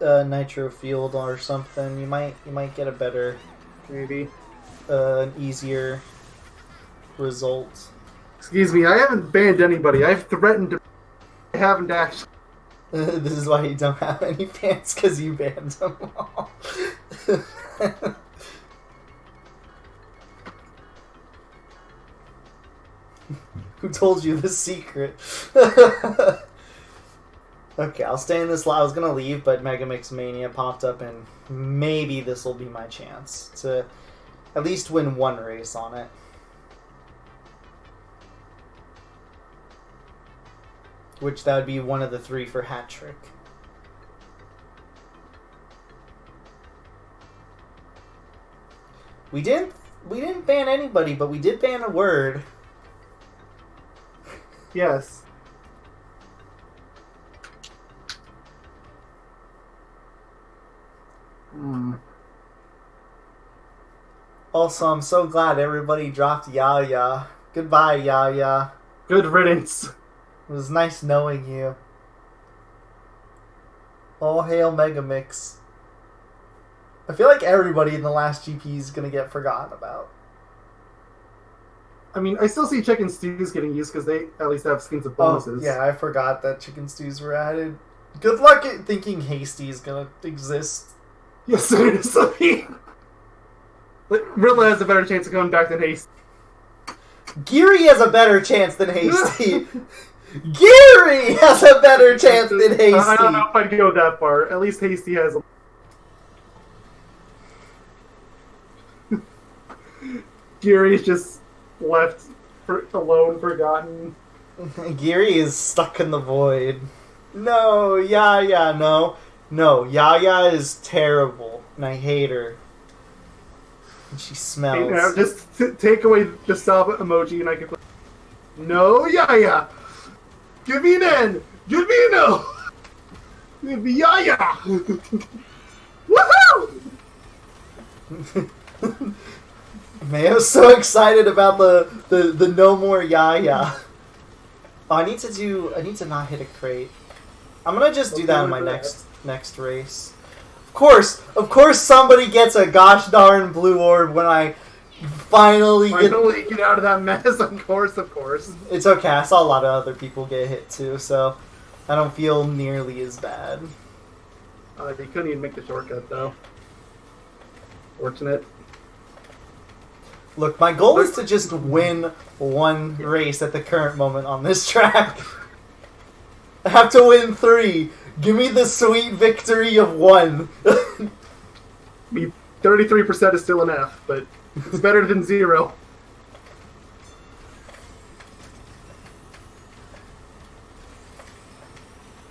Nitro field or something. You might get a better, Maybe. an easier result. Excuse me, I haven't banned anybody. I've threatened to. I haven't actually. This is why you don't have any fans, because you banned them all. Who told you the secret? Okay, I'll stay in this. I was gonna leave, but Mega Mix Mania popped up, and maybe this will be my chance to at least win one race on it. Which that would be one of the 3 for hat trick. We didn't ban anybody, but we did ban a word. Yes. Also, I'm so glad everybody dropped Yaya. Goodbye, Yaya. Good riddance. It was nice knowing you. All hail Megamix. I feel like everybody in the last GP is gonna get forgotten about. I mean, I still see chicken stews getting used because they at least have skins of bonuses. Oh, yeah, I forgot that chicken stews were added. Good luck at thinking Hasty is gonna exist. Yes, seriously. Rilla has a better chance of coming back than Hasty. Geary has a better chance than Hasty. Geary has a better chance than Hasty. I don't know if I'd go that far. At least Hasty has a... Geary's just left alone, forgotten. Geary is stuck in the void. No, Yaya, no. No, Yaya is terrible, and I hate her. And she smells. Hey, just take away the sub emoji and I can play. No, Yaya! Give me an N! Give me an O! Give me Yaya! Woohoo! Mayo's so excited about the no more Yaya. Oh, I need to not hit a crate. I'm gonna just do that in my next race. Of course somebody gets a gosh darn blue orb when I finally get out of that mess, of course. It's okay, I saw a lot of other people get hit too, so I don't feel nearly as bad. You couldn't even make the shortcut though. Fortunate. Look, my goal is to just win one race at the current moment on this track. I have to win 3. Give me the sweet victory of 1. 33% is still an F, but it's better than 0.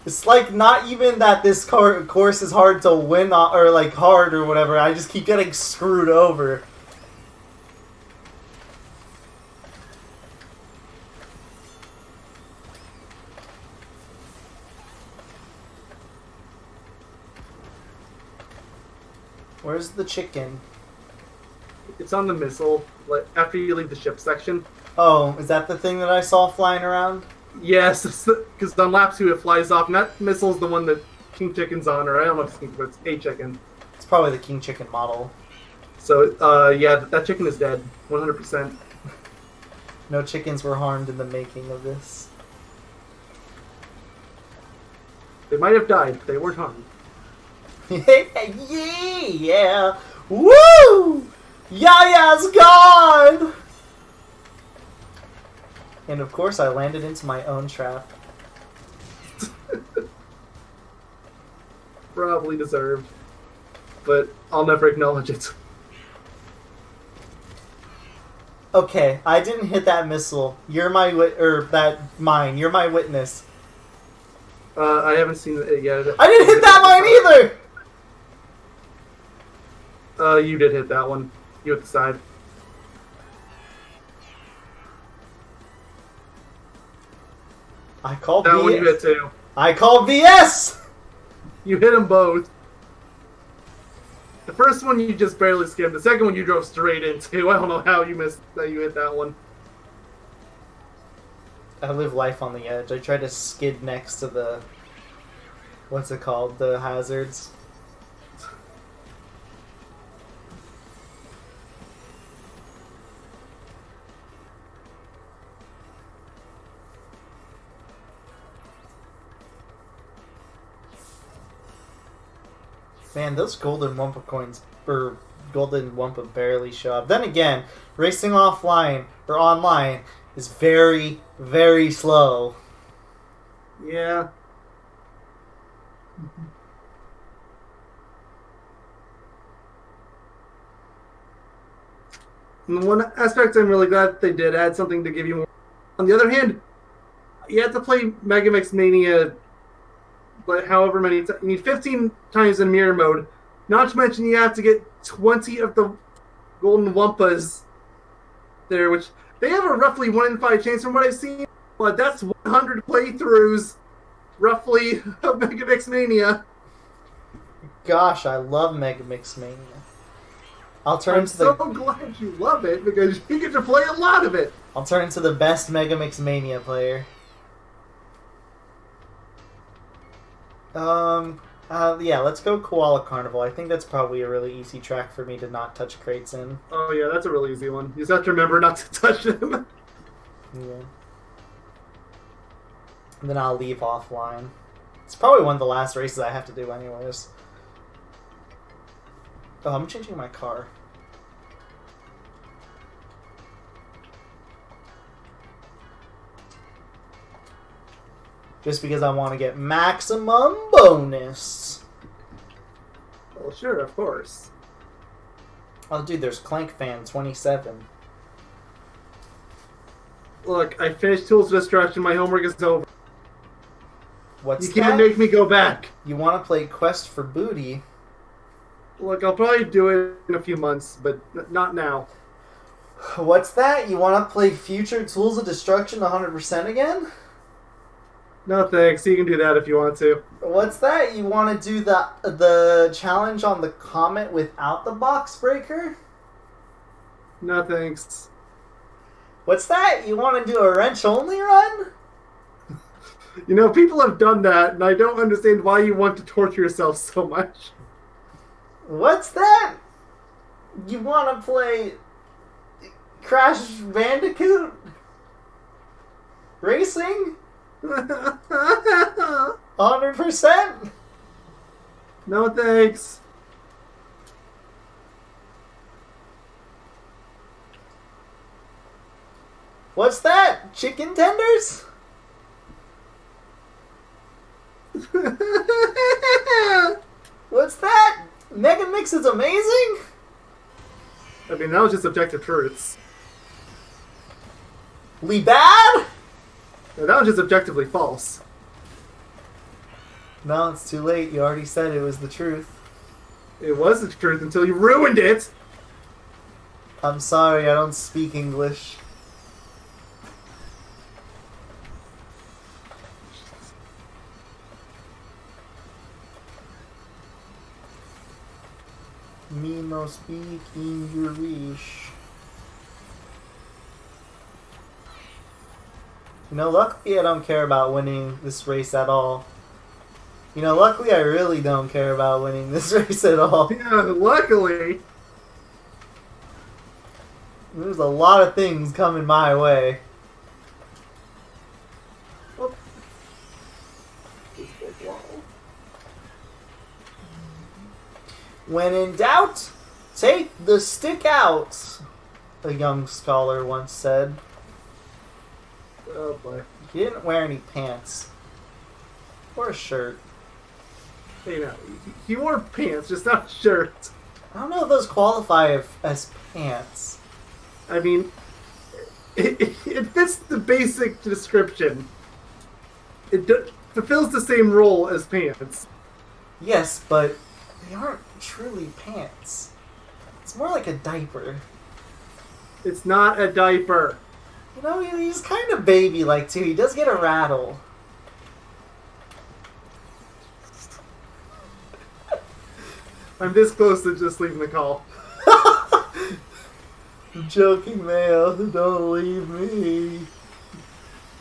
It's like not even that this course is hard to win or like hard or whatever. I just keep getting screwed over. Where's the chicken? It's on the missile, like after you leave the ship section. Oh, is that the thing that I saw flying around? Yes, because on lap 2 it flies off, and that missile's the one that King Chicken's on, or I don't know if it's King, but it's a chicken. It's probably the King Chicken model. So, yeah, that chicken is dead, 100%. No chickens were harmed in the making of this. They might have died, but they weren't harmed. Yeah! Woo! Yaya's gone! And of course I landed into my own trap. Probably deserved. But I'll never acknowledge it. Okay, I didn't hit that missile. You're my mine. You're my witness. I haven't seen it yet. I didn't hit that mine either! You did hit that one. You at the side. I called That BS. one you hit too. I called BS! You hit them both. The first one you just barely skimmed. The second one you drove straight into. I don't know how you missed that. You hit that one. I live life on the edge. I try to skid next to the... What's it called? The hazards. Man, those golden Wumpa coins, or golden Wumpa barely show up. Then again, racing offline, or online, is very, very slow. Yeah. In one aspect, I'm really glad that they did add something to give you more. On the other hand, you have to play Megamix Mania, but however many times. You need 15 times in mirror mode. Not to mention you have to get 20 of the golden Wumpas there, which they have a roughly 1 in 5 chance from what I've seen. But that's 100 playthroughs, roughly, of Megamix Mania. Gosh, I love Megamix Mania. I'll turn I'm into so the glad you love it, because you get to play a lot of it. I'll turn into the best Megamix Mania player. Yeah, let's go Koala Carnival. I think that's probably a really easy track for me to not touch crates in. Oh yeah, that's a really easy one. You just have to remember not to touch them. Yeah. And then I'll leave offline. It's probably one of the last races I have to do anyways. Oh, I'm changing my car. Just because I want to get maximum bonus. Well, sure, of course. Oh, dude, there's Clank Fan 27. Look, I finished Tools of Destruction. My homework is over. What's You can't that? make me go back. You want to play Quest for Booty? Look, I'll probably do it in a few months, but not now. What's that? You want to play Future Tools of Destruction 100% again? No thanks. You can do that if you want to. What's that? You want to do the challenge on the Comet without the box breaker? No thanks. What's that? You want to do a wrench only run? You know, people have done that, and I don't understand why you want to torture yourself so much. What's that? You want to play Crash Bandicoot Racing? 100%? No thanks. What's that? Chicken tenders? What's that? Mega Mix is amazing? I mean, that was just objective truths. Lee bad? No, that was just objectively false. No, it's too late. You already said it was the truth. It was the truth until you ruined it. I'm sorry, I don't speak English. Me no speak English. You know, luckily I don't care about winning this race at all. You know, luckily I really don't care about winning this race at all. Yeah, luckily. There's a lot of things coming my way. Oh. When in doubt, take the stick out, a young scholar once said. Oh boy. He didn't wear any pants. Or a shirt. Hey, now, he wore pants, just not a shirt. I don't know if those qualify as pants. I mean, it fits the basic description. It fulfills the same role as pants. Yes, but they aren't truly pants. It's more like a diaper. It's not a diaper. You know, he's kind of baby-like, too. He does get a rattle. I'm this close to just leaving the call. Joking, male. Don't leave me.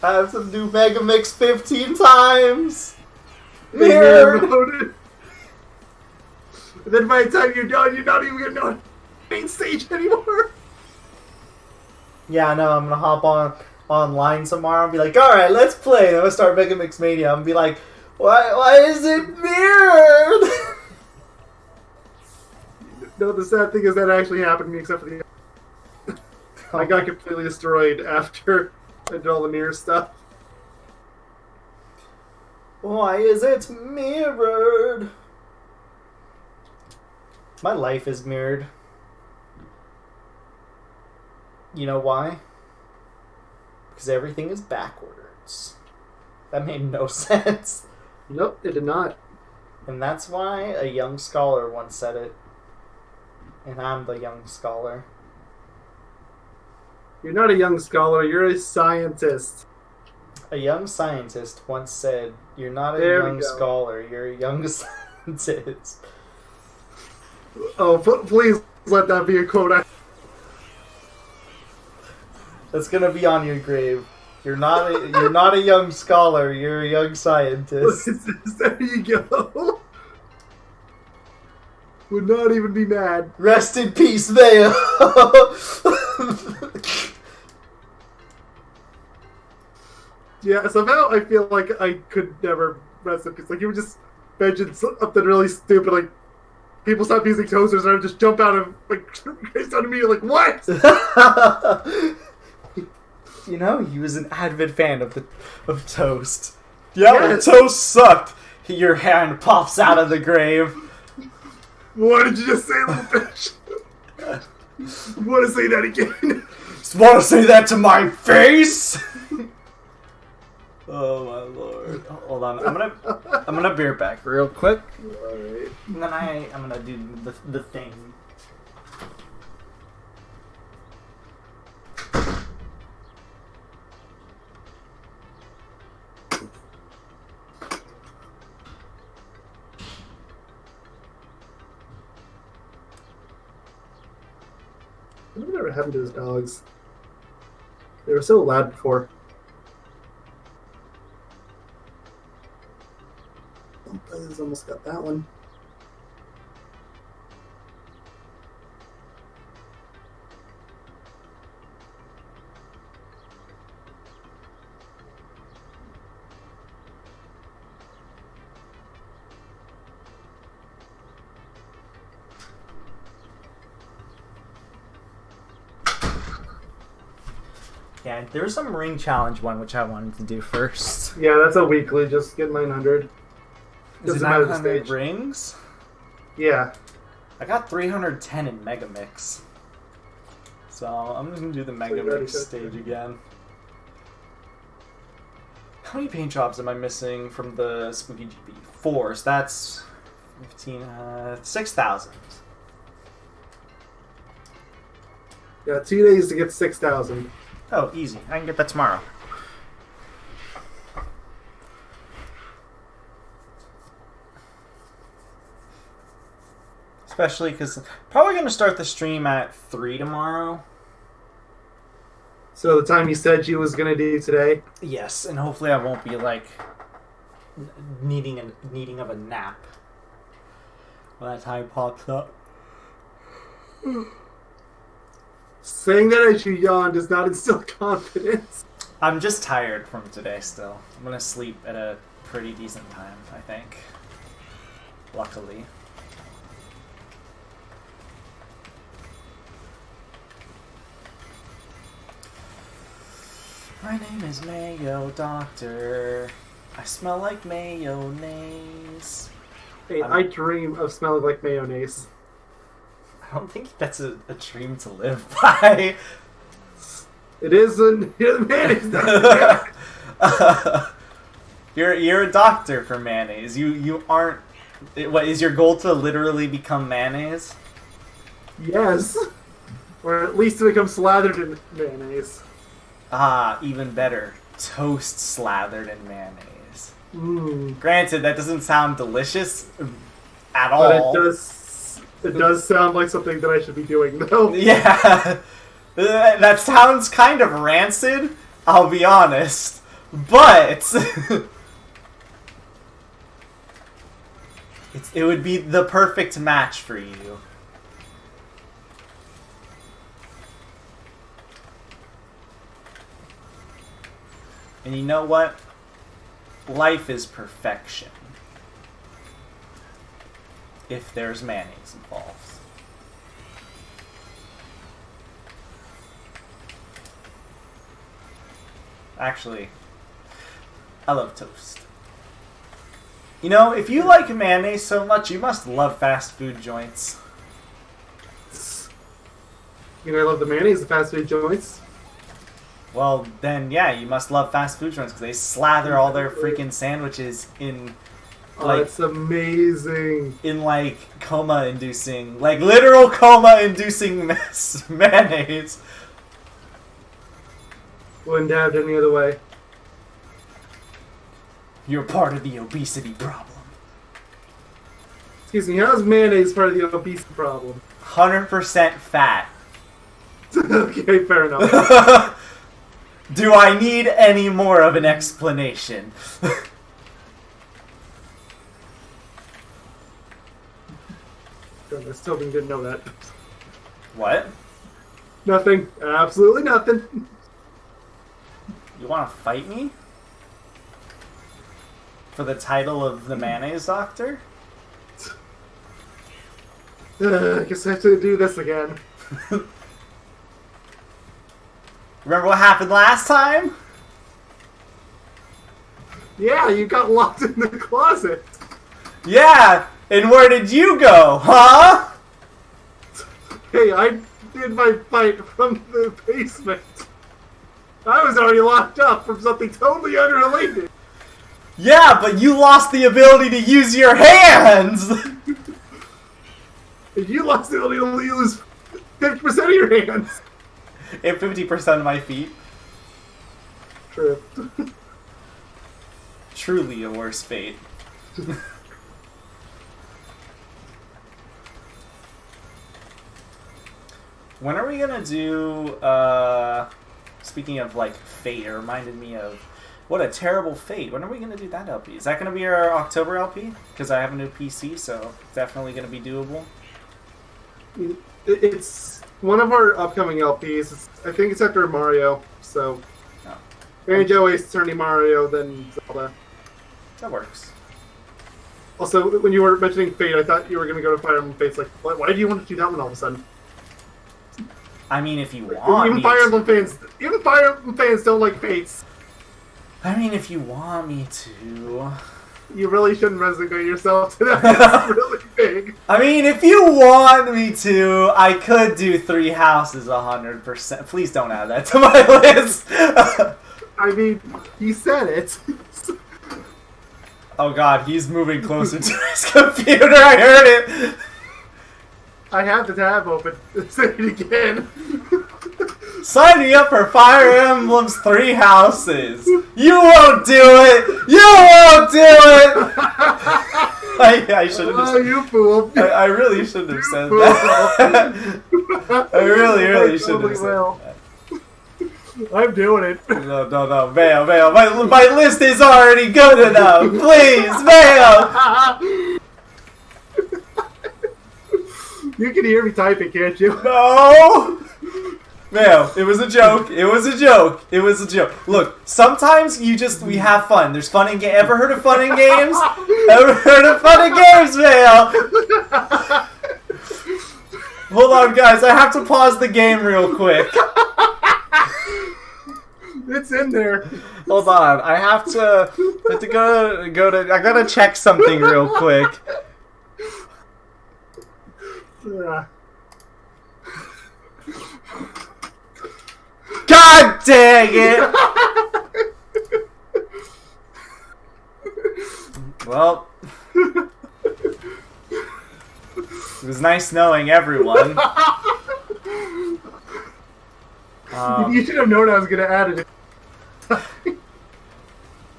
I have to do Mega Mix 15 times. Mirror mode. And then by the time you're done, you're not even gonna know main stage anymore. Yeah, I know. I'm gonna hop online tomorrow and be like, all right, let's play. And I'm gonna start Mega Mix Mania. I'm gonna be like, why is it mirrored? No, the sad thing is that actually happened to me, except for the. I got completely destroyed after I did all the mirror stuff. Why is it mirrored? My life is mirrored. You know why? Because everything is backwards. That made no sense. Nope, it did not. And that's why a young scholar once said it. And I'm the young scholar. You're not a young scholar, you're a scientist. A young scientist once said, you're not a There we young go. scholar, you're a young scientist. Oh, please let that be a quote. That's gonna be on your grave. You're not a young scholar, you're a young scientist. There you go. Would not even be mad. Rest in peace, Mayo! Yeah, somehow I feel like I could never rest in peace. Like, you would just mention something really stupid, like, people stop using toasters, and I would just jump out of, like, Grace on me, like, what? You know, he was an avid fan of toast. Yeah, Yes. well, toast sucked. Your hand pops out of the grave. What did you just say, little bitch? Want to say that again? Just want to say that to my face? Oh my lord! Hold on, I'm gonna beer back real quick, Alright. and then I'm gonna do the thing. Whatever happened to those dogs? They were so loud before. Buzz almost got that one. Yeah, there was some ring challenge one which I wanted to do first. Yeah, that's a weekly. Just get 900. Is it Doesn't matter the 900 stage. rings? Yeah. I got 310 in Mega Mix. So I'm just gonna do the Mega you already Mix said stage that. again. How many paint jobs am I missing from the Spooky GP? 4, so that's 15, 6,000. Yeah, 2 days to get 6,000. Oh, easy. I can get that tomorrow. Especially because probably going to start the stream at 3 tomorrow. So the time you said you was gonna do today. Yes, and hopefully I won't be like needing of a nap when that time pops up. Saying that as you yawn does not instill confidence. I'm just tired from today still. I'm going to sleep at a pretty decent time, I think. Luckily. My name is Mayo Doctor. I smell like mayonnaise. Hey, I dream of smelling like mayonnaise. I don't think that's a dream to live by. It isn't. Mayonnaise. You're a doctor for mayonnaise. You aren't. What is your goal to literally become mayonnaise? Yes. Or at least to become slathered in mayonnaise. Ah, even better. Toast slathered in mayonnaise. Mmm. Granted, that doesn't sound delicious at all. But it does sound like something that I should be doing, though. Yeah. That sounds kind of rancid, I'll be honest. But it would be the perfect match for you. And you know what? Life is perfection. If there's mayonnaise involved. Actually, I love toast. You know, if you like mayonnaise so much, you must love fast food joints. You know, I love the mayonnaise, the fast food joints. Well, then, yeah, you must love fast food joints because they slather all their freaking sandwiches in, like, it's amazing. In, like, coma-inducing, like, literal coma-inducing mayonnaise. Wouldn't have it any other way. You're part of the obesity problem. Excuse me, how is mayonnaise part of the obesity problem? 100% fat. Okay, fair enough. Do I need any more of an explanation? I still didn't know that. What? Nothing. Absolutely nothing. You want to fight me? For the title of the mayonnaise doctor? I guess I have to do this again. Remember what happened last time? Yeah, you got locked in the closet. Yeah, and where did you go, huh? Hey, I did my fight from the basement. I was already locked up from something totally unrelated. Yeah, but you lost the ability to use your hands! You lost the ability to use 50% of your hands. And 50% of my feet. True. Truly a worse fate. When are we gonna do, speaking of, like, fate, it reminded me of, what a terrible fate. When are we gonna do that LP? Is that gonna be our October LP? Because I have a new PC, so it's definitely gonna be doable. It's one of our upcoming LPs. I think it's after Mario, so... Oh. Mary Jo Ace turning Mario, then Zelda. That works. Also, when you were mentioning Fate, I thought you were going to go to Fire Emblem Fates. Like, why do you want to do that one all of a sudden? I mean, if you want Even Fire Emblem fans don't like Fates. I mean, if you want me to... You really shouldn't resignate yourself to that. It's really big. I mean, if you want me to, I could do 3 houses 100%. Please don't add that to my list. I mean, he said it. Oh god, he's moving closer to his computer. I heard it. I have the tab open. Say it again. Sign me up for Fire Emblem's 3 houses. You won't do it. You won't do it. I shouldn't have Oh, you fool. I really shouldn't have said that. I really shouldn't have said that. I'm doing it. No, Mayo. My list is already good enough. Please, Mayo. You can hear me typing, can't you? No. Mayo, it was a joke. It was a joke. Look, sometimes we have fun. There's fun in Ever heard of fun in games? Ever heard of fun in games, Mayo? Hold on, guys. I have to pause the game real quick. It's in there. Hold on. I have to go to. I gotta check something real quick. God dang it! Well, it was nice knowing everyone. You should have known I was going to add it.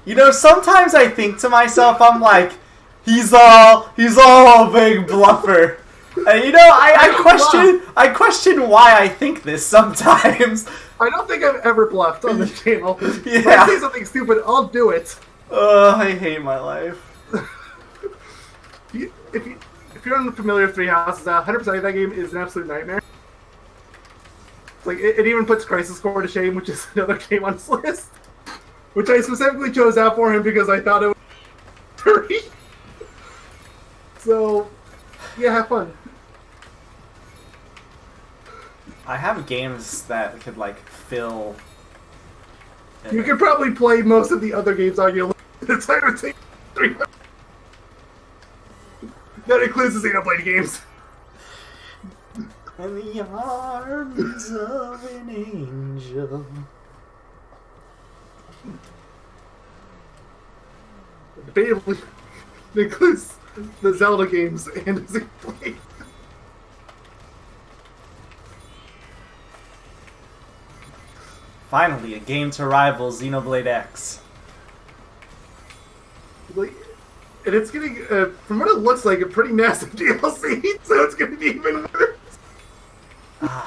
You know, sometimes I think to myself, I'm like, he's all a big bluffer. And you know, I question why I think this sometimes. I don't think I've ever bluffed on this channel. Yeah. If I say something stupid, I'll do it. I hate my life. If you're unfamiliar with Three Houses, 100% of that game is an absolute nightmare. Like, it even puts Crisis Core to shame, which is another game on this list. Which I specifically chose out for him because I thought it was dirty. So, yeah, have fun. I have games that could, like, fill... You could probably play most of the other games on your list. It's like take 3. That includes the Xenoblade games. In the arms of an angel. Debatably, it includes the Zelda games and the Xenoblade. Finally, a game to rival Xenoblade X. Like, and it's getting, from what it looks like, a pretty massive DLC, so it's going to be even worse.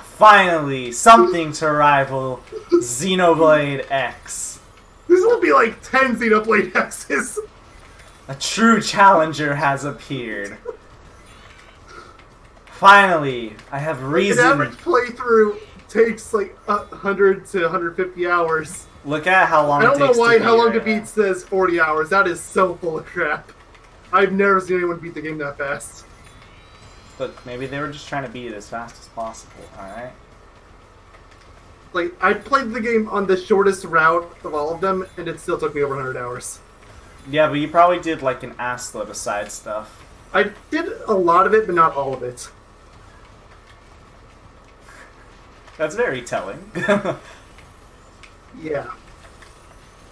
Finally, something to rival Xenoblade X. This will be like 10 Xenoblade X's. A true challenger has appeared. Finally, I have reason. An average playthrough takes like 100 to 150 hours. Look at how long I don't it know takes why to How Long beat to Beat says 40 hours. That is so full of crap. I've never seen anyone beat the game that fast. But maybe they were just trying to beat it as fast as possible, alright? Like, I played the game on the shortest route of all of them, and it still took me over 100 hours. Yeah, but you probably did like an assload of side stuff. I did a lot of it, but not all of it. That's very telling. Yeah.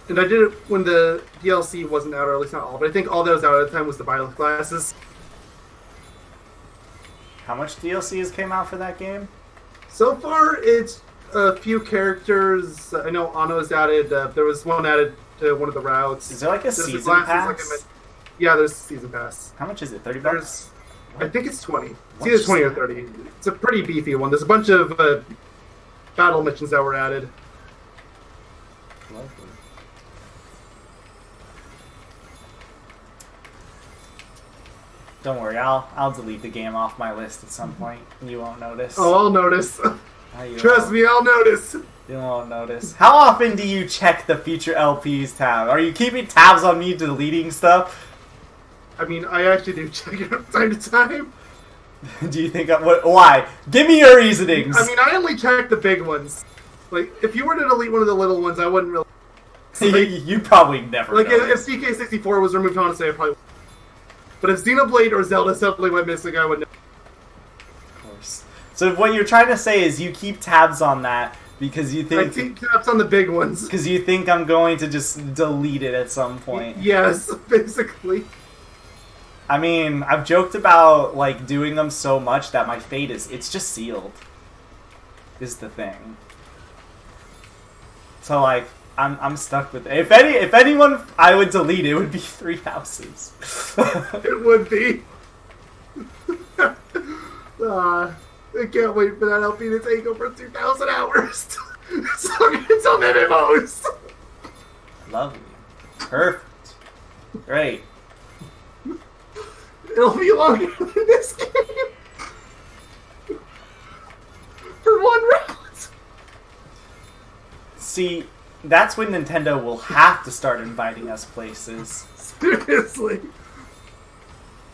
And I did it when the DLC wasn't out, or at least not all, but I think all that was out at the time was the Violet classes. How much DLCs came out for that game? So far, it's a few characters. I know Anno's added. There was one added to one of the routes. Is there like a There's season the glasses, pass? Yeah, there's a season pass. How much is it? $30? I think it's 20. It's What's either 20 or that? 30. It's a pretty beefy one. There's a bunch of battle missions that were added. Lovely. Don't worry, I'll delete the game off my list at some point. You won't notice. Oh, I'll notice. You Trust won't. me, I'll notice. You won't notice. How often do you check the future LPs tab? Are you keeping tabs on me deleting stuff? I mean, I actually do check it from time to time. Do you think why? Give me your reasonings. I mean, I only check the big ones. Like, if you were to delete one of the little ones, I wouldn't really... you probably never Like, notice. if CK64 was removed, honestly, I probably would. But if Xenoblade or Zelda suddenly went missing, I would know. Of course. So what you're trying to say is you keep tabs on that because you I think... keep tabs on the big ones. Because you think I'm going to just delete it at some point. Yes, basically. I mean, I've joked about, like, doing them so much that my fate it's just sealed. Is the thing. So, like, I'm stuck with it. If anyone I would delete, it would be 3 houses. It would be. I can't wait for that LP to take over 2,000 hours. So I'm gonna get some MMOs. Lovely. Perfect. Great. It'll be longer than this game. For one round. See, that's when Nintendo will have to start inviting us places. Seriously.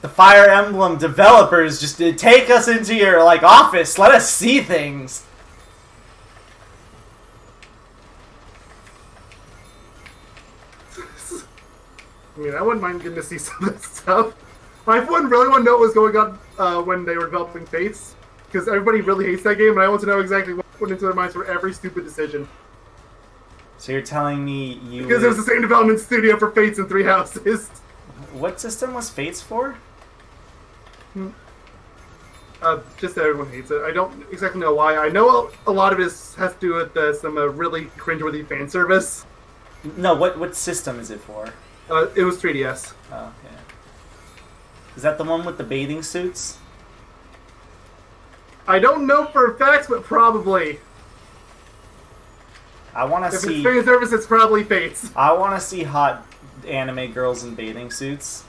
The Fire Emblem developers just did take us into your office. Let us see things. I mean, I wouldn't mind getting to see some of this stuff. I really want to know what was going on when they were developing Fates, because everybody really hates that game, and I want to know exactly what went into their minds for every stupid decision. So you're telling me Because it was the same development studio for Fates and 3 Houses. What system was Fates for? Just that everyone hates it. I don't exactly know why. I know a lot of it has to do with some really cringeworthy fan service. No, what system is it for? It was 3DS. Oh, okay. Is that the one with the bathing suits? I don't know for a fact, but probably. I want to If see. it's fan service, it's probably Fates. I want to see hot anime girls in bathing suits.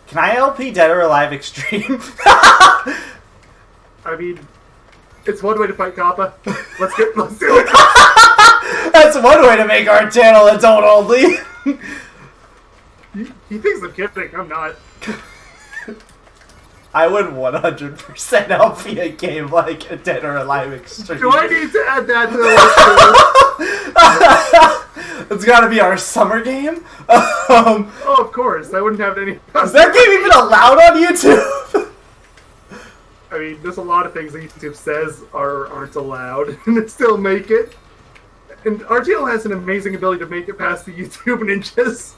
Can I LP Dead or Alive Extreme? I mean, it's one way to fight Kappa. Let's do it. That's one way to make our channel adult only. He thinks I'm kidding. I'm not. I would 100% LP a game like a Dead or Alive Extreme. Do I need to add that to the list? It's gotta be our summer game. Oh, of course. I wouldn't have any. Is that game even allowed on YouTube? I mean, there's a lot of things that YouTube says aren't allowed, and they still make it. And our channel has an amazing ability to make it past the YouTube ninjas.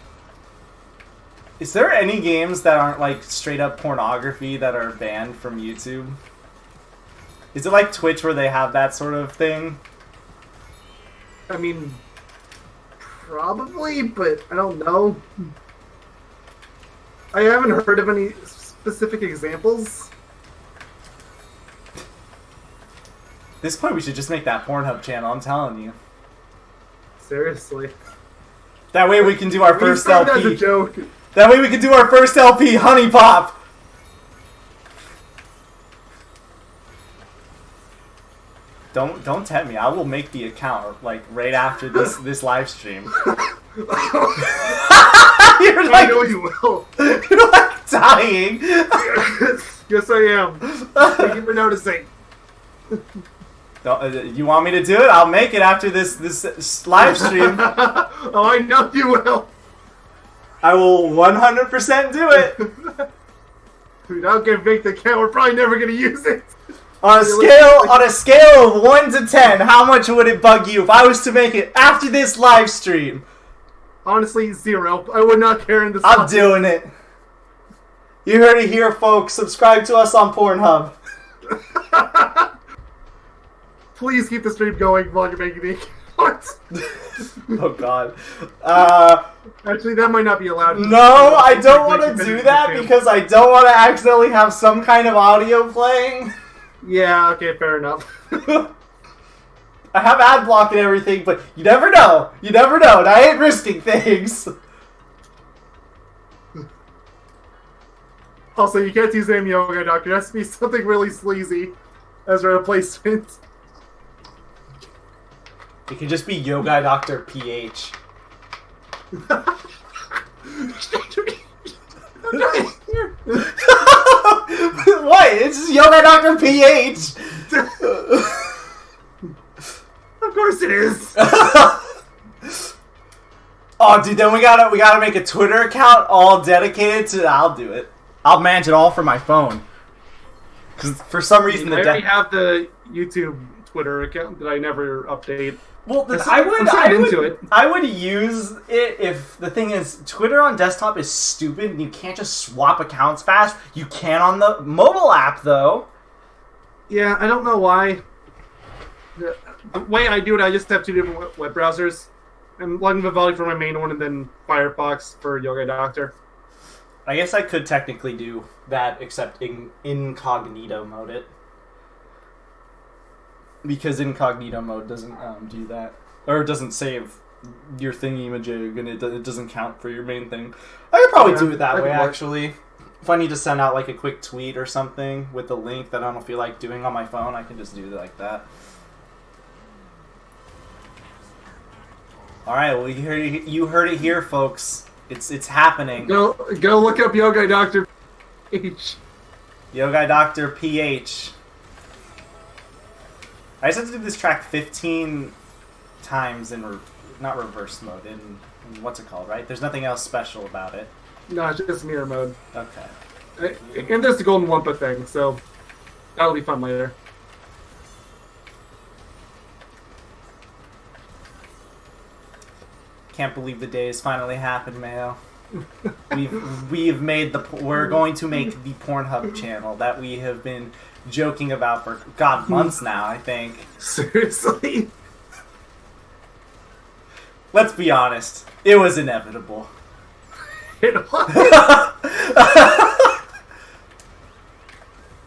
Is there any games that aren't straight up pornography that are banned from YouTube? Is it like Twitch where they have that sort of thing? I mean, probably, but I don't know. I haven't heard of any specific examples. At this point, we should just make that Pornhub channel, I'm telling you. Seriously. That way we can do our first That's a LP. joke. That way we can do our first LP, Honey Pop! Don't tempt me. I will make the account right after this live stream. You're I know you will. You're dying. Yes, I am. Thank you for noticing. You want me to do it? I'll make it after this live stream. Oh, I know you will. I will 100% do it. Dude, I'll get make the account. We're probably never gonna use it. On a scale of 1 to 10, how much would it bug you if I was to make it after this live stream? Honestly, 0. I would not care in this. I'm doing it. You heard it here, folks. Subscribe to us on Pornhub. Please keep the stream going while you're making the account. Oh God. Actually, that might not be allowed. No, I don't want to do that because I don't want to accidentally have some kind of audio playing. Yeah, okay, fair enough. I have ad block and everything, but you never know. You never know, and I ain't risking things. Also, you can't use the name Yoga Doctor. It has to be something really sleazy as a replacement. It could just be Yoga Doctor PH. What? It's just Yoga Doctor PH. Of course it is. Oh, dude, then we gotta make a Twitter account all dedicated to. I'll do it. I'll manage it all from my phone. Because for some reason I already have the YouTube Twitter account that I never update. Well, I would use it if the thing is Twitter on desktop is stupid and you can't just swap accounts fast. You can on the mobile app though. Yeah, I don't know why. The way I do it, I just have 2 different web browsers. And Lightning Vivaldi for my main one, and then Firefox for Yoga Doctor. I guess I could technically do that, except in incognito mode it. Because incognito mode doesn't do that. Or it doesn't save your thingy-majig, and it doesn't count for your main thing. I could probably do it that way, actually. If I need to send out like a quick tweet or something with a link that I don't feel like doing on my phone, I can just do it like that. Alright, well you heard it here, folks. It's happening. Go look up Yoga Doctor PH. Yoga Doctor PH. I just have to do this track 15 times in not reverse mode, in what's it called, right? There's nothing else special about it. No, it's just mirror mode. Okay. And there's the Golden Wumpa thing, so that'll be fun later. Can't believe the day has finally happened, Mayo. We've made we're going to make the Pornhub channel that we have been joking about for months now, I think. Seriously? Let's be honest, it was inevitable. It was.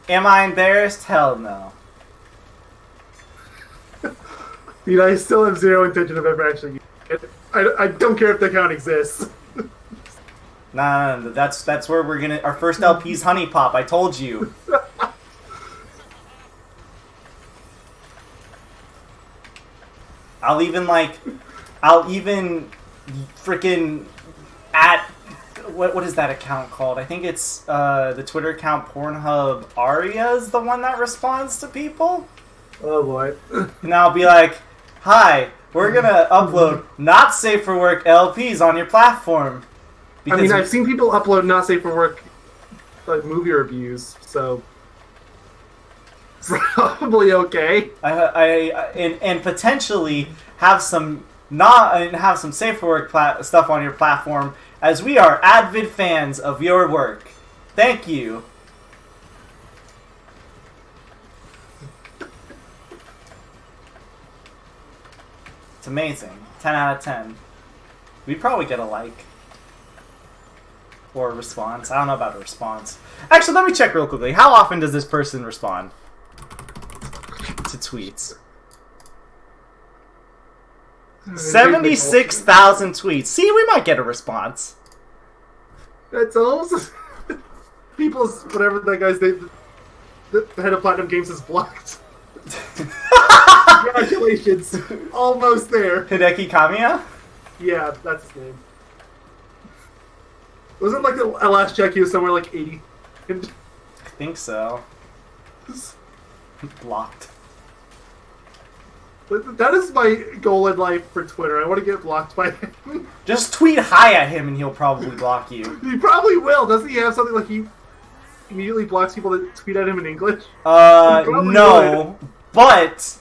Am I embarrassed? Hell no. I still have zero intention of ever actually using it. I don't care if the account exists. Nah, that's where we're gonna. Our first LP's Honey Pop. I told you. I'll even freaking at what is that account called? I think it's the Twitter account Pornhub Aria is the one that responds to people. Oh boy. And I'll be like, "Hi, we're gonna upload not safe for work LPs on your platform." I mean, I've seen people upload not safe for work like movie reviews, so probably okay. And potentially have some safe for work stuff on your platform, as we are avid fans of your work. Thank you. It's amazing. 10 out of 10. We'd probably get a like. Or a response. I don't know about a response. Actually, let me check real quickly. How often does this person respond to tweets? 76,000 tweets. See, we might get a response. That's almost people's whatever that guy's name. The head of Platinum Games is blocked. Congratulations, almost there. Hideki Kamiya? Yeah, that's his name. Wasn't like the last check he was somewhere like 80. I think so. Blocked. That is my goal in life for Twitter. I want to get blocked by him. Just tweet hi at him and he'll probably block you. He probably will. Doesn't he have something like he immediately blocks people that tweet at him in English? No. Would. But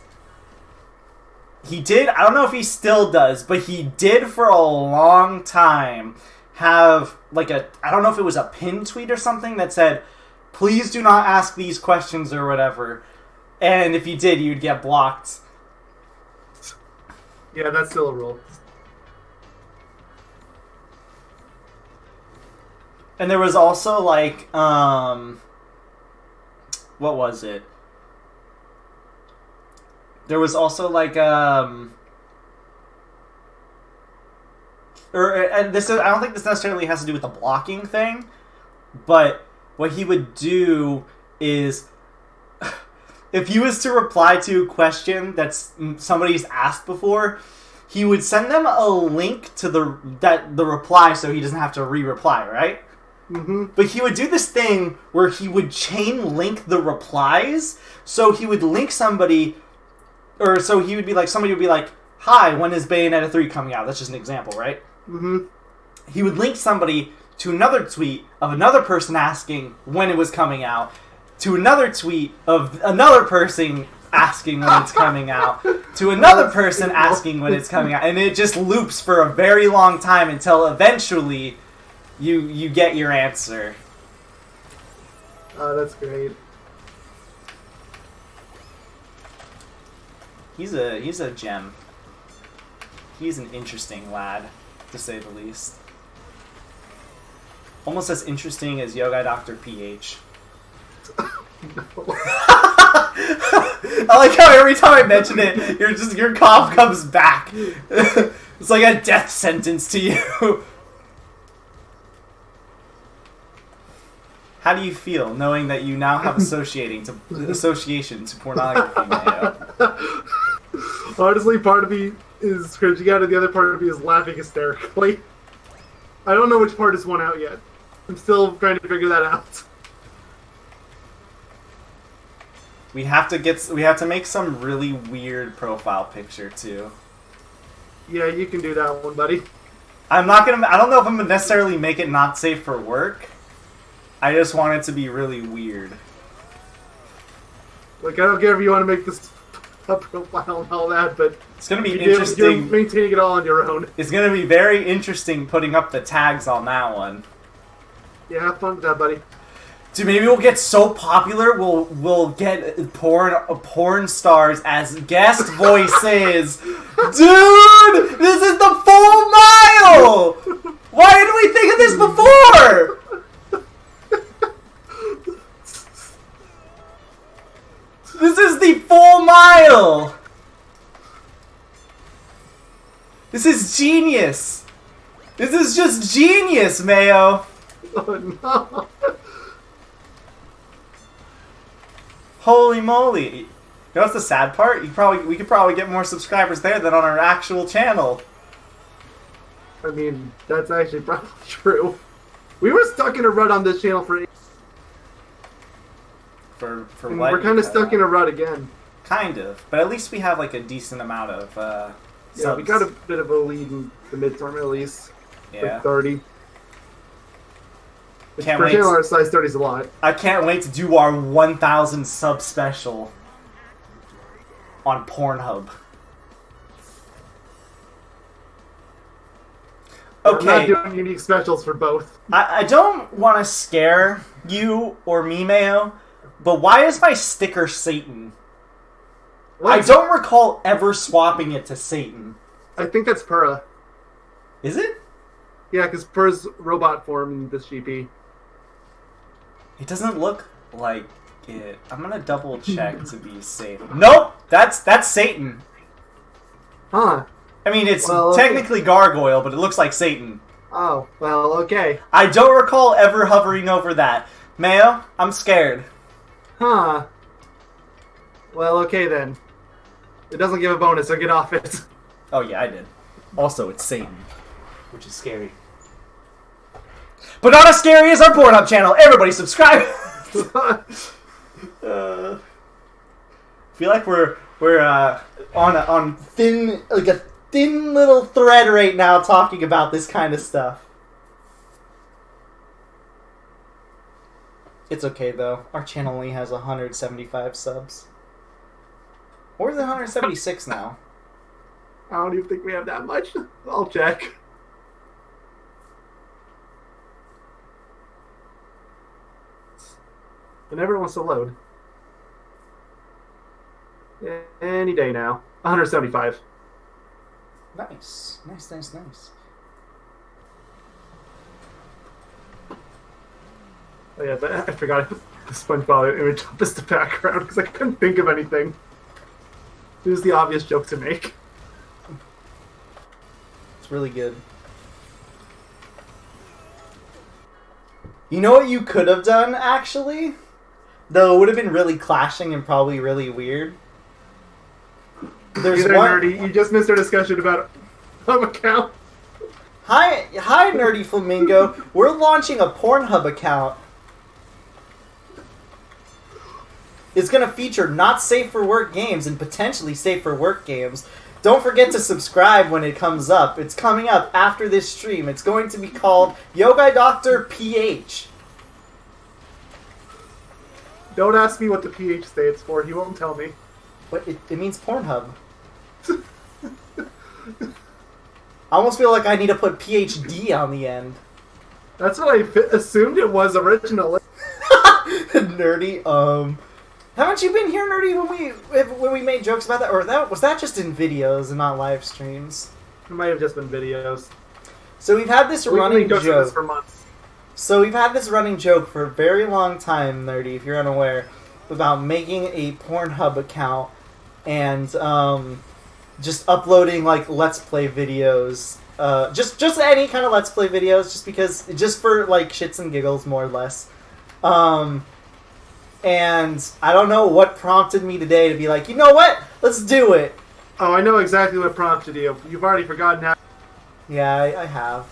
he did, I don't know if he still does, but he did for a long time have like I don't know if it was a pinned tweet or something that said, "Please do not ask these questions" or whatever. And if you did, you'd get blocked. Yeah, that's still a rule. And there was also like, what was it? There was also like, and this is, I don't think this necessarily has to do with the blocking thing, but what he would do is, if he was to reply to a question that's somebody's asked before, he would send them a link to the reply so he doesn't have to re-reply, right? Mm-hmm. But he would do this thing where he would chain link the replies, so he would link somebody, or so he would be like, somebody would be like, "Hi, when is Bayonetta 3 coming out?" That's just an example, right? Mm-hmm. He would link somebody to another tweet of another person asking when it was coming out, to another tweet of another person asking when it's coming out, to another person asking when it's coming out, and it just loops for a very long time until eventually you get your answer. Oh, that's great. He's a gem. He's an interesting lad, to say the least. Almost as interesting as Yogi Dr. PH. I like how every time I mention it, your cough comes back. It's like a death sentence to you. How do you feel knowing that you now have association to pornography, Mayo? Honestly, part of me is cringing out, and the other part of me is laughing hysterically. I don't know which part is won out yet. I'm still trying to figure that out. We have to make some really weird profile picture too. Yeah, you can do that one, buddy. I don't know if I'm gonna necessarily make it not safe for work. I just want it to be really weird. Like, I don't care if you want to make this a profile and all that, but it's gonna be interesting. You're maintaining it all on your own. It's gonna be very interesting putting up the tags on that one. Yeah, have fun with that, buddy. Dude, maybe we'll get so popular we'll get porn stars as guest voices. Dude, this is the full mile. Why didn't we think of this before? This is the full mile. This is genius. This is just genius, Mayo. Oh no. Holy moly! You know what's the sad part? We could probably get more subscribers there than on our actual channel. I mean, that's actually probably true. We were stuck in a rut on this channel for what? We're kind of stuck in a rut again. Kind of, but at least we have like a decent amount of yeah, subs. we got a bit of a lead in the midterm at least. Yeah. Like 30. Which Can't for wait. a channel our size, 30 is a lot. I can't wait to do our 1,000 sub special on Pornhub. Okay. I'm not doing unique specials for both. I don't want to scare you or me, Mayo, but why is my sticker Satan? What? I don't recall ever swapping it to Satan. I think that's Pura. Is it? Yeah, because Pura's robot form in this GP. It doesn't look like it. I'm gonna double check to be safe. Nope! That's Satan. Huh. I mean, it's Well, okay. technically Gargoyle, but it looks like Satan. Oh, well, okay. I don't recall ever hovering over that. Mayo, I'm scared. Huh. Well, okay then. It doesn't give a bonus, so get off it. Oh yeah, I did. Also, it's Satan, which is scary. But not as scary as our Pornhub channel. Everybody subscribe. Feel like we're on thin, like a thin little thread right now talking about this kind of stuff. It's okay though. Our channel only has 175 subs. Or is it 176 now? I don't even think we have that much. I'll check. It never wants to load. Any day now. 175. Nice. Nice. Oh yeah, but I forgot I put the SpongeBob image up as the background because I couldn't think of anything. It was the obvious joke to make. It's really good. You know what you could have done, actually? Though it would have been really clashing and probably really weird. There's Either one... nerdy. You just missed our discussion about hub account. Hi, Nerdy Flamingo. We're launching a Pornhub account. It's going to feature not safe for work games and potentially safe for work games. Don't forget to subscribe when it comes up. It's coming up after this stream. It's going to be called Yogi Dr. PH. Don't ask me what the PH stands for. He won't tell me. What? It means Pornhub. I almost feel like I need to put PhD on the end. That's what I assumed it was originally. Nerdy, haven't you been here, Nerdy, when we made jokes about that? Or was that just in videos and not live streams? It might have just been videos. So we've had this running This joke. for months. So we've had this running joke for a very long time, Nerdy, if you're unaware, about making a Pornhub account and just uploading like Let's Play videos. Just any kind of Let's Play videos, just for like shits and giggles, more or less. And I don't know what prompted me today to be like, you know what? Let's do it. Oh, I know exactly what prompted you. You've already forgotten how. Yeah, I have.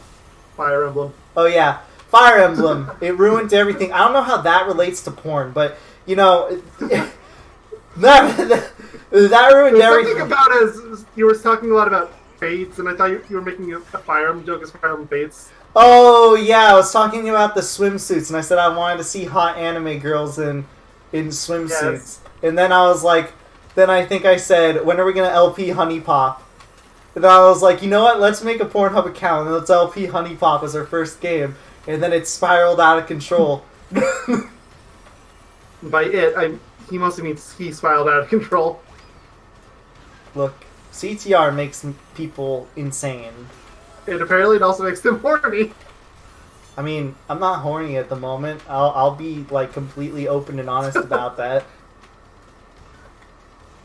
Fire Emblem. Oh yeah, Fire Emblem. It ruined everything. I don't know how that relates to porn, but you know, that ruined everything. Something about as you were talking a lot about Fates, and I thought you were making a Fire Emblem joke as Fire Emblem Fates. Oh yeah, I was talking about the swimsuits, and I said I wanted to see hot anime girls in swimsuits, Yes. and then I was like, then I think I said, when are we gonna LP Honey Pop? And then I was like, you know what? Let's make a Pornhub account and let's LP Honey Pop as our first game, and then it spiraled out of control. By it, he mostly means he spiraled out of control. Look, CTR makes people insane. And apparently it also makes them horny. I mean, I'm not horny at the moment. I'll be like completely open and honest about that.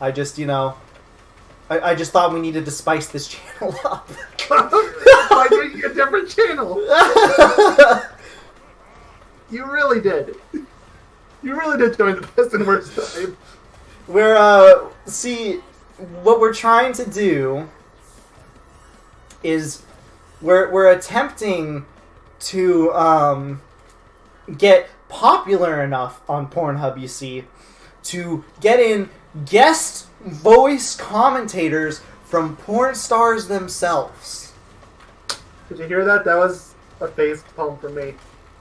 I just, you know, I just thought we needed to spice this channel up. By making a different channel. You really did. You really did join the best and worst time. See, what we're trying to do is we're attempting to get popular enough on Pornhub, you see, to get in guest voice commentators from porn stars themselves. Did you hear that? That was a face palm for me.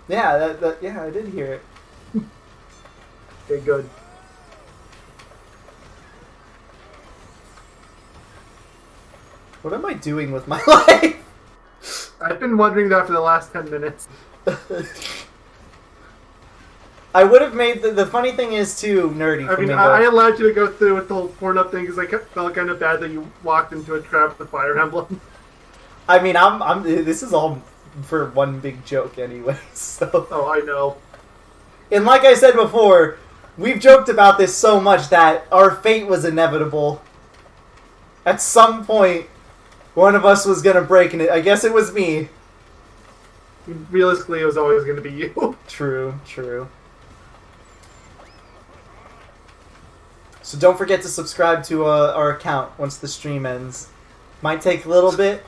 Yeah, yeah, I did hear it. Okay, good. What am I doing with my life? I've been wondering that for the last 10 minutes. I would have made the funny thing is too, Nerdy. I mean, I allowed you to go through with the whole Pornhub thing because I felt kind of bad that you walked into a trap with Fire Emblem. I mean, I'm. This is all for one big joke, anyway. So. Oh, I know. And like I said before, we've joked about this so much that our fate was inevitable. At some point, one of us was gonna break, and I guess it was me. Realistically, it was always going to be you. True, true. So don't forget to subscribe to our account once the stream ends. Might take a little bit.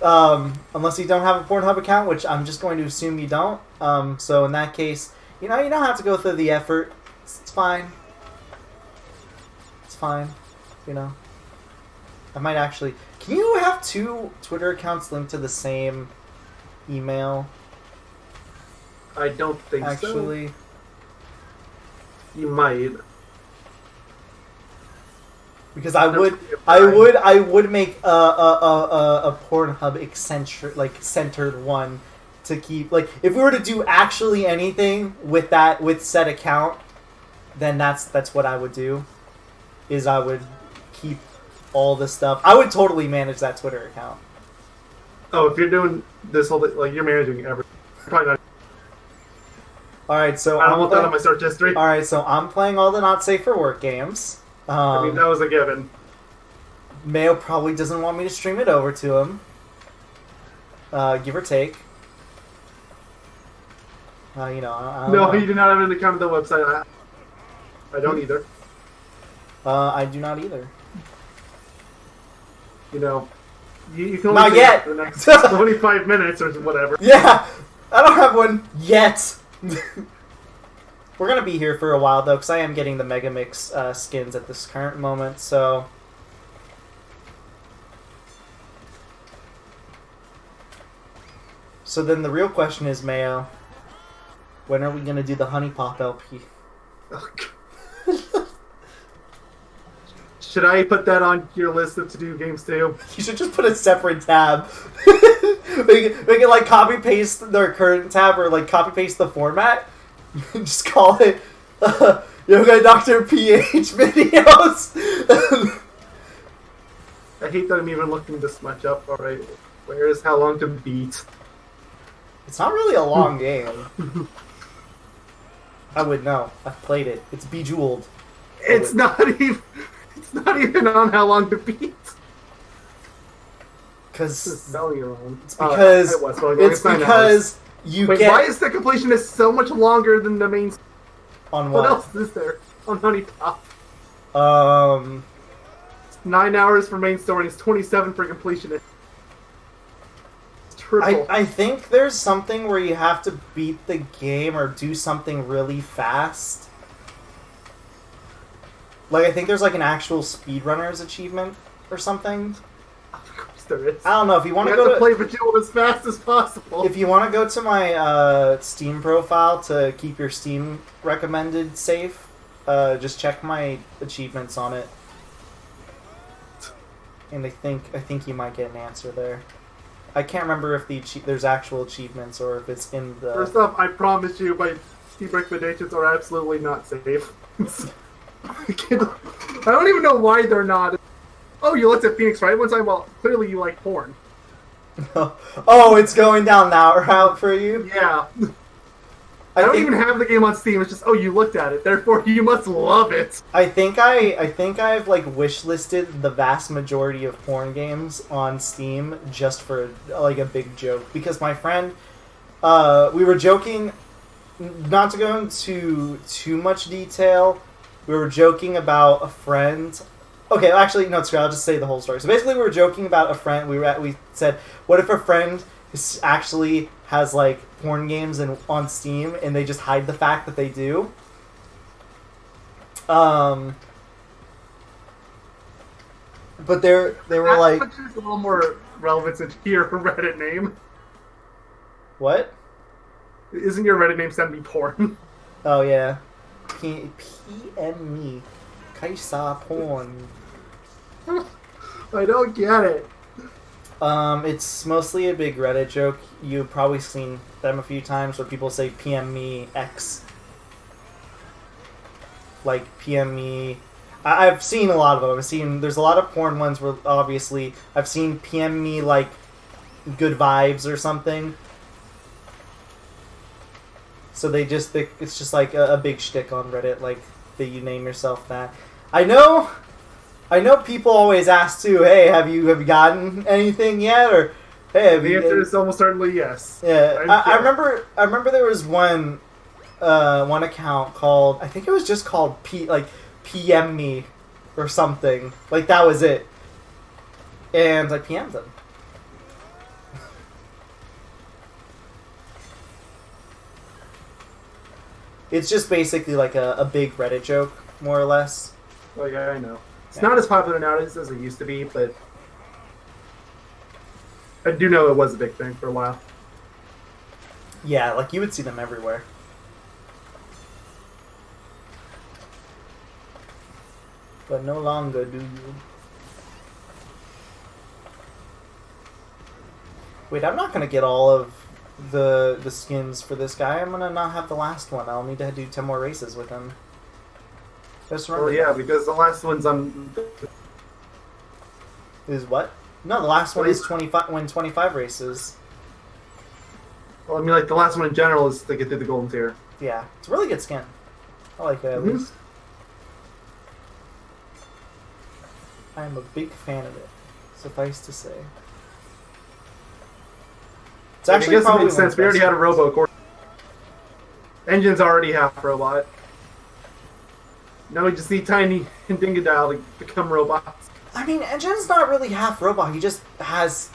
Unless you don't have a Pornhub account, which I'm just going to assume you don't. So in that case, you know, you don't have to go through the effort. It's fine. It's fine. You know. I might actually... Can you have two Twitter accounts linked to the same email? I don't think so. Actually. You might. Because I would make a Pornhub eccentric, like centered one to keep, like, if we were to do actually anything with said account, then that's what I would do. Is I would keep all the stuff. I would totally manage that Twitter account. Oh, if you're doing this whole thing, like, you're managing everything. Probably not. All right, so I don't want that on my search history. All right, so I'm playing all the not safe for work games. I mean, that was a given. Mayo probably doesn't want me to stream it over to him. Give or take. You know, I don't know. You do not have an account on the website. I don't either. I do not either. You know, you can Not only yet. for the next 25 minutes or whatever. Yeah, I don't have one yet. We're gonna be here for a while though, because I am getting the Megamix skins at this current moment. So then the real question is, Mayo, when are we gonna do the Honey Pop LP? Should I put that on your list of to-do games too? You should just put a separate tab. Make it like copy paste their current tab, or like copy paste the format. Just call it Yoga Dr. PH videos. I hate that I'm even looking this much up. All right, where is how long to beat? It's not really a long game. I would know. I've played it. It's Bejeweled. It's not even. It's not even on how long to beat. Because It's spelling it wrong. it's because it was spelling wrong. it's 9 hours. because you Wait, get why is the completion is so much longer than the main? on What what? else is there on Honey Pop? 9 hours for main story and it's 27 for completion. It's triple. I think there's something where you have to beat the game or do something really fast. Like, I think there's like an actual speedrunners achievement or something. Of course there is. I don't know if you want You to have go to play Bejeweled as fast as possible. if you want to go to my Steam profile to keep your Steam recommended safe, just check my achievements on it. And I think you might get an answer there. I can't remember if there's actual achievements or if it's in the. First off, I promise you, my Steam recommendations are absolutely not safe. I don't even know why they're not. Oh, you looked at Beenox, right? One time, well, clearly you like porn. Oh, it's going down that route for you? Yeah. I don't even have the game on Steam. It's just, oh, you looked at it. Therefore, you must love it. I think I've like wish listed the vast majority of porn games on Steam just for like a big joke because my friend, we were joking, not to go into too much detail. We were joking about a friend. Okay, actually, no, it's good. I'll just say the whole story. So basically, we were joking about a friend. We said, what if a friend actually has like porn games on Steam and they just hide the fact that they do? But they were like, That's a little more relevant to your Reddit name. what? Isn't your Reddit name Send Me Porn? Oh yeah, PM me, Kaisa porn. I don't get it. It's mostly a big Reddit joke. You've probably seen them a few times where people say PM me X. Like PM me. I've seen a lot of them. There's a lot of porn ones where obviously I've seen PM me like good vibes or something. So it's just like a big shtick on Reddit, like that you name yourself that. I know people always ask too, hey, have you gotten anything yet? Or hey, The answer is almost certainly yes. yeah, I remember there was one account called, I think it was just called PM me or something. Like that was it. And I PM'd them. It's just basically like a big Reddit joke, more or less. Oh yeah, I know. It's Yeah. not as popular nowadays as it used to be, but I do know it was a big thing for a while. Yeah, like you would see them everywhere. But no longer do you. Wait, I'm not gonna get all of the skins for this guy. I'm gonna not have the last one. I'll need to do 10 more races with him. Just remember. Well, yeah, that. because the last one's on. Is what? No, the last one is 25. Win 25 races. Well, I mean, like the last one in general is to get through the golden tier. Yeah, it's a really good skin. I like it at Mhm. least. I am a big fan of it. Suffice to say. It's I actually guess it probably makes sense. We already had a robo course. Engine's already half robot. Now we just need Tiny and Dingodile to become robots. I mean, Engine's not really half robot. He just has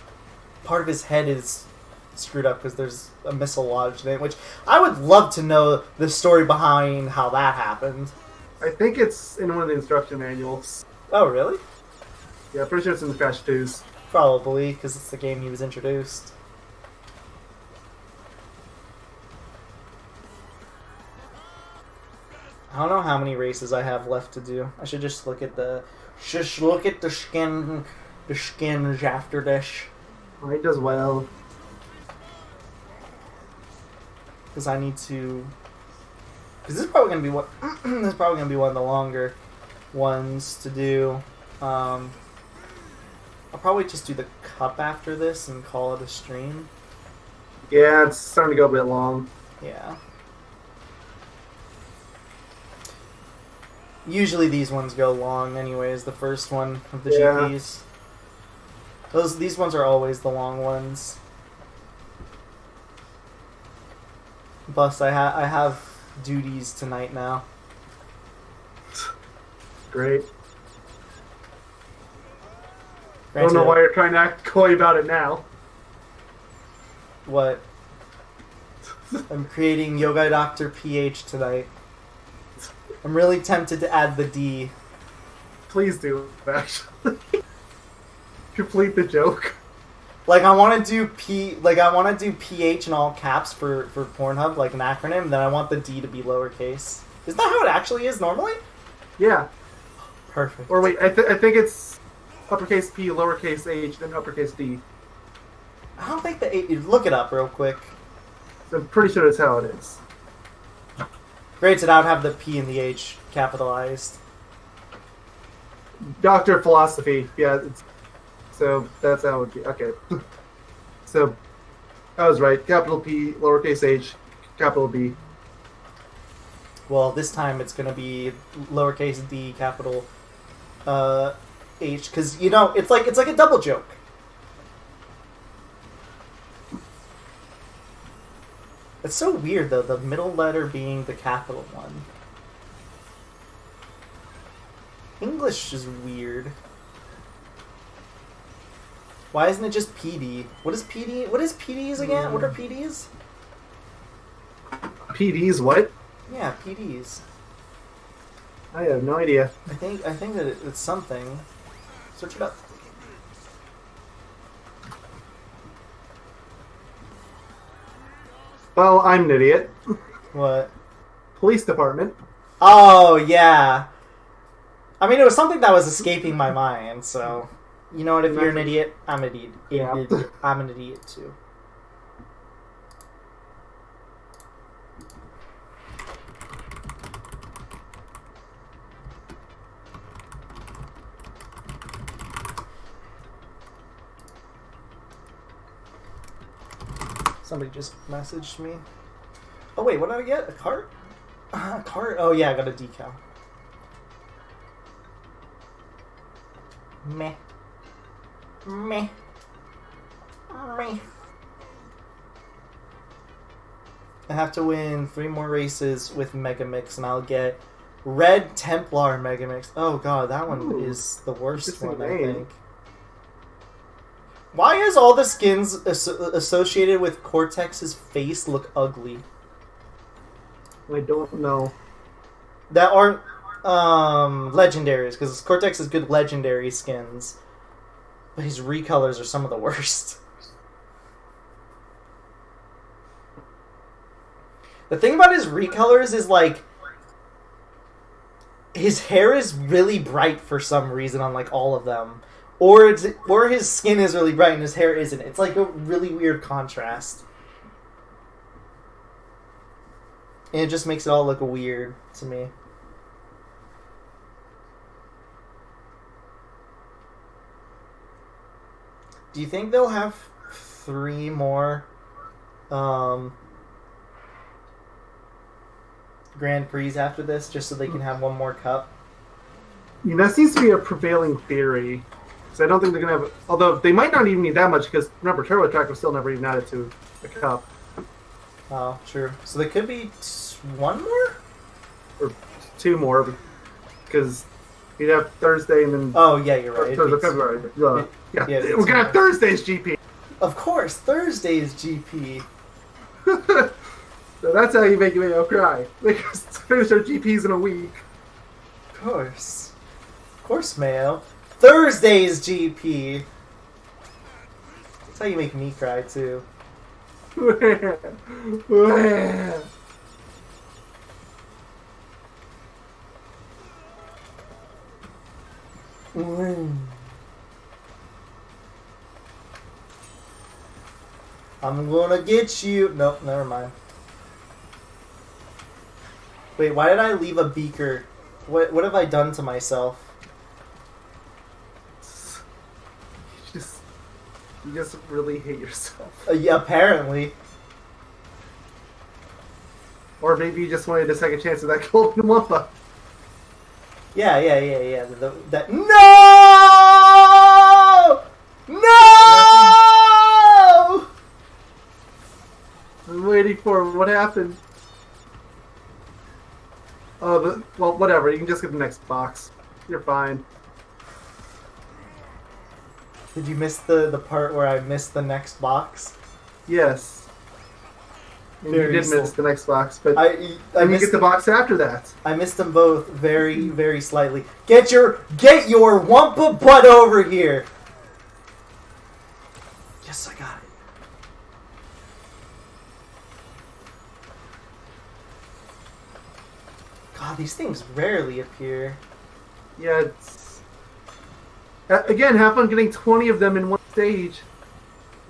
part of his head is screwed up because there's a missile lodged in it, which I would love to know the story behind how that happened. I think it's in one of the instruction manuals. Oh, really? Yeah, pretty sure it's in the Crash 2s. Probably, because it's the game he was introduced. I don't know how many races I have left to do. I should just look at the skins after this, Might as well. because I need to. Because this is probably gonna be what this is probably gonna be one of the longer ones to do. I'll probably just do the cup after this and call it a stream. Yeah, it's starting to go a bit long. Yeah. Usually these ones go long anyways, the first one of the Yeah. GPs. These ones are always the long ones. Plus, I have duties tonight now. Great. I don't know why you're trying to act coy about it now. What? I'm creating Yoga Doctor PH tonight. I'm really tempted to add the D. Please do, actually. Complete the joke. Like I want to do PH in all caps for Pornhub, like an acronym. Then I want the D to be lowercase. Is that how it actually is normally? Yeah. Perfect. Or wait, I think it's uppercase P, lowercase h, then uppercase D. I don't think the A. Look it up real quick. So I'm pretty sure that's how it is. Granted, I would have the P and the H capitalized. Doctor of Philosophy. Yeah, so that's how it would be. Okay. So I was right. Capital P, lowercase h, capital B. Well, this time it's going to be lowercase d, capital H, because, you know, it's like a double joke. It's so weird, though, the middle letter being the capital one. English is weird. Why isn't it just PD? What is PD? What is PDs again? What are PDs? PD's what? Yeah, PDs. I have no idea. I think that it's something. Search it up. Well, I'm an idiot. What? Police department. Oh, yeah. I mean, it was something that was escaping my mind, so... You know what, if you're an idiot, I'm an idiot. Yeah. I'm an idiot, too. Somebody just messaged me. Oh, wait, what did I get? A cart? A cart? Oh, yeah, I got a decal. Meh. Meh. Meh. I have to win 3 more races with Megamix, and I'll get Red Templar Megamix. Oh god, that one is the worst one, I think. Why is all the skins associated with Cortex's face look ugly? I don't know. That aren't legendaries, because Cortex is good legendary skins. But his recolors are some of the worst. The thing about his recolors is, like, his hair is really bright for some reason on, like, all of them. Or his skin is really bright and his hair isn't. It's, like, a really weird contrast. And it just makes it all look weird to me. Do you think they'll have 3 more Grand Prix after this, just so they can have 1 more cup? Yeah, that seems to be a prevailing theory. So I don't think they're going to have... Although, they might not even need that much, because, remember, Turbo Track was still never even added to the cup. Oh, true. So there could be 1 more? Or 2 more, because you'd have Thursday and then... Oh, yeah, you're right. Thursday, February. Yeah, yeah, we're going to have Thursday's GP. Of course, Thursday's GP. So that's how you make Mayo cry. Make us finish our GPs in a week. Of course. Of course, Mayo. Thursday's GP. That's how you make me cry, too. I'm gonna get you. Nope, never mind. Wait, why did I leave a beaker? What have I done to myself? You just really hate yourself. Yeah, apparently. Or maybe you just wanted a second chance at that golden Wumpa. Yeah. That no! No! I'm waiting for what happened. Oh, well, whatever. You can just get the next box. You're fine. Did you miss the part where I missed the next box? Yes. And you did miss the next box, but I you missed get the box after that. I missed them both very, very slightly. Get your Wumpa butt over here! Yes, I got it. God, these things rarely appear. Yeah, it's... Again, have fun getting 20 of them in one stage.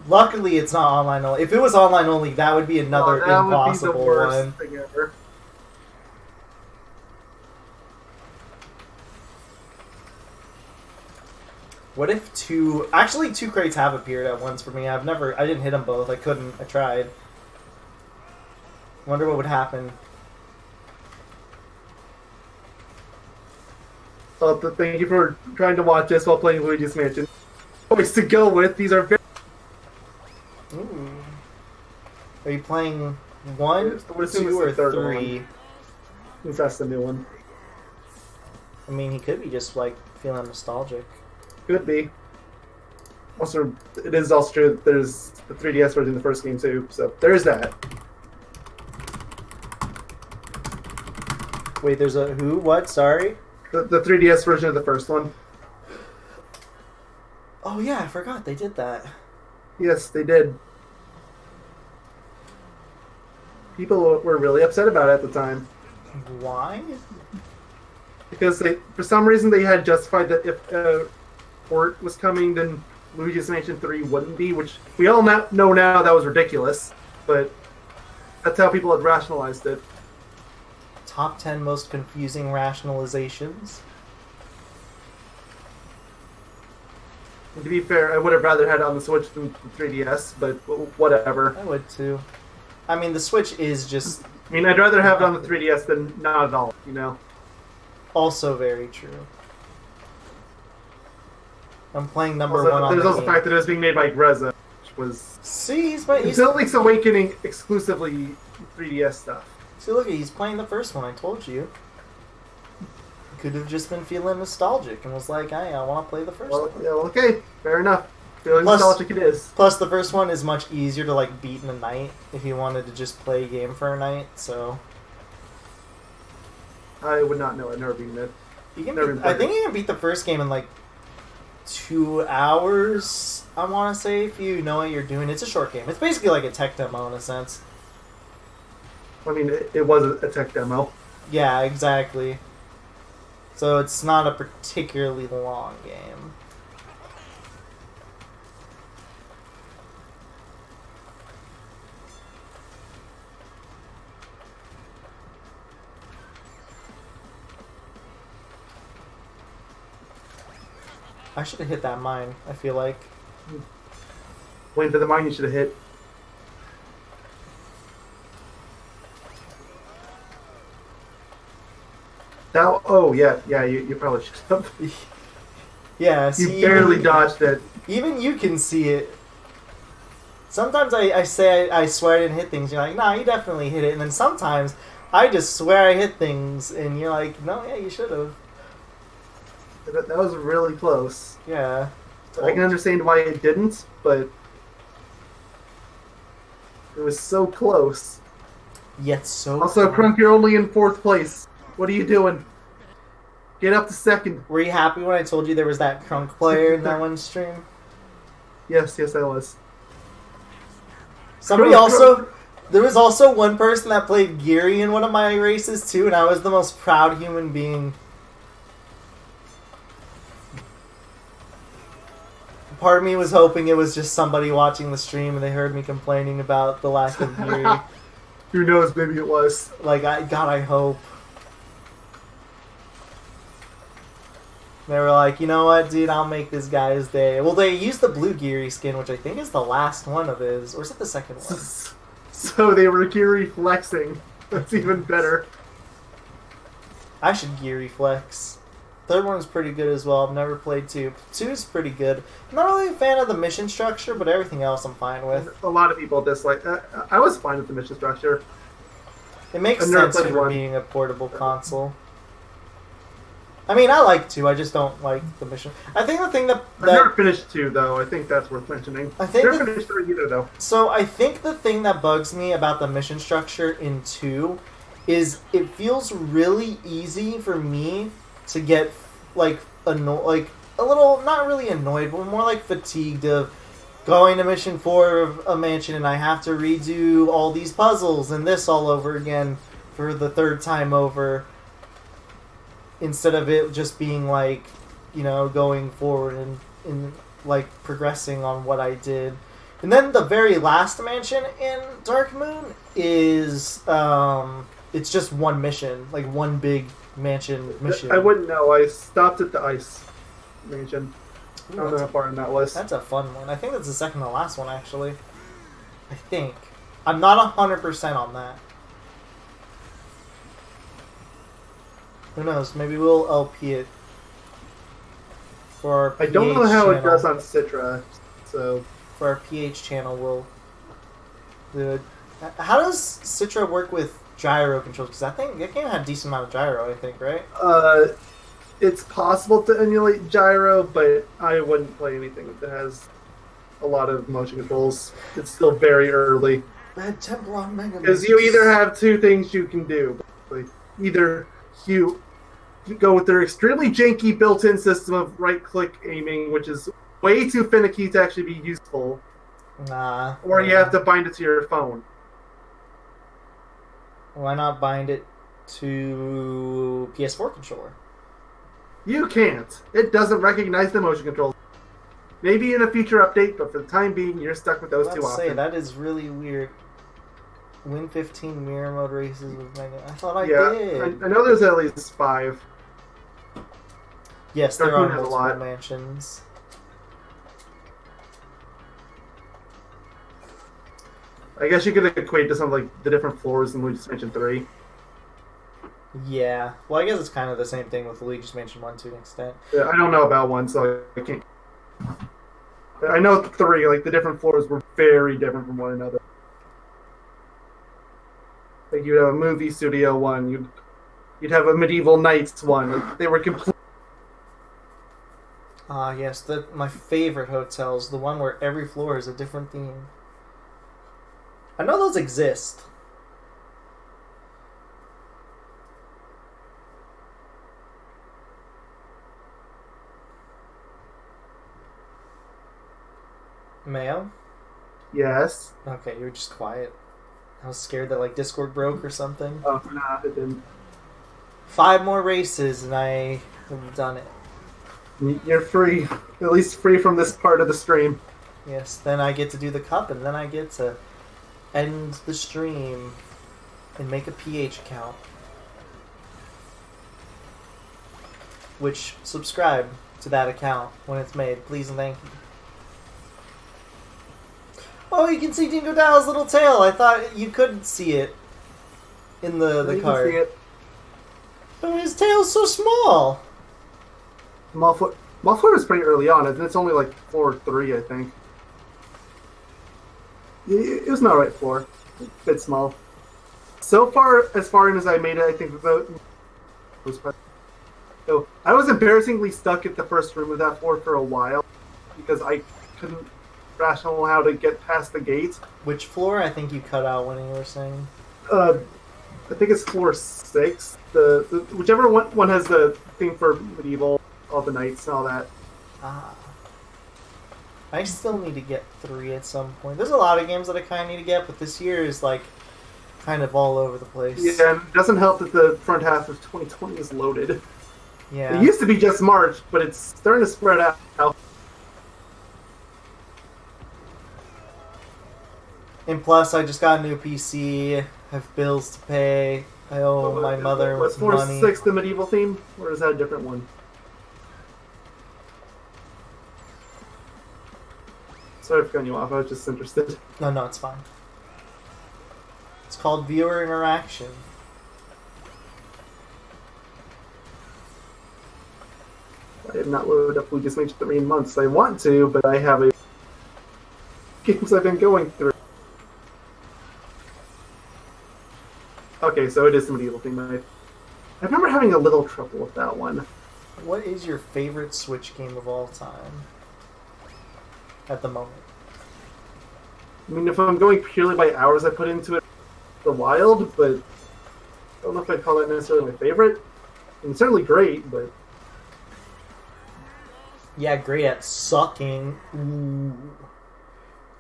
Luckily, it's not online only. If it was online only, that would be another impossible would be the worst one. thing ever. What if two... Actually, 2 crates have appeared at once for me. I didn't hit them both. I couldn't. I tried. Wonder what would happen. Thank you for trying to watch this while playing Luigi's Mansion. Choice to go with. These are very... Ooh. Are you playing 1, I would assume 2, or it's the third 3? one. Since that's the new one. I mean, he could be just, like, feeling nostalgic. Could be. Also, it is also true that there's the 3DS version of the first game too, so there's that. Wait, there's a who? What? Sorry? The 3DS version of the first one. Oh yeah, I forgot they did that. Yes, they did. People were really upset about it at the time. Why? Because for some reason they had justified that if port was coming, then Luigi's Mansion 3 wouldn't be, which we all know now that was ridiculous, but that's how people had rationalized it. Top 10 most confusing rationalizations. And to be fair, I would have rather had it on the Switch than the 3DS, but whatever. I would too. I mean, the Switch is just... I mean, I'd rather have it on the 3DS than not at all, you know? Also very true. I'm playing number Also, 1 on there's the also the fact that it was being made by Grezza, which was... See, he's Link's Awakening exclusively 3DS stuff. See, look, he's playing the first one, I told you. He could have just been feeling nostalgic and was like, hey, I want to play the first one. Yeah, well, okay, fair enough. Feeling nostalgic it is. Plus, the first one is much easier to, like, beat in a night if you wanted to just play a game for a night, so... I would not know. I've never beaten it. I think you can beat the first game in, like, 2 hours, I want to say, if you know what you're doing. It's a short game. It's basically like a tech demo in a sense. I mean, it was a tech demo. Yeah, exactly. So it's not a particularly long game. I should have hit that mine, I feel like. Waiting for the mine you should have hit. That, oh, yeah, you probably should have. Yeah, see, you barely dodged it. Even you can see it. Sometimes I say I swear I didn't hit things. You're like, nah, you definitely hit it. And then sometimes I just swear I hit things, and you're like, no, yeah, you should have. That was really close. Yeah. I can understand why it didn't, but it was so close. Yet so Also, close. Crunk, you're only in 4th place. What are you doing? Get up to 2nd. Were you happy when I told you there was that Crunk player in that one stream? Yes, I was. Somebody also... There was also one person that played Geary in one of my races, too, and I was the most proud human being. Part of me was hoping it was just somebody watching the stream and they heard me complaining about the lack of Geary. Who knows, maybe it was. Like, God, I hope. They were like, you know what, dude, I'll make this guy's day. Well, they used the blue Geary skin, which I think is the last one of his. Or is it the second one? So they were Geary flexing. That's even better. I should Geary flex. Third one is pretty good as well. I've never played 2. 2 is pretty good. I'm not really a fan of the mission structure, but everything else I'm fine with. A lot of people dislike. I was fine with the mission structure. It makes I've never sense played for one. being a portable console. I mean, I like 2. I just don't like the mission. I think the thing that I've never finished 2 though. I think that's worth mentioning. I think never finished 3 either though. So I think the thing that bugs me about the mission structure in 2 is it feels really easy for me to get like a little, not really annoyed, but more like fatigued of going to mission 4 of a mansion and I have to redo all these puzzles and this all over again for the 3rd time over, instead of it just being like, you know, going forward and like progressing on what I did. And then the very last mansion in Dark Moon is it's just one mission, like one big mission. I wouldn't know. I stopped at the ice mansion. I don't know how far in that was. That's a fun one. I think that's the second to last one, actually. I think. I'm not 100% on that. Who knows? Maybe we'll LP it for our PH I don't know how it channel. does on Citra, so For our PH channel, we'll do it. How does Citra work with gyro controls? Because I think that game had a decent amount of gyro, I think, right? it's possible to emulate gyro, but I wouldn't play anything that has a lot of motion controls. It's still very early. Red Temple on Mega Because you either have 2 things you can do. Basically. Either you go with their extremely janky built-in system of right-click aiming, which is way too finicky to actually be useful, Nah. or you have to bind it to your phone. Why not bind it to PS4 controller? You can't. It doesn't recognize the motion controls. Maybe in a future update, but for the time being, you're stuck with those 2 Let's say options. that is really weird. Win 15 mirror mode races with Mega. I thought I Yeah, did. I know there's at least 5. Yes, Dark there are Moon has a multiple lot. mansions. I guess you could equate to some like the different floors in Luigi's Mansion 3. Yeah. Well, I guess it's kind of the same thing with Luigi's Mansion 1 to an extent. Yeah, I don't know about 1, so I can't. I know 3, like the different floors were very different from one another. Like you'd have a movie studio 1, you'd have a medieval knights 1. Like, they were complete. Ah, yes, my favorite hotels, the one where every floor is a different theme. I know those exist. Mayo? Yes. Okay, you were just quiet. I was scared that like Discord broke or something. Oh, nah, it didn't. 5 more races and I have done it. You're free. At least free from this part of the stream. Yes, then I get to do the cup and then I get to end the stream and make a PH account. Which, subscribe to that account when it's made, please and thank you. Oh, you can see Dingo Dow's little tail. I thought you couldn't see it in the You can card. see it. But his tail's so small. Malfoy is pretty early on, and it's only like floor 3, I think. It was not right floor. A bit small. So far in as I made it, I think the was. So I was embarrassingly stuck at the first room of that floor for a while because I couldn't rational how to get past the gate. Which floor? I think you cut out when you were saying. I think it's floor 6. The whichever one has the thing for medieval, all the knights and all that. Ah. I still need to get 3 at some point. There's a lot of games that I kind of need to get, but this year is like kind of all over the place. Yeah, and it doesn't help that the front half of 2020 is loaded. Yeah. It used to be just March, but it's starting to spread out now. And plus, I just got a new PC, have bills to pay, I owe my mother Was floor money. 6 the medieval theme, or is that a different one? Sorry for cutting you off. I was just interested. No, it's fine. It's called viewer interaction. I have not loaded up Luigi's Mansion 3 in months. I want to, but I have a games I've been going through. Okay, so it is the medieval theme. I remember having a little trouble with that one. What is your favorite Switch game of all time? At the moment. I mean, if I'm going purely by hours I put into it, The Wild, but I don't know if I'd call that necessarily my favorite. I mean, certainly great, but... Yeah, great at sucking.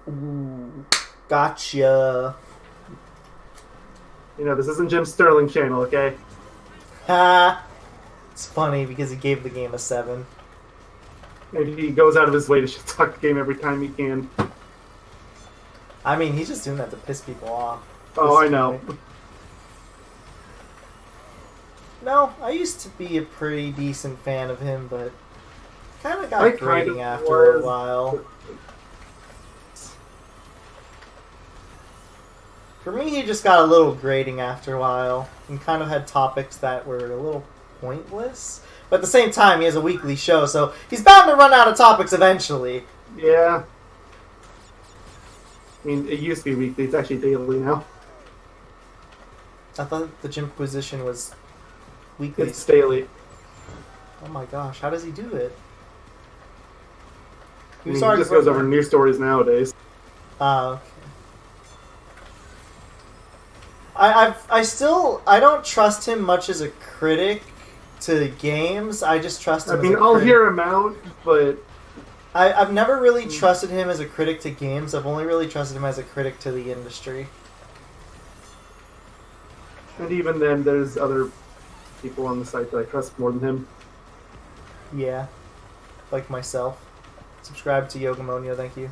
Ooh. Gotcha. You know, this isn't Jim Sterling's channel, okay? Ha! It's funny because he gave the game a 7. And he goes out of his way to shit talk the game every time he can. I mean, he's just doing that to piss people off. Oh, I know. No, I used to be a pretty decent fan of him, but kind of got grating after a while. For me, he just got a little grating after a while, and kind of had topics that were a little pointless. But at the same time, he has a weekly show, so he's bound to run out of topics eventually. Yeah. I mean, it used to be weekly. It's actually daily now. I thought the Jimquisition was weekly. It's daily. Oh my gosh, how does he do it? He just goes over news stories nowadays. Okay. I don't trust him much as a critic to games. I just trust him. I mean, I'll hear him out, but I've never really trusted him as a critic to games. I've only really trusted him as a critic to the industry. And even then, there's other people on the site that I trust more than him. Yeah, like myself. Subscribe to Yogamonia, thank you.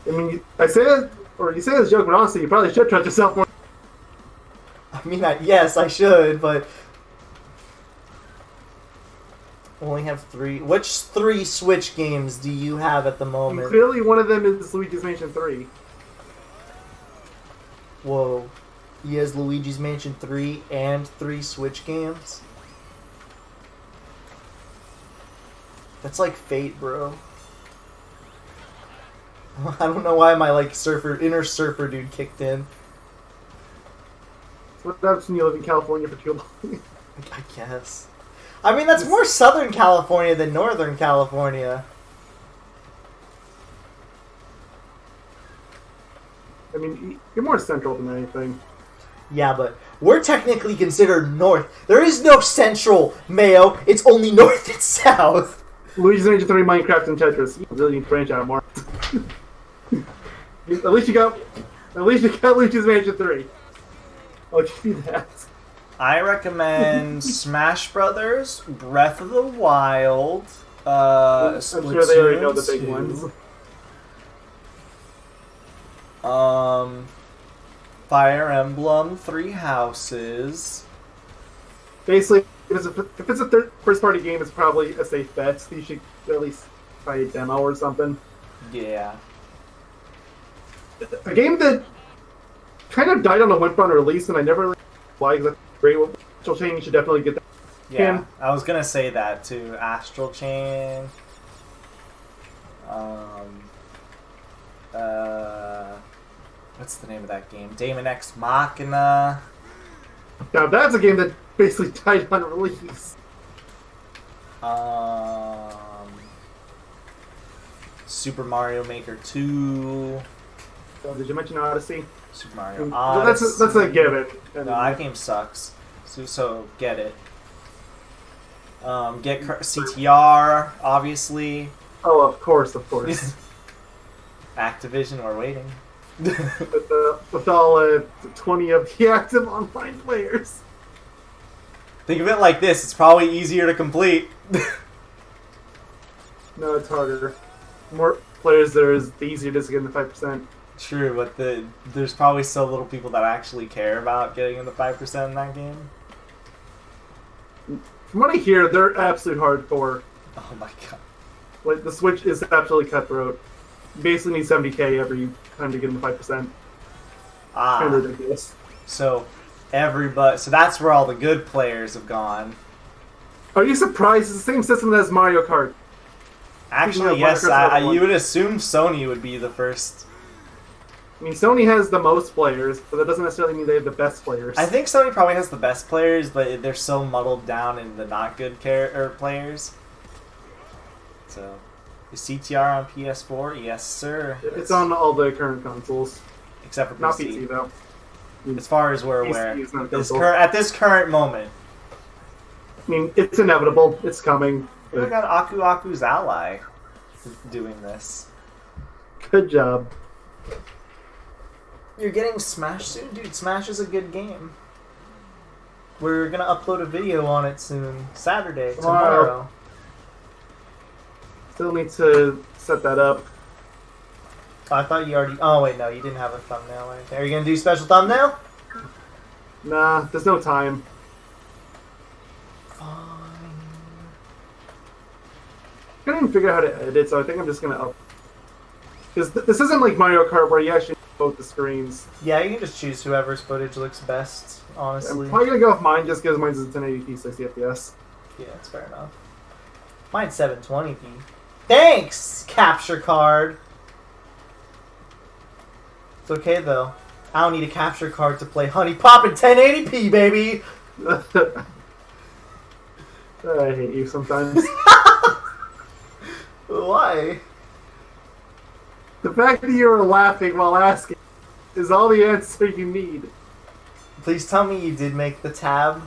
I mean, I say it, or you say it as a joke, but honestly, you probably should trust yourself more. I mean, yes, I should, but only have 3. Which 3 Switch games do you have at the moment? And clearly, one of them is Luigi's Mansion 3. Whoa. He has Luigi's Mansion 3 and 3 Switch games? That's like fate, bro. I don't know why my inner surfer dude kicked in. So what happens when you live in California for too long? I guess. I mean, that's more Southern California than Northern California. I mean, you're more central than anything. Yeah, but we're technically considered North. There is no Central, Mayo. It's only North and South. Luigi's Mansion 3, Minecraft, and Tetris. You really need to branch out more. At least you got Luigi's Mansion 3. I'll give you that. I recommend Smash Brothers, Breath of the Wild, I'm sure they already know the big ones. Fire Emblem, 3 Houses. Basically, if it's a first-party game, it's probably a safe bet. So you should at least try a demo or something. Yeah. A game that kind of died on a whim on release, and I never really why, because that's great. Astral Chain, you should definitely get that. Yeah, I was gonna say that too. Astral Chain. What's the name of that game? Daemon X Machina. Now that's a game that basically died on release. Super Mario Maker 2. So did you mention Odyssey? Super Mario Odyssey. That's a given. No, that game sucks. So get it. Get CTR, obviously. Oh, of course. Activision, we're waiting. with all 20 of the active online players. Think of it like this, it's probably easier to complete. No, it's harder. More players there is, the easier it is to get in the 5%. True, but there's probably so little people that actually care about getting in the 5% in that game. From what I hear, they're absolute hardcore. Oh my god. Like, the Switch is absolutely cutthroat. You basically need 70k every time to get into 5%. Ah. Kind of ridiculous. So that's where all the good players have gone. Are you surprised? It's the same system as Mario Kart. Actually, yes, you would assume Sony would be the first. I mean, Sony has the most players, but that doesn't necessarily mean they have the best players. I think Sony probably has the best players, but they're so muddled down in the not good players. So, is CTR on PS4? Yes, sir. It's on all the current consoles. Except for PC. Not PC, though. As far as we're PC aware. is not a console. At this current moment. I mean, it's inevitable. It's coming. We got Aku Aku's ally doing this. Good job. You're getting Smash soon? Dude, Smash is a good game. We're gonna upload a video on it soon. Saturday, tomorrow. Still need to set that up. Oh, I thought you already... Oh, wait, no, you didn't have a thumbnail or anything. Are you gonna do a special thumbnail? Nah, there's no time. Fine. I couldn't even figure out how to edit, so I think I'm just gonna up. Because this isn't like Mario Kart where you actually both the screens. Yeah, you can just choose whoever's footage looks best, honestly. I'm probably gonna go with mine just because mine's 1080p 60 FPS. Yeah, that's fair enough. Mine's 720p. Thanks, capture card! It's okay, though. I don't need a capture card to play Honey Pop in 1080p, baby! I hate you sometimes. Why? The fact that you were laughing while asking is all the answer you need. Please tell me you did make the tab.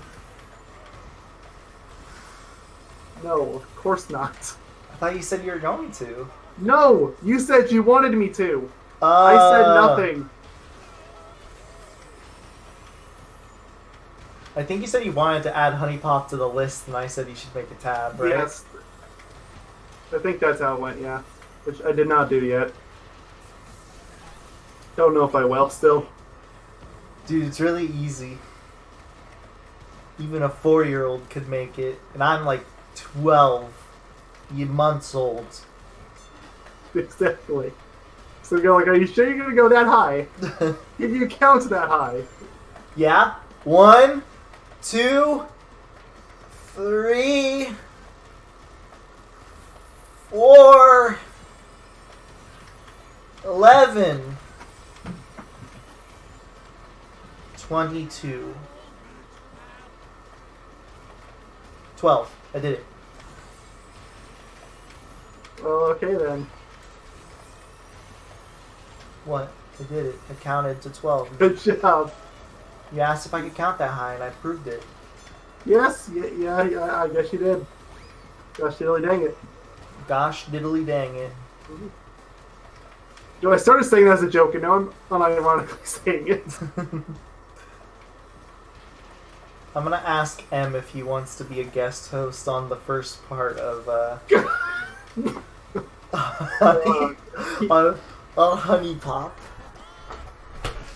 No, of course not. I thought you said you were going to. No! You said you wanted me to! I said nothing. I think you said you wanted to add Honey Pop to the list, and I said you should make a tab, right? Yes. I think that's how it went, yeah. Which I did not do yet. Don't know if I will still. Dude, it's really easy. Even a 4-year-old could make it, and I'm like 12 months old. Exactly. So go like, are you sure you're gonna go that high? Can you count that high? Yeah. 1, 2, 3, 4, 11, 22, 12. I did it. Well, okay then. What? I did it. I counted to 12. Good job. You asked if I could count that high, and I proved it. Yes, yeah, I guess you did. Gosh diddly dang it. Gosh diddly dang it. I started saying that as a joke, and now I'm unironically saying it. I'm gonna ask M if he wants to be a guest host on the first part of on Honey Pop.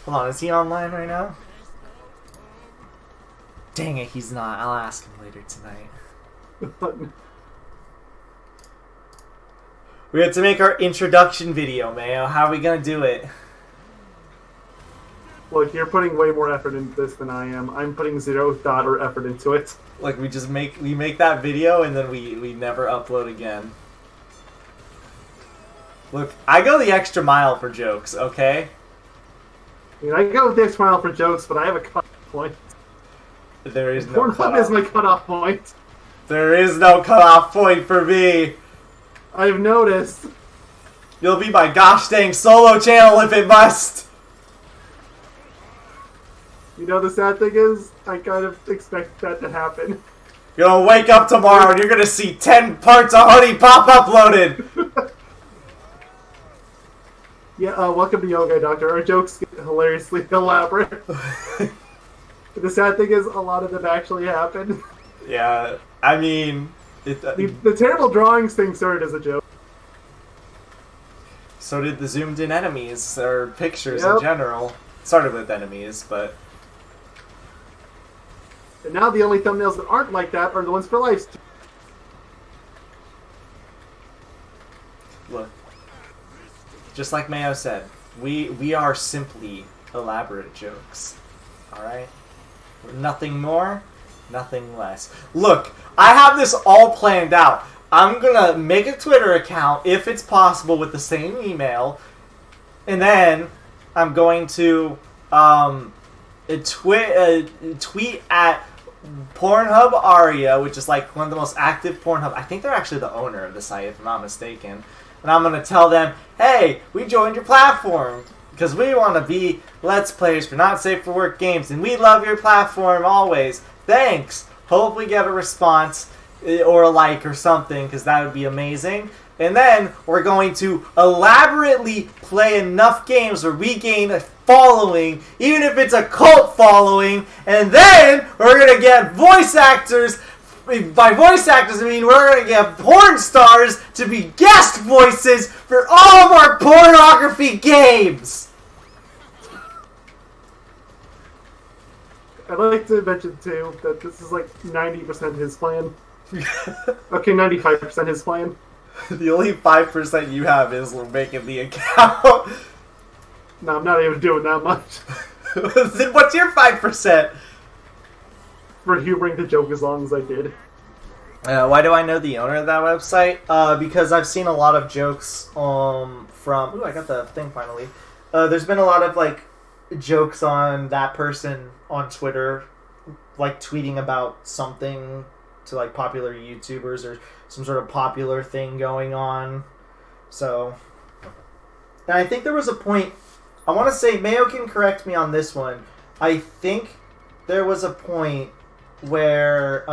Hold on, is he online right now? Dang it, he's not. I'll ask him later tonight. We have to make our introduction video, Mayo. How are we gonna do it? Look, you're putting way more effort into this than I am. I'm putting zero thought or effort into it. Like we make that video and then we never upload again. Look, I go the extra mile for jokes, okay? I mean, I go the extra mile for jokes, but I have a cutoff point. There is no Pornhub cutoff. is my cutoff point. There is no cutoff point for me. I've noticed. You'll be my gosh dang solo channel if it must. You know, the sad thing is, I kind of expect that to happen. You're gonna wake up tomorrow and you're gonna see 10 parts of Honey Pop uploaded. Yeah, welcome to Yoga Doctor. Our jokes get hilariously elaborate. The sad thing is, a lot of them actually happen. Yeah, I mean... The terrible drawings thing started as a joke. So did the zoomed in enemies, or pictures Yep. in general. Started with enemies, but... And now the only thumbnails that aren't like that are the ones for Livestream. look. Just like Mayo said, we are simply elaborate jokes. Alright? Nothing more, nothing less. Look, I have this all planned out. I'm gonna make a Twitter account, if it's possible, with the same email. And then I'm going to tweet at Pornhub Aria, which is like one of the most active Pornhub. I think they're actually the owner of the site, if I'm not mistaken. And I'm going to tell them, hey, we joined your platform because we want to be Let's Players for Not Safe for Work games, and we love your platform always. Thanks. Hope we get a response or a like or something, because that would be amazing. And then we're going to elaborately play enough games where we gain a following, even if it's a cult following, and then we're going to get voice actors. By voice actors, I mean we're going to get porn stars to be guest voices for all of our pornography games. I'd like to mention, too, that this is like 90% his plan. Okay, 95% his plan. The only 5% you have is making the account. No, I'm not even doing that much. Then what's your 5%? For humoring the joke as long as I did. Why do I know the owner of that website? Because I've seen a lot of jokes from... Ooh, I got the thing finally. There's been a lot of, like, jokes on that person on Twitter, like, tweeting about something to, like, popular YouTubers or some sort of popular thing going on. So... And I think there was a point... I want to say, Mayo can correct me on this one. I think there was a point where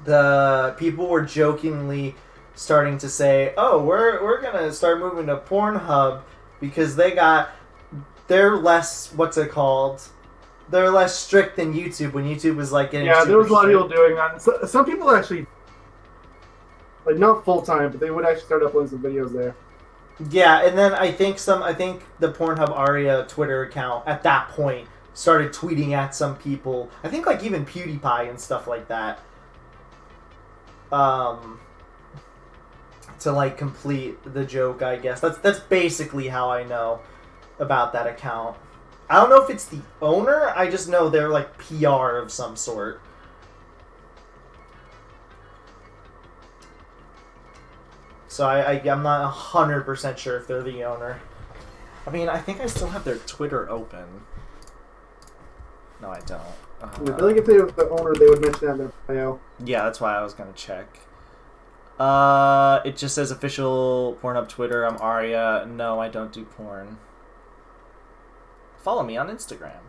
the people were jokingly starting to say, "Oh, we're gonna start moving to Pornhub because they're less they're less strict than YouTube when YouTube was like getting there was a lot of strict. people doing that. Some people actually, like, not full time, but they would actually start uploading some videos there. Yeah, and then I think the Pornhub Aria Twitter account at that point started tweeting at some people. I think like even PewDiePie and stuff like that. To like complete the joke, I guess. That's basically how I know about that account. I don't know if it's the owner. I just know they're like PR of some sort. So I'm not 100% sure if they're the owner. I mean, I think I still have their Twitter open. No, I don't. I feel like if they were the owner, they would mention that in their bio. Yeah, that's why I was going to check. It just says official Pornhub Twitter. I'm Aria. No, I don't do porn. Follow me on Instagram.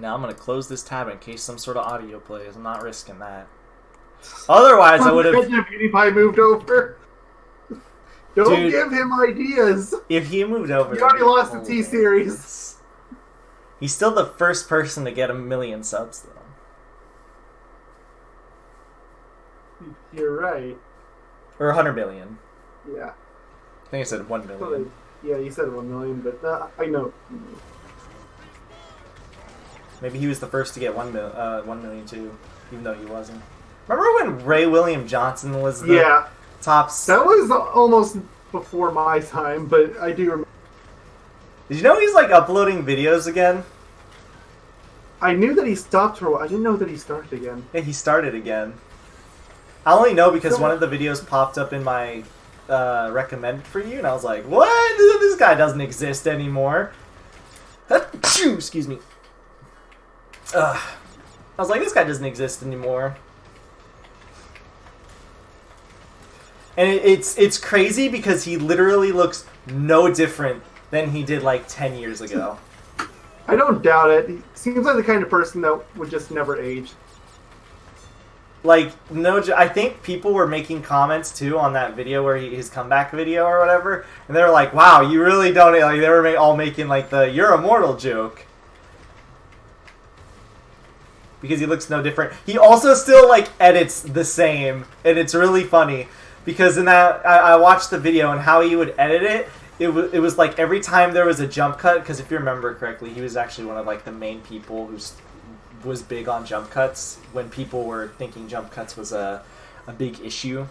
Now I'm going to close this tab in case some sort of audio plays. I'm not risking that. Otherwise, I would have... Imagine if PewDiePie moved over. Don't Dude, give him ideas. If he moved over... He already lost the T-Series. He's still the first person to get 1 million subs, though. You're right. Or 100 million. Yeah. I think I said 1 million. Yeah, you said 1 million, but I know. Maybe he was the first to get 1 million too, even though he wasn't. Remember when Ray William Johnson was the top... That was almost before my time, but I do remember. Did you know he's like uploading videos again? I knew that he stopped for a while. I didn't know that he started again. Yeah, he started again. I only know because one of the videos popped up in my recommended for you, and I was like, what? This guy doesn't exist anymore. Excuse me. I was like, this guy doesn't exist anymore. And it's crazy because he literally looks no different than he did like 10 years ago. I don't doubt it. He seems like the kind of person that would just never age. Like, no, I think people were making comments too on that video where his comeback video or whatever, and they were like, wow, you really don't, like, they were all making like the "you're immortal" joke. Because he looks no different. He also still like edits the same, and it's really funny. Because in that, I watched the video, and how he would edit it, it was like every time there was a jump cut, because if you remember correctly, he was actually one of like the main people who was big on jump cuts when people were thinking jump cuts was a big issue.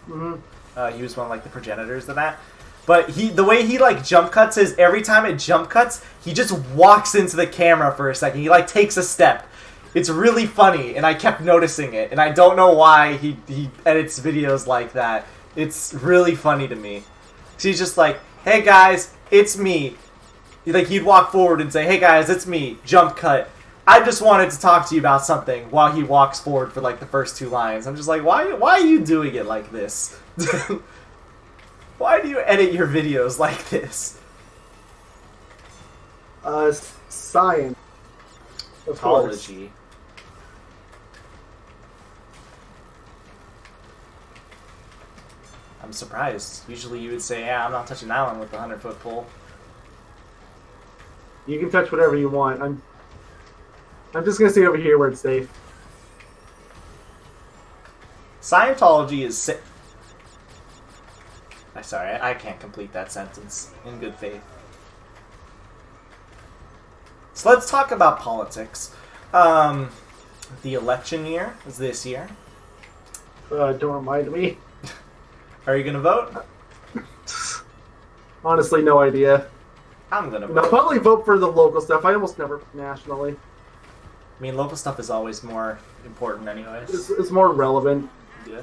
Mm-hmm. He was one of like the progenitors of that. But the way he like jump cuts is every time it jump cuts, he just walks into the camera for a second. He like takes a step. It's really funny, and I kept noticing it, and I don't know why he edits videos like that. It's really funny to me. So he's just like, "Hey guys, it's me." He'd walk forward and say, "Hey guys, it's me." Jump cut. I just wanted to talk to you about something while he walks forward for like the first 2 lines. I'm just like, why are you doing it like this? Why do you edit your videos like this? Science. Of course. Apology. I'm surprised. Usually you would say, yeah, I'm not touching that one with the 100-foot pole. You can touch whatever you want. I'm just gonna stay over here where it's safe. Scientology is sick. Sorry, I can't complete that sentence in good faith. So let's talk about politics. The election year is this year. Don't remind me. Are you gonna vote? Honestly, no idea. I'm gonna I'll vote. probably vote for the local stuff. I almost never nationally. I mean, local stuff is always more important anyways. It's more relevant. Yeah.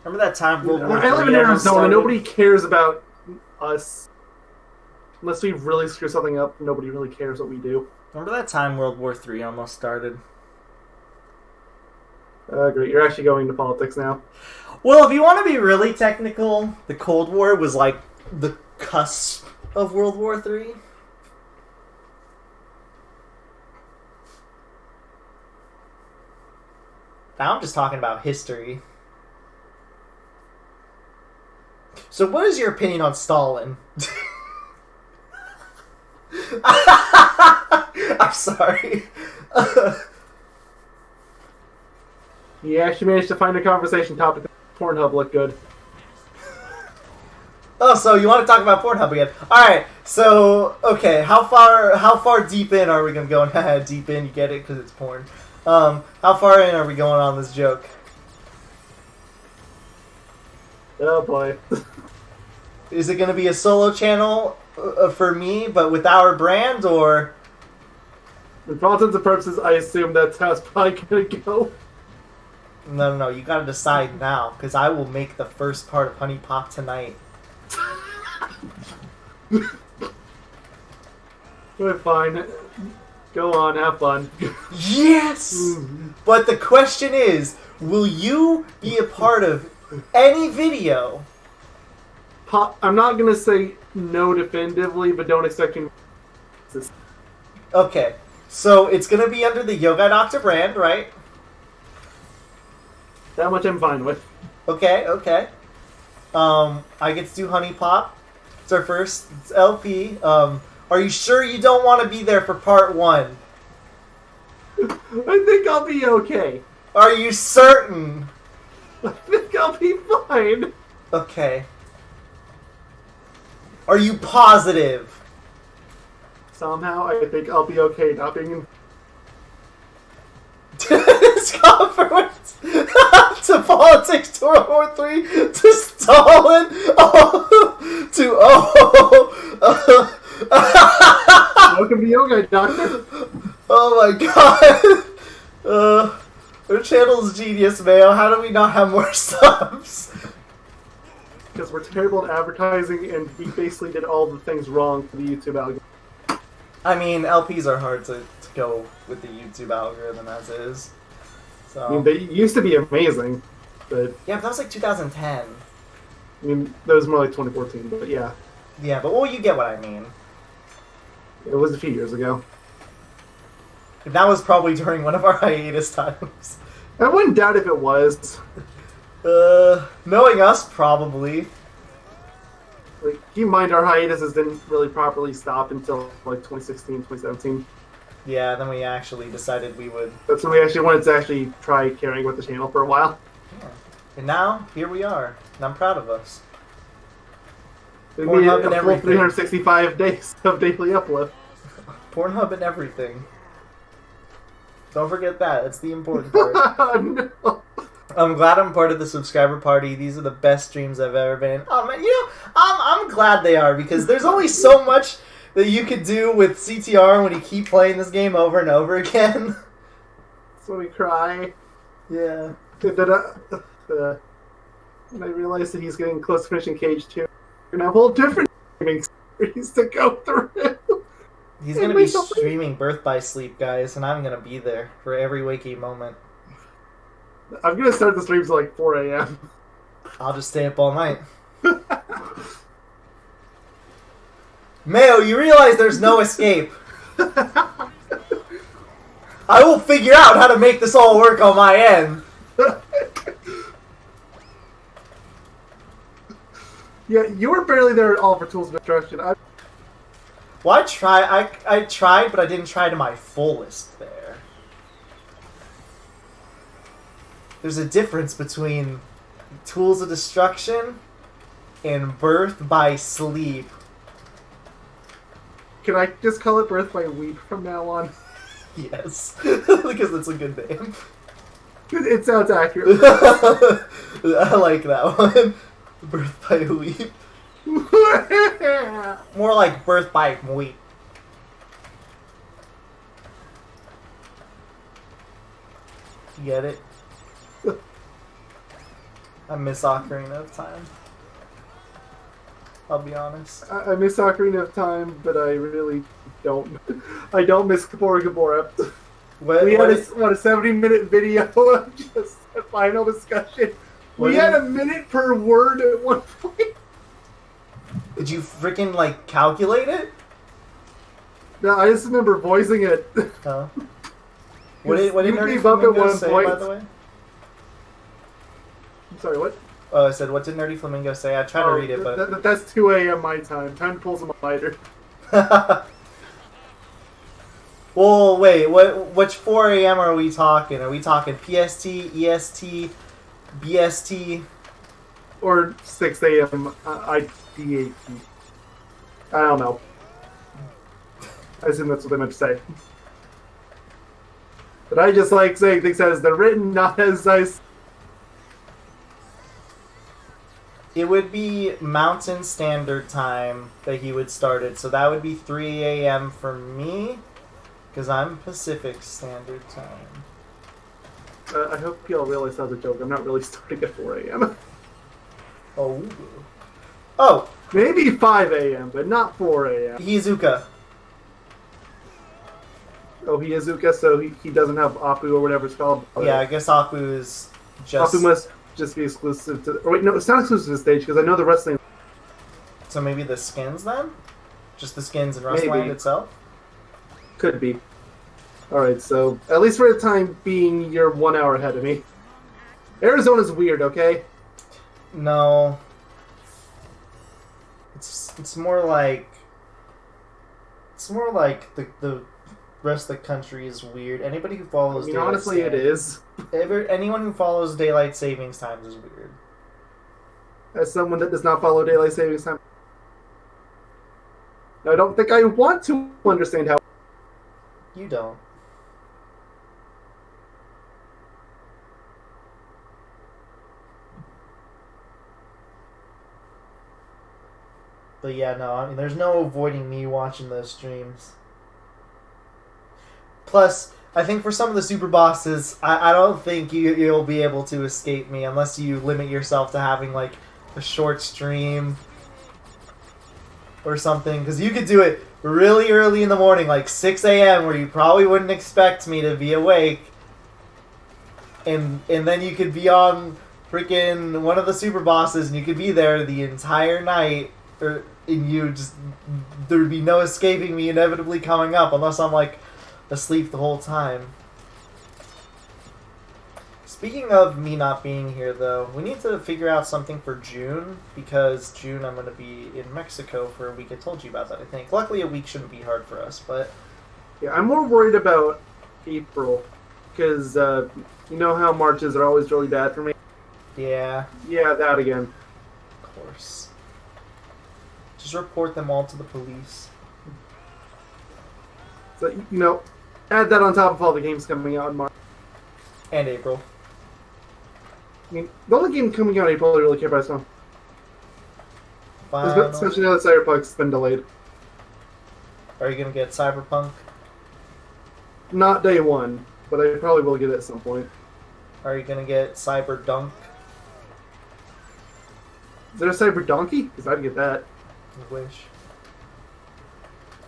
Remember that time World War I live in III almost Arizona. started? Nobody cares about us. Unless we really screw something up, nobody really cares what we do. Remember that time World War III almost started? Great. You're actually going to politics now. Well, if you want to be really technical, the Cold War was like the cusp of World War III. Now I'm just talking about history. So what is your opinion on Stalin? I'm sorry. You actually managed to find a conversation topic. Pornhub looked good. Oh, so you want to talk about Pornhub again? All right. So, okay, how far deep in are we gonna go? Deep in, you get it because it's porn. How far in are we going on this joke? Oh boy. Is it gonna be a solo channel for me, but with our brand, or? For all intents and purposes, I assume that's how it's probably gonna go. No, you gotta decide now, because I will make the first part of Honey Pop tonight. We're fine. Go on, have fun. Yes! But the question is, will you be a part of any video? I'm not gonna say no definitively, but don't expect me. Okay, so it's gonna be under the Yoga Doctor brand, right? That much I'm fine with. Okay. I get to do Honey Pop. It's our first LP. Are you sure you don't want to be there for part 1? I think I'll be okay. Are you certain? I think I'll be fine. Okay. Are you positive? Somehow, I think I'll be okay not being in. This conference to politics to World War III to Stalin to Welcome to Yoga, Doctor. Oh my god. Our channel's genius, Mayo. How do we not have more subs? Because we're terrible at advertising, and we basically did all the things wrong for the YouTube algorithm. I mean, LPs are hard to go with the YouTube algorithm as is. So. I mean, they used to be amazing, but Yeah, but that was like 2010. I mean, that was more like 2014. But yeah, Yeah, but well, you get what I mean. it was a few years ago. That was probably during one of our hiatus times. I wouldn't doubt if it was. Knowing us, probably. Like, keep in mind, our hiatuses didn't really properly stop until like 2016, 2017. Yeah, then we actually decided we would. That's when we actually wanted to actually try carrying with the channel for a while. Yeah. And now, here we are. And I'm proud of us. We Pornhub made and a full everything. 365 days of daily uplift. Pornhub and everything. Don't forget that. That's the important part. No. I'm glad I'm part of the subscriber party. These are the best streams I've ever been in. Oh man, you know, I'm glad they are because there's only so much that you could do with CTR when you keep playing this game over and over again. So we cry. Yeah. And then, when I realized that he's getting close to finishing Cage 2, and a whole different streaming series to go through. He's gonna be streaming Birth by Sleep, guys, and I'm gonna be there for every waking moment. I'm gonna start the streams at like 4 a.m. I'll just stay up all night. Mayo, you realize there's no escape. I will figure out how to make this all work on my end. Yeah, you were barely there at all for Tools of Destruction. Well, I tried, but I didn't try to my fullest there. There's a difference between Tools of Destruction and Birth by Sleep. Can I just call it Birth by Weep from now on? Yes, because it's a good name. It sounds accurate. I like that one. Birth by Weep. More like Birth by Weep. You get it? I miss Ocarina of Time. I'll be honest. I miss Ocarina of Time, but I really don't. I don't miss Gabora Gabora. We had a 70-minute video of just a final discussion. We had a minute per word at one point. Did you freaking, like, calculate it? No, I just remember voicing it. Oh. What did Nerdy gave up at Flamingo one say, point. by the way? I'm sorry, what? Oh, I said, what did Nerdy Flamingo say? I tried to read it, but... That's 2 a.m. my time. Time to pull some lighter. Well, wait, which 4 a.m. are we talking? Are we talking PST, EST, BST? Or 6 a.m. IDAT. I don't know. I assume that's what they meant to say. But I just like saying things as they're written, not as I... It would be Mountain Standard Time that he would start it, so that would be 3 a.m. for me, because I'm Pacific Standard Time. I hope y'all realize that was a joke. I'm not really starting at 4 a.m. Oh. Oh! Maybe 5 a.m., but not 4 a.m. Hizuka. Oh, he is Zuka, so he doesn't have Apu or whatever it's called. Yeah, I guess Apu is just... Apu must just be exclusive to... Or wait, no, it's not exclusive to the stage, because I know the wrestling... So maybe the skins, then? Just the skins in Rustland itself? Could be. Alright, so at least for the time being, you're 1 hour ahead of me. Arizona's weird, okay? No. It's more like... It's more like the rest of the country is weird. Anybody who follows... I mean, honestly, it is. Anyone who follows daylight savings times is weird. As someone that does not follow daylight savings time, I don't think I want to understand how... You don't. But yeah, no, I mean, there's no avoiding me watching those streams. Plus, I think for some of the super bosses, I don't think you'll be able to escape me unless you limit yourself to having, like, a short stream or something. Because you could do it really early in the morning, like 6 a.m., where you probably wouldn't expect me to be awake. And then you could be on freaking one of the super bosses, and you could be there the entire night, and there'd be no escaping me inevitably coming up, unless I'm, like, asleep the whole time. Speaking of me not being here, though, we need to figure out something for June, because June I'm going to be in Mexico for a week. I told you about that, I think. Luckily, a week shouldn't be hard for us, but... Yeah, I'm more worried about April, because you know how Marches are always really bad for me? Yeah. Yeah, that again. Of course. Just report them all to the police. So, you know, add that on top of all the games coming out in March. And April. I mean, the only game coming out in April I really care about is Smash. Final. Especially now that Cyberpunk's been delayed. Are you gonna get Cyberpunk? Not day one, but I probably will get it at some point. Are you gonna get Cyber Dunk? Is there a Cyber Donkey? Because I'd get that. I wish.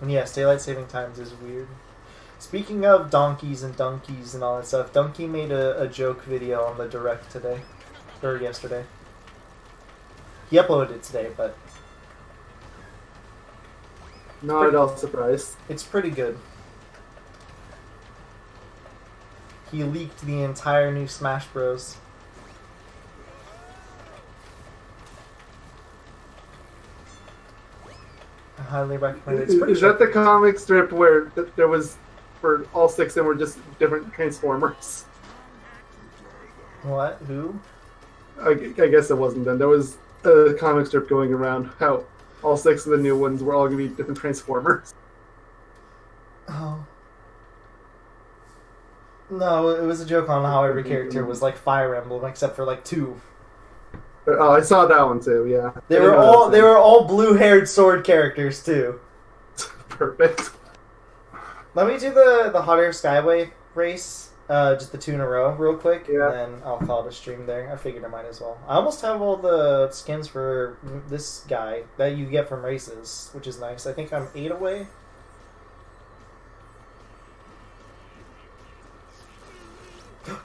And yes, daylight saving times is weird. Speaking of donkeys and donkeys and all that stuff, Donkey made a joke video on the Direct today. Or yesterday. He uploaded it today, but Not at all surprised. it's pretty good. He leaked the entire new Smash Bros. I highly recommend it. It's pretty Is that the short. comic strip where there was, for all six of them were just different Transformers? What? Who? I guess it wasn't then. There was a comic strip going around how all six of the new ones were all going to be different Transformers. Oh. No, it was a joke on how every character was like Fire Emblem, except for like two. Oh, I saw that one too. Yeah, They were all blue-haired sword characters too. perfect. Let me do the Hot Air Skyway race, just the 2 in a row, real quick, Yeah. and then I'll call it a stream there. I figured I might as well. I almost have all the skins for this guy that you get from races, which is nice. I think I'm 8 away.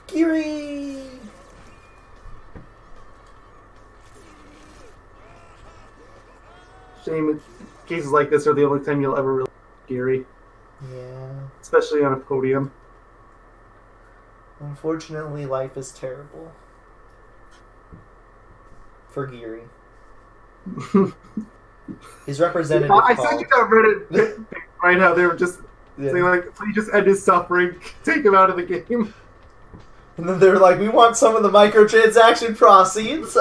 Geary! Shame cases like this are the only time you'll ever really Geary, Yeah. especially on a podium. Unfortunately, life is terrible. For Geary. His representative I called. sent you that Reddit right now. They were just Yeah. saying like, please just end his suffering, take him out of the game. And then they're like, we want some of the microtransaction proceeds.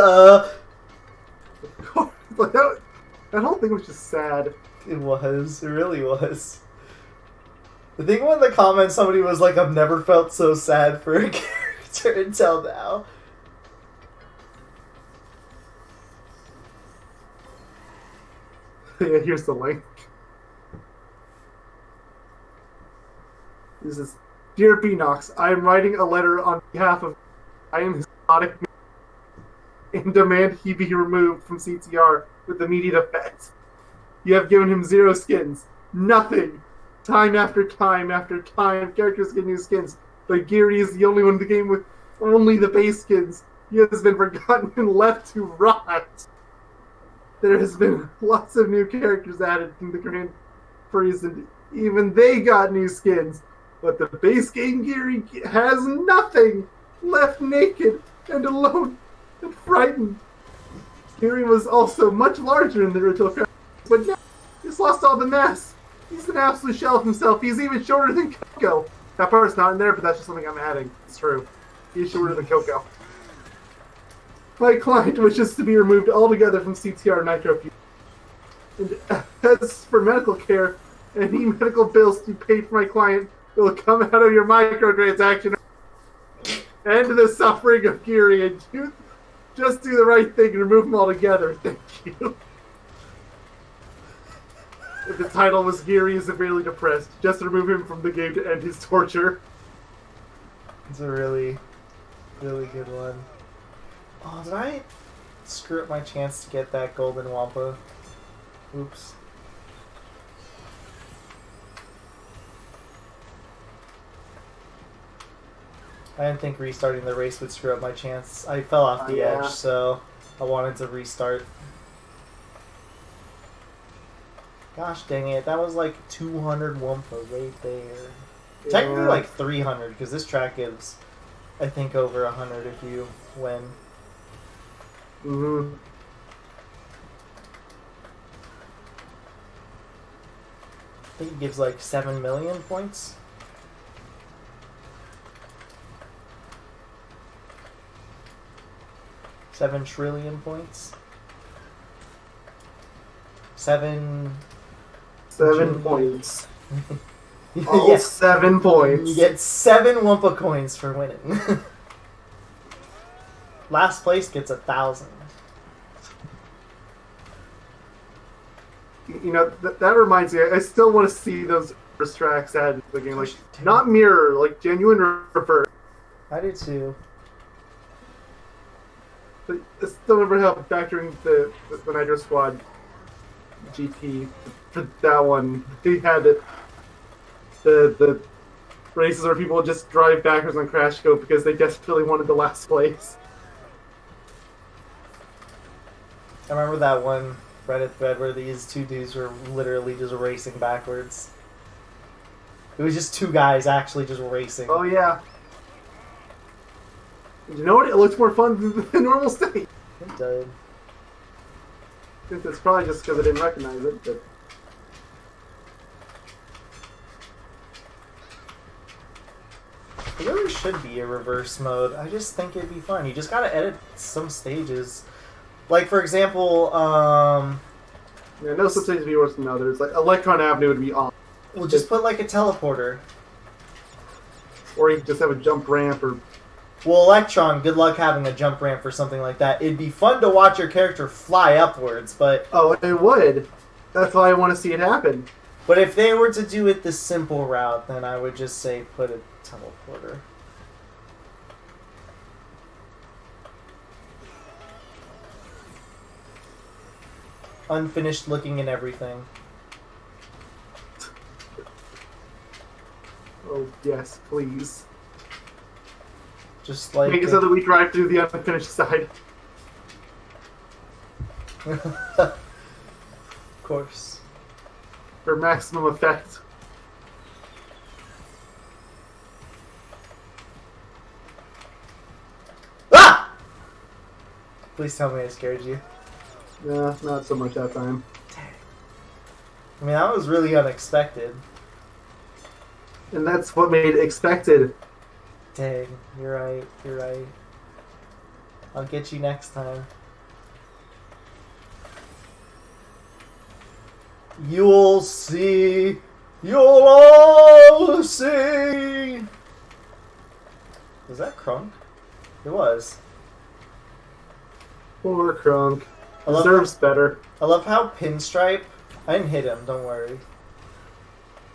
Like, that whole thing was just sad. It was. It really was. I think when the comments somebody was like, I've never felt so sad for a character until now. Yeah, here's the link. This is Dear Beenox, I am writing a letter on behalf of I am his exotic and demand he be removed from CTR with immediate effect. You have given him 0 skins. Nothing. Time after time after time, characters get new skins, but Geary is the only one in the game with only the base skins. He has been forgotten and left to rot. There has been lots of new characters added in the Grand Prix, and even they got new skins. But the base game Geary has nothing, left naked and alone and frightened. Geary was also much larger in the original Grand Prix, but now he's lost all the mass. He's an absolute shell of himself. He's even shorter than Coco. That part's not in there, but that's just something I'm adding. It's true. He's shorter than Coco. My client wishes to be removed altogether from CTR Nitro. And as for medical care, any medical bills to be paid for my client will come out of your microtransaction. End the suffering of Geary and just do the right thing and remove him altogether. Thank you. If the title was Geary is severely depressed, just remove him from the game to end his torture. It's a really, really good one. Oh, did I screw up my chance to get that golden Wampa? Oops. I didn't think restarting the race would screw up my chance. I fell off the Yeah. edge, so I wanted to restart. Gosh dang it, that was like 200 Wampa right there. Technically like 300, because this track gives, I think, over 100 if you win. Mm-hmm. I think it gives like 7 million points. $7 trillion points. 7 7 points. All 7 points. You get 7 Wumpa coins for winning. Last place gets 1,000. You know, that reminds me, I still want to see those reverse tracks added to the game. Like, not mirror, like genuine reverse. I do too. But I still remember how factoring the Nitro Squad GP for that one, they had the races where people would just drive backwards on Crash Scope because they desperately wanted the last place. I remember that one Reddit thread where these 2 dudes were literally just racing backwards. It was just 2 guys actually just racing. Oh yeah. You know what? It looks more fun than the normal state. It did. I think that's probably just because I didn't recognize it, but... There really should be a reverse mode. I just think it'd be fun. You just gotta edit some stages. Like, for example, Yeah, no some stages would be worse than others. Like, Electron Avenue would be awesome. we'll just put like a teleporter. Or you could just have a jump ramp or... Well, Electron, good luck having a jump ramp for something like that. It'd be fun to watch your character fly upwards, but... Oh, it would. That's why I want to see it happen. But if they were to do it the simple route, then I would just say put a teleporter. Unfinished looking and everything. Oh, yes, please. Just like... Make it so that we drive through the unfinished side. Of course. For maximum effect. Ah! Please tell me I scared you. Nah, not so much that time. I mean, that was really unexpected. And that's what made it expected. Dang, you're right, you're right. I'll get you next time. You'll see. You'll all see. Was that Crunk? It was. Poor Krunk. I love Deserves better. I love how Pinstripe... I didn't hit him, don't worry.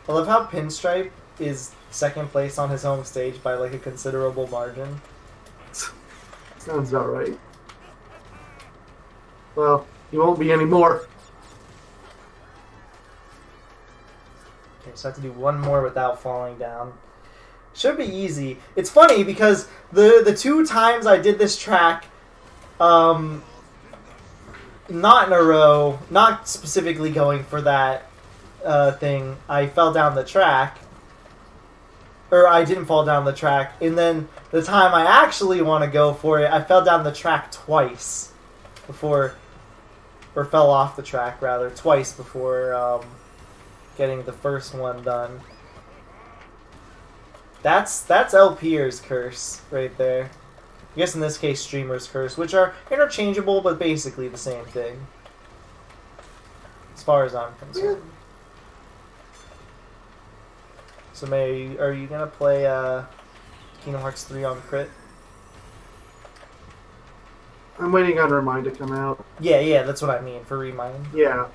I love how Pinstripe is second place on his home stage by like a considerable margin. Sounds about right. Well, he won't be anymore. Okay, so I have to do one more without falling down. Should be easy. It's funny because the 2 times I did this track, not in a row, not specifically going for that thing, I fell down the track. Or I didn't fall down the track. And then the time I actually want to go for it, I fell down the track twice. Before... Or fell off the track, rather. Twice before getting the first one done. That's LPer's curse right there. I guess in this case, streamer's curse, which are interchangeable, but basically the same thing. As far as I'm concerned. So, May, are you gonna play Kingdom Hearts 3 on crit? I'm waiting on Remind to come out. Yeah, that's what I mean, for Remind. Yeah.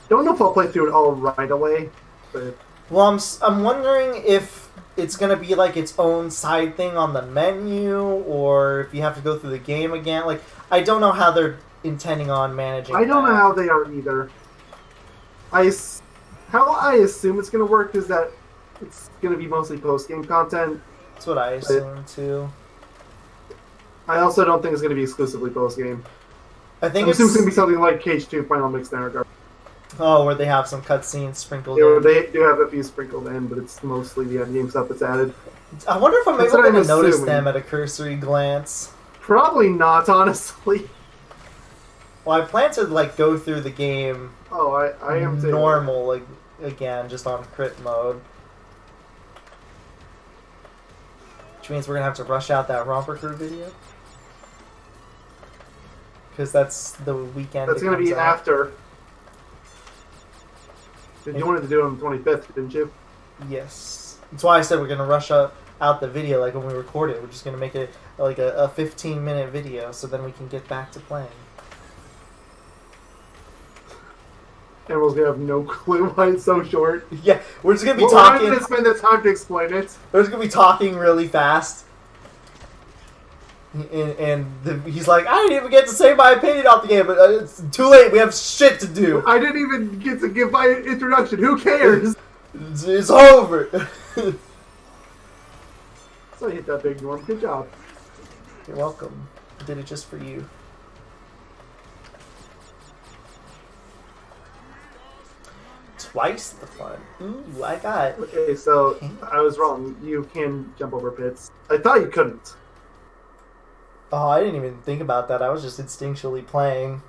Don't know if I'll play through it all right away, but... Well, I'm wondering if it's gonna be like its own side thing on the menu, or if you have to go through the game again. Like, I don't know how they're intending on managing I don't that. know how they are either. How I assume it's going to work is that it's going to be mostly post-game content. That's what I assume, too. I also don't think it's going to be exclusively post-game. I think I it's... assume it's going to be something like Cage 2 Final Mix in that regard. Oh, where they have some cutscenes sprinkled Yeah, in. they do have a few sprinkled in, but it's mostly the endgame stuff that's added. I wonder if I'm That's able what I'm to notice assuming. them at a cursory glance. Probably not, honestly. Well, I plan to, like, go through the game Oh, I am too. normal, like, again, just on crit mode. Which means we're gonna have to rush out that Romper Crew video. Because that's the weekend. That's going to be after. after. You wanted to do it on the 25th, didn't you? Yes. That's why I said we're going to rush out the video like when we record it. We're just going to make it like a 15-minute video so then we can get back to playing. Everyone's going to have no clue why it's so short. Yeah, we're just going to be We're not talking. going to spend the time to explain it. We're just going to be talking really fast. He's like, I didn't even get to say my opinion off the game, but it's too late. We have shit to do. I didn't even get to give my introduction. Who cares? It's over. So I hit that big Norm. Good job. You're welcome. I did it just for you. Twice the fun. Ooh, I got. Okay, so I was wrong. You can jump over pits. I thought you couldn't. Oh, I didn't even think about that. I was just instinctually playing.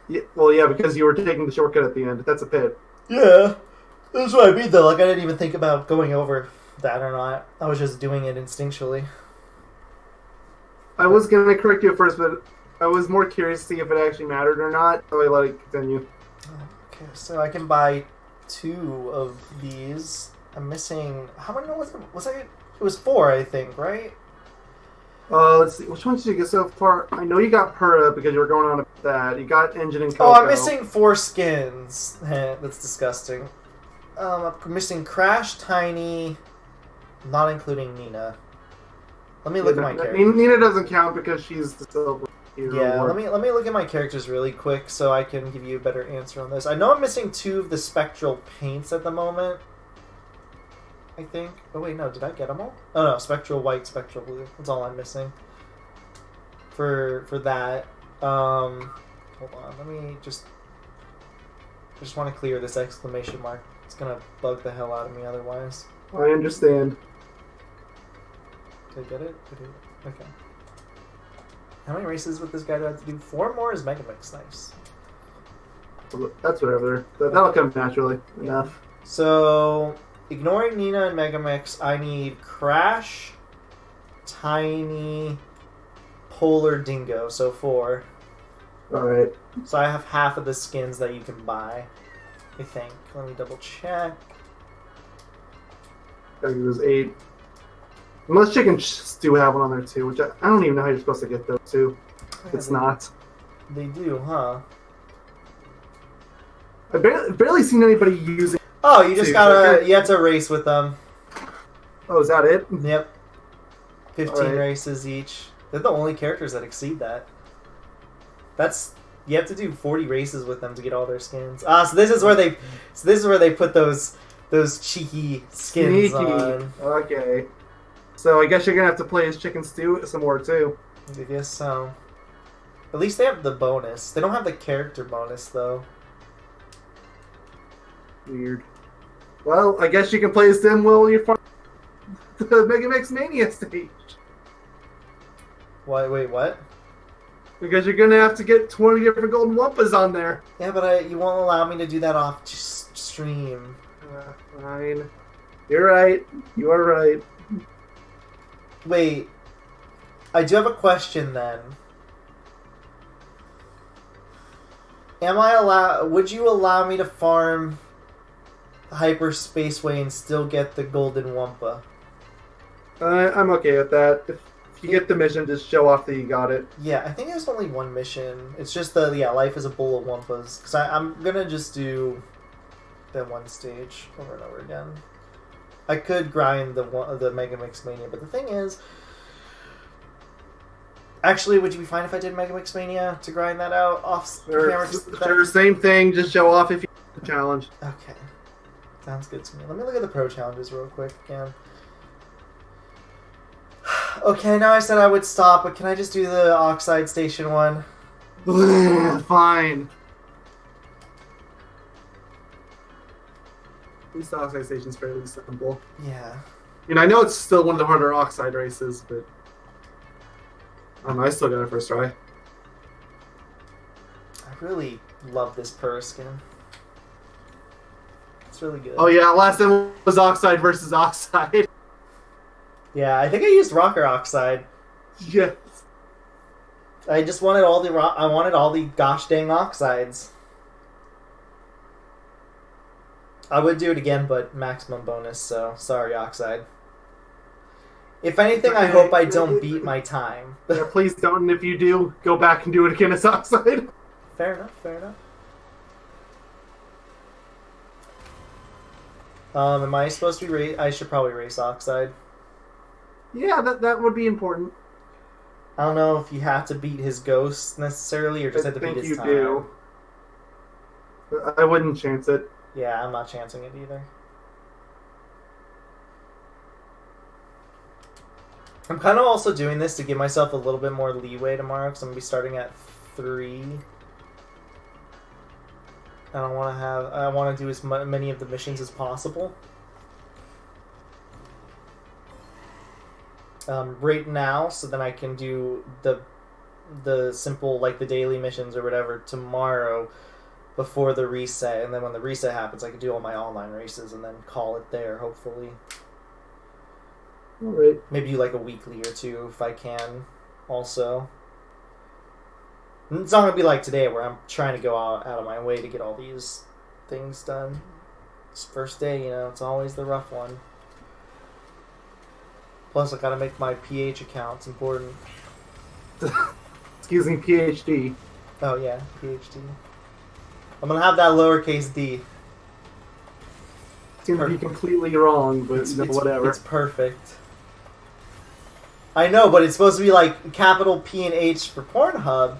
Yeah, well, yeah, because you were taking the shortcut at the end. That's a pit. Yeah. That's what I mean, though. Like, I didn't even think about going over that or not. I was just doing it instinctually. I was going to correct you at first, but I was more curious to see if it actually mattered or not, so I let it continue. Okay, so I can buy 2 of these. I'm missing... How many was it? It was 4, I think, right? Let's see. Which ones did you get so far? I know you got Pura because you were going on about that. You got Engine and Coco. Oh, I'm missing 4 skins. That's disgusting. I'm missing Crash, Tiny, not including Nina. Let me look at my characters. Nina doesn't count because she's the silver hero. Yeah, let me look at my characters really quick so I can give you a better answer on this. I know I'm missing 2 of the spectral paints at the moment. I think. Oh wait, no, did I get them all? Oh no, spectral white, spectral blue. That's all I'm missing. For that. Hold on, let me just... I just want to clear this exclamation mark. It's gonna bug the hell out of me otherwise. I understand. Did I get it? Okay. How many races with this guy do I have to do? 4 more is Mega Mix. Nice. That's whatever. That'll come naturally enough. So, ignoring Nina and Megamix, I need Crash, Tiny, Polar, Dingo. So 4. Alright. So I have half of the skins that you can buy, I think. Let me double check. I think it was 8. Unless Chicken Stew have one on there too, which I don't even know how you're supposed to get those two. It's not. They do, huh? I've barely seen anybody using. Oh, you just gotta... You have to race with them. Oh, is that it? Yep. 15 Alright. races each. They're the only characters that exceed that. That's... You have to do 40 races with them to get all their skins. Ah, so this is where they... So this is where they put those cheeky skins on. Okay. So I guess you're gonna have to play as Chicken Stew some more too. I guess so. At least they have the bonus. They don't have the character bonus, though. Weird. Well, I guess you can play as them while you find the Mega Mix Mania stage. Wait, what? Because you're gonna have to get 20 different Golden Wumpas on there. Yeah, but you won't allow me to do that off stream. Fine. You're right. You are right. Wait. I do have a question then. Would you allow me to farm Hyperspaceway and still get the Golden Wumpa? I'm okay with that. If you get the mission, just show off that you got it. Yeah, I think there's only one mission. It's just life is a bowl of Wumpas. Because I'm gonna just do that one stage over and over again. I could grind the Mega Mix Mania, but the thing is... Actually, would you be fine if I did Mega Mix Mania to grind that out off camera? Sure, same thing. Just show off if you get the challenge. Okay. Sounds good to me. Let me look at the pro challenges real quick again. Okay, now I said I would stop, but can I just do the Oxide Station one? Fine. At least the Oxide Station's fairly simple. Yeah. You know, I know it's still one of the harder Oxide races, but... I don't know, I still got it first try. I really love this Purr skin. It's really good. Oh yeah, last time was Oxide versus Oxide. Yeah, I think I used Rocker Oxide. Yes. I just wanted all the gosh dang Oxides. I would do it again, but maximum bonus, so sorry, Oxide. If anything, I hope I don't beat my time. Yeah, please don't, and if you do, go back and do it again as Oxide. Fair enough, fair enough. Am I supposed to be I should probably race Oxide. Yeah, that would be important. I don't know if you have to beat his ghost necessarily, or just have to beat his time. I think you do. I wouldn't chance it. Yeah, I'm not chancing it either. I'm kind of also doing this to give myself a little bit more leeway tomorrow, because I'm going to be starting at 3. I want to do as many of the missions as possible. Right now, so then I can do the simple, like the daily missions or whatever tomorrow before the reset, and then when the reset happens I can do all my online races and then call it there, hopefully. Alright. Maybe do like a weekly or two if I can also. It's not going to be like today where I'm trying to go out of my way to get all these things done. It's first day, you know, it's always the rough one. Plus, I gotta make my PH account. It's important. Excuse me, PhD. Oh, yeah, PhD. I'm gonna have that lowercase d. Seems to be completely wrong, but whatever. It's perfect. I know, but it's supposed to be like capital P and H for Pornhub,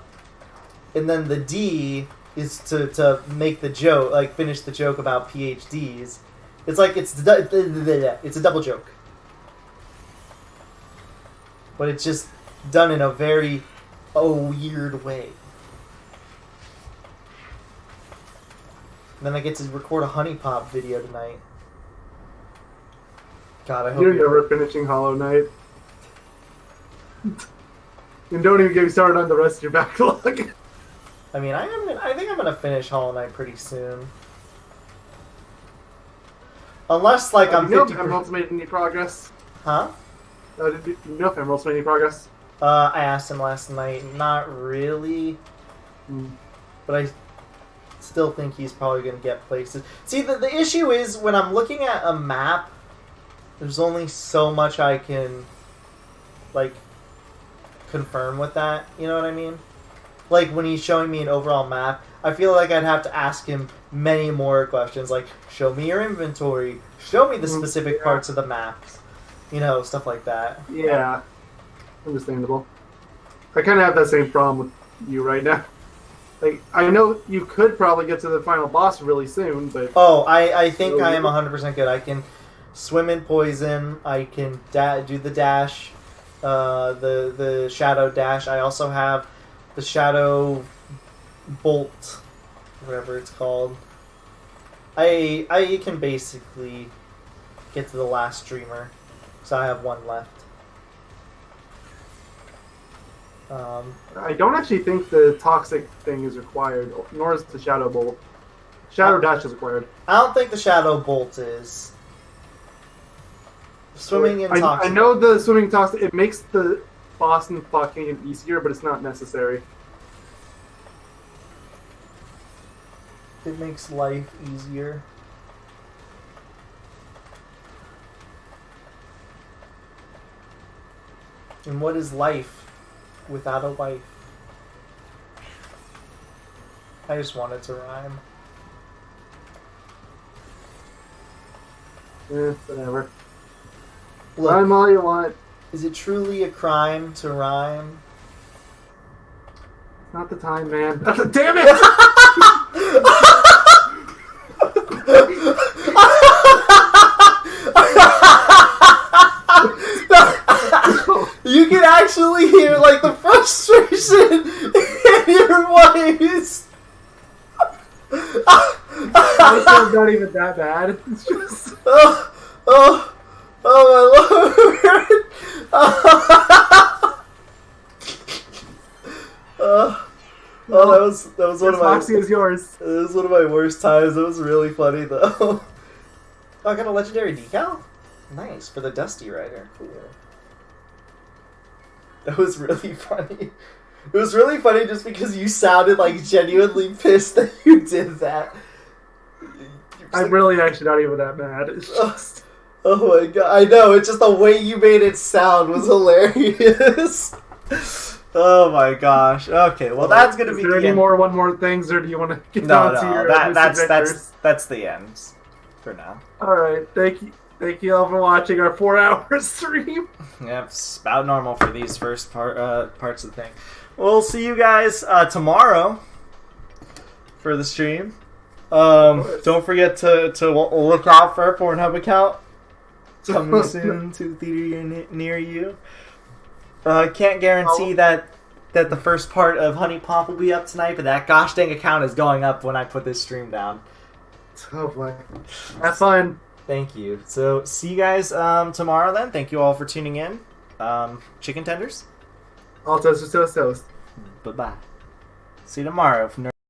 and then the D is to make the joke, like finish the joke about PhDs. It's like it's a double joke. But it's just done in a very weird way. And then I get to record a Honey Pop video tonight. God, I hope you're never finishing Hollow Knight. And don't even get me started on the rest of your backlog. I mean, I think I'm gonna finish Hollow Knight pretty soon. Unless, like, I'm 50%. If Emerald's made any progress. Huh? Did you know if Emerald's made any progress? I asked him last night. Not really. But I still think he's probably going to get places. See, the issue is when I'm looking at a map, there's only so much I can, like, confirm with that. You know what I mean? Like, when he's showing me an overall map, I feel like I'd have to ask him many more questions, like, show me your inventory, show me the specific parts of the maps. You know, stuff like that. Yeah. Understandable. I kind of have that same problem with you right now. Like, I know you could probably get to the final boss really soon, but... Oh, I think I am 100% good. I can swim in poison. I can do the dash, the shadow dash. I also have the shadow bolt, whatever it's called. I can basically get to the last streamer. So I have one left. I don't actually think the toxic thing is required, nor is the shadow bolt. Shadow dash is required. I don't think the shadow bolt is. Swimming in toxic. I know the swimming toxic, it makes the boss and fucking easier, but it's not necessary. It makes life easier. And what is life without a wife? I just wanted to rhyme. Whatever. Look, Rhyme all you want. is it truly a crime to rhyme? Not the time, man. Damn it! You can actually hear, like, the frustration in your voice. It's not even that bad. It's just... Oh my lord. That was one of my... Foxy is yours. That was one of my worst times. It was really funny, though. Oh, I got a legendary decal? Nice, for the Dusty Rider. Cool. That was really funny. It was really funny just because you sounded like genuinely pissed that you did that. I'm really actually not even that mad. It's just... Oh my god, I know, it's just the way you made it sound was hilarious. Oh my gosh. Okay, well that's gonna be Is there the any end. more one more things, or do you want to get No, on to your that's the end for now. Alright, thank you all for watching our 4-hour stream. Yep, it's about normal for these first parts of the thing. We'll see you guys tomorrow for the stream. Don't forget to look out for our Pornhub account. Coming soon to the theater near you. Can't guarantee that the first part of Honey Pop will be up tonight, but that gosh dang account is going up when I put this stream down. Oh boy. Have fun. Thank you. So, see you guys tomorrow then. Thank you all for tuning in. Chicken tenders? All toast. Bye-bye. See you tomorrow.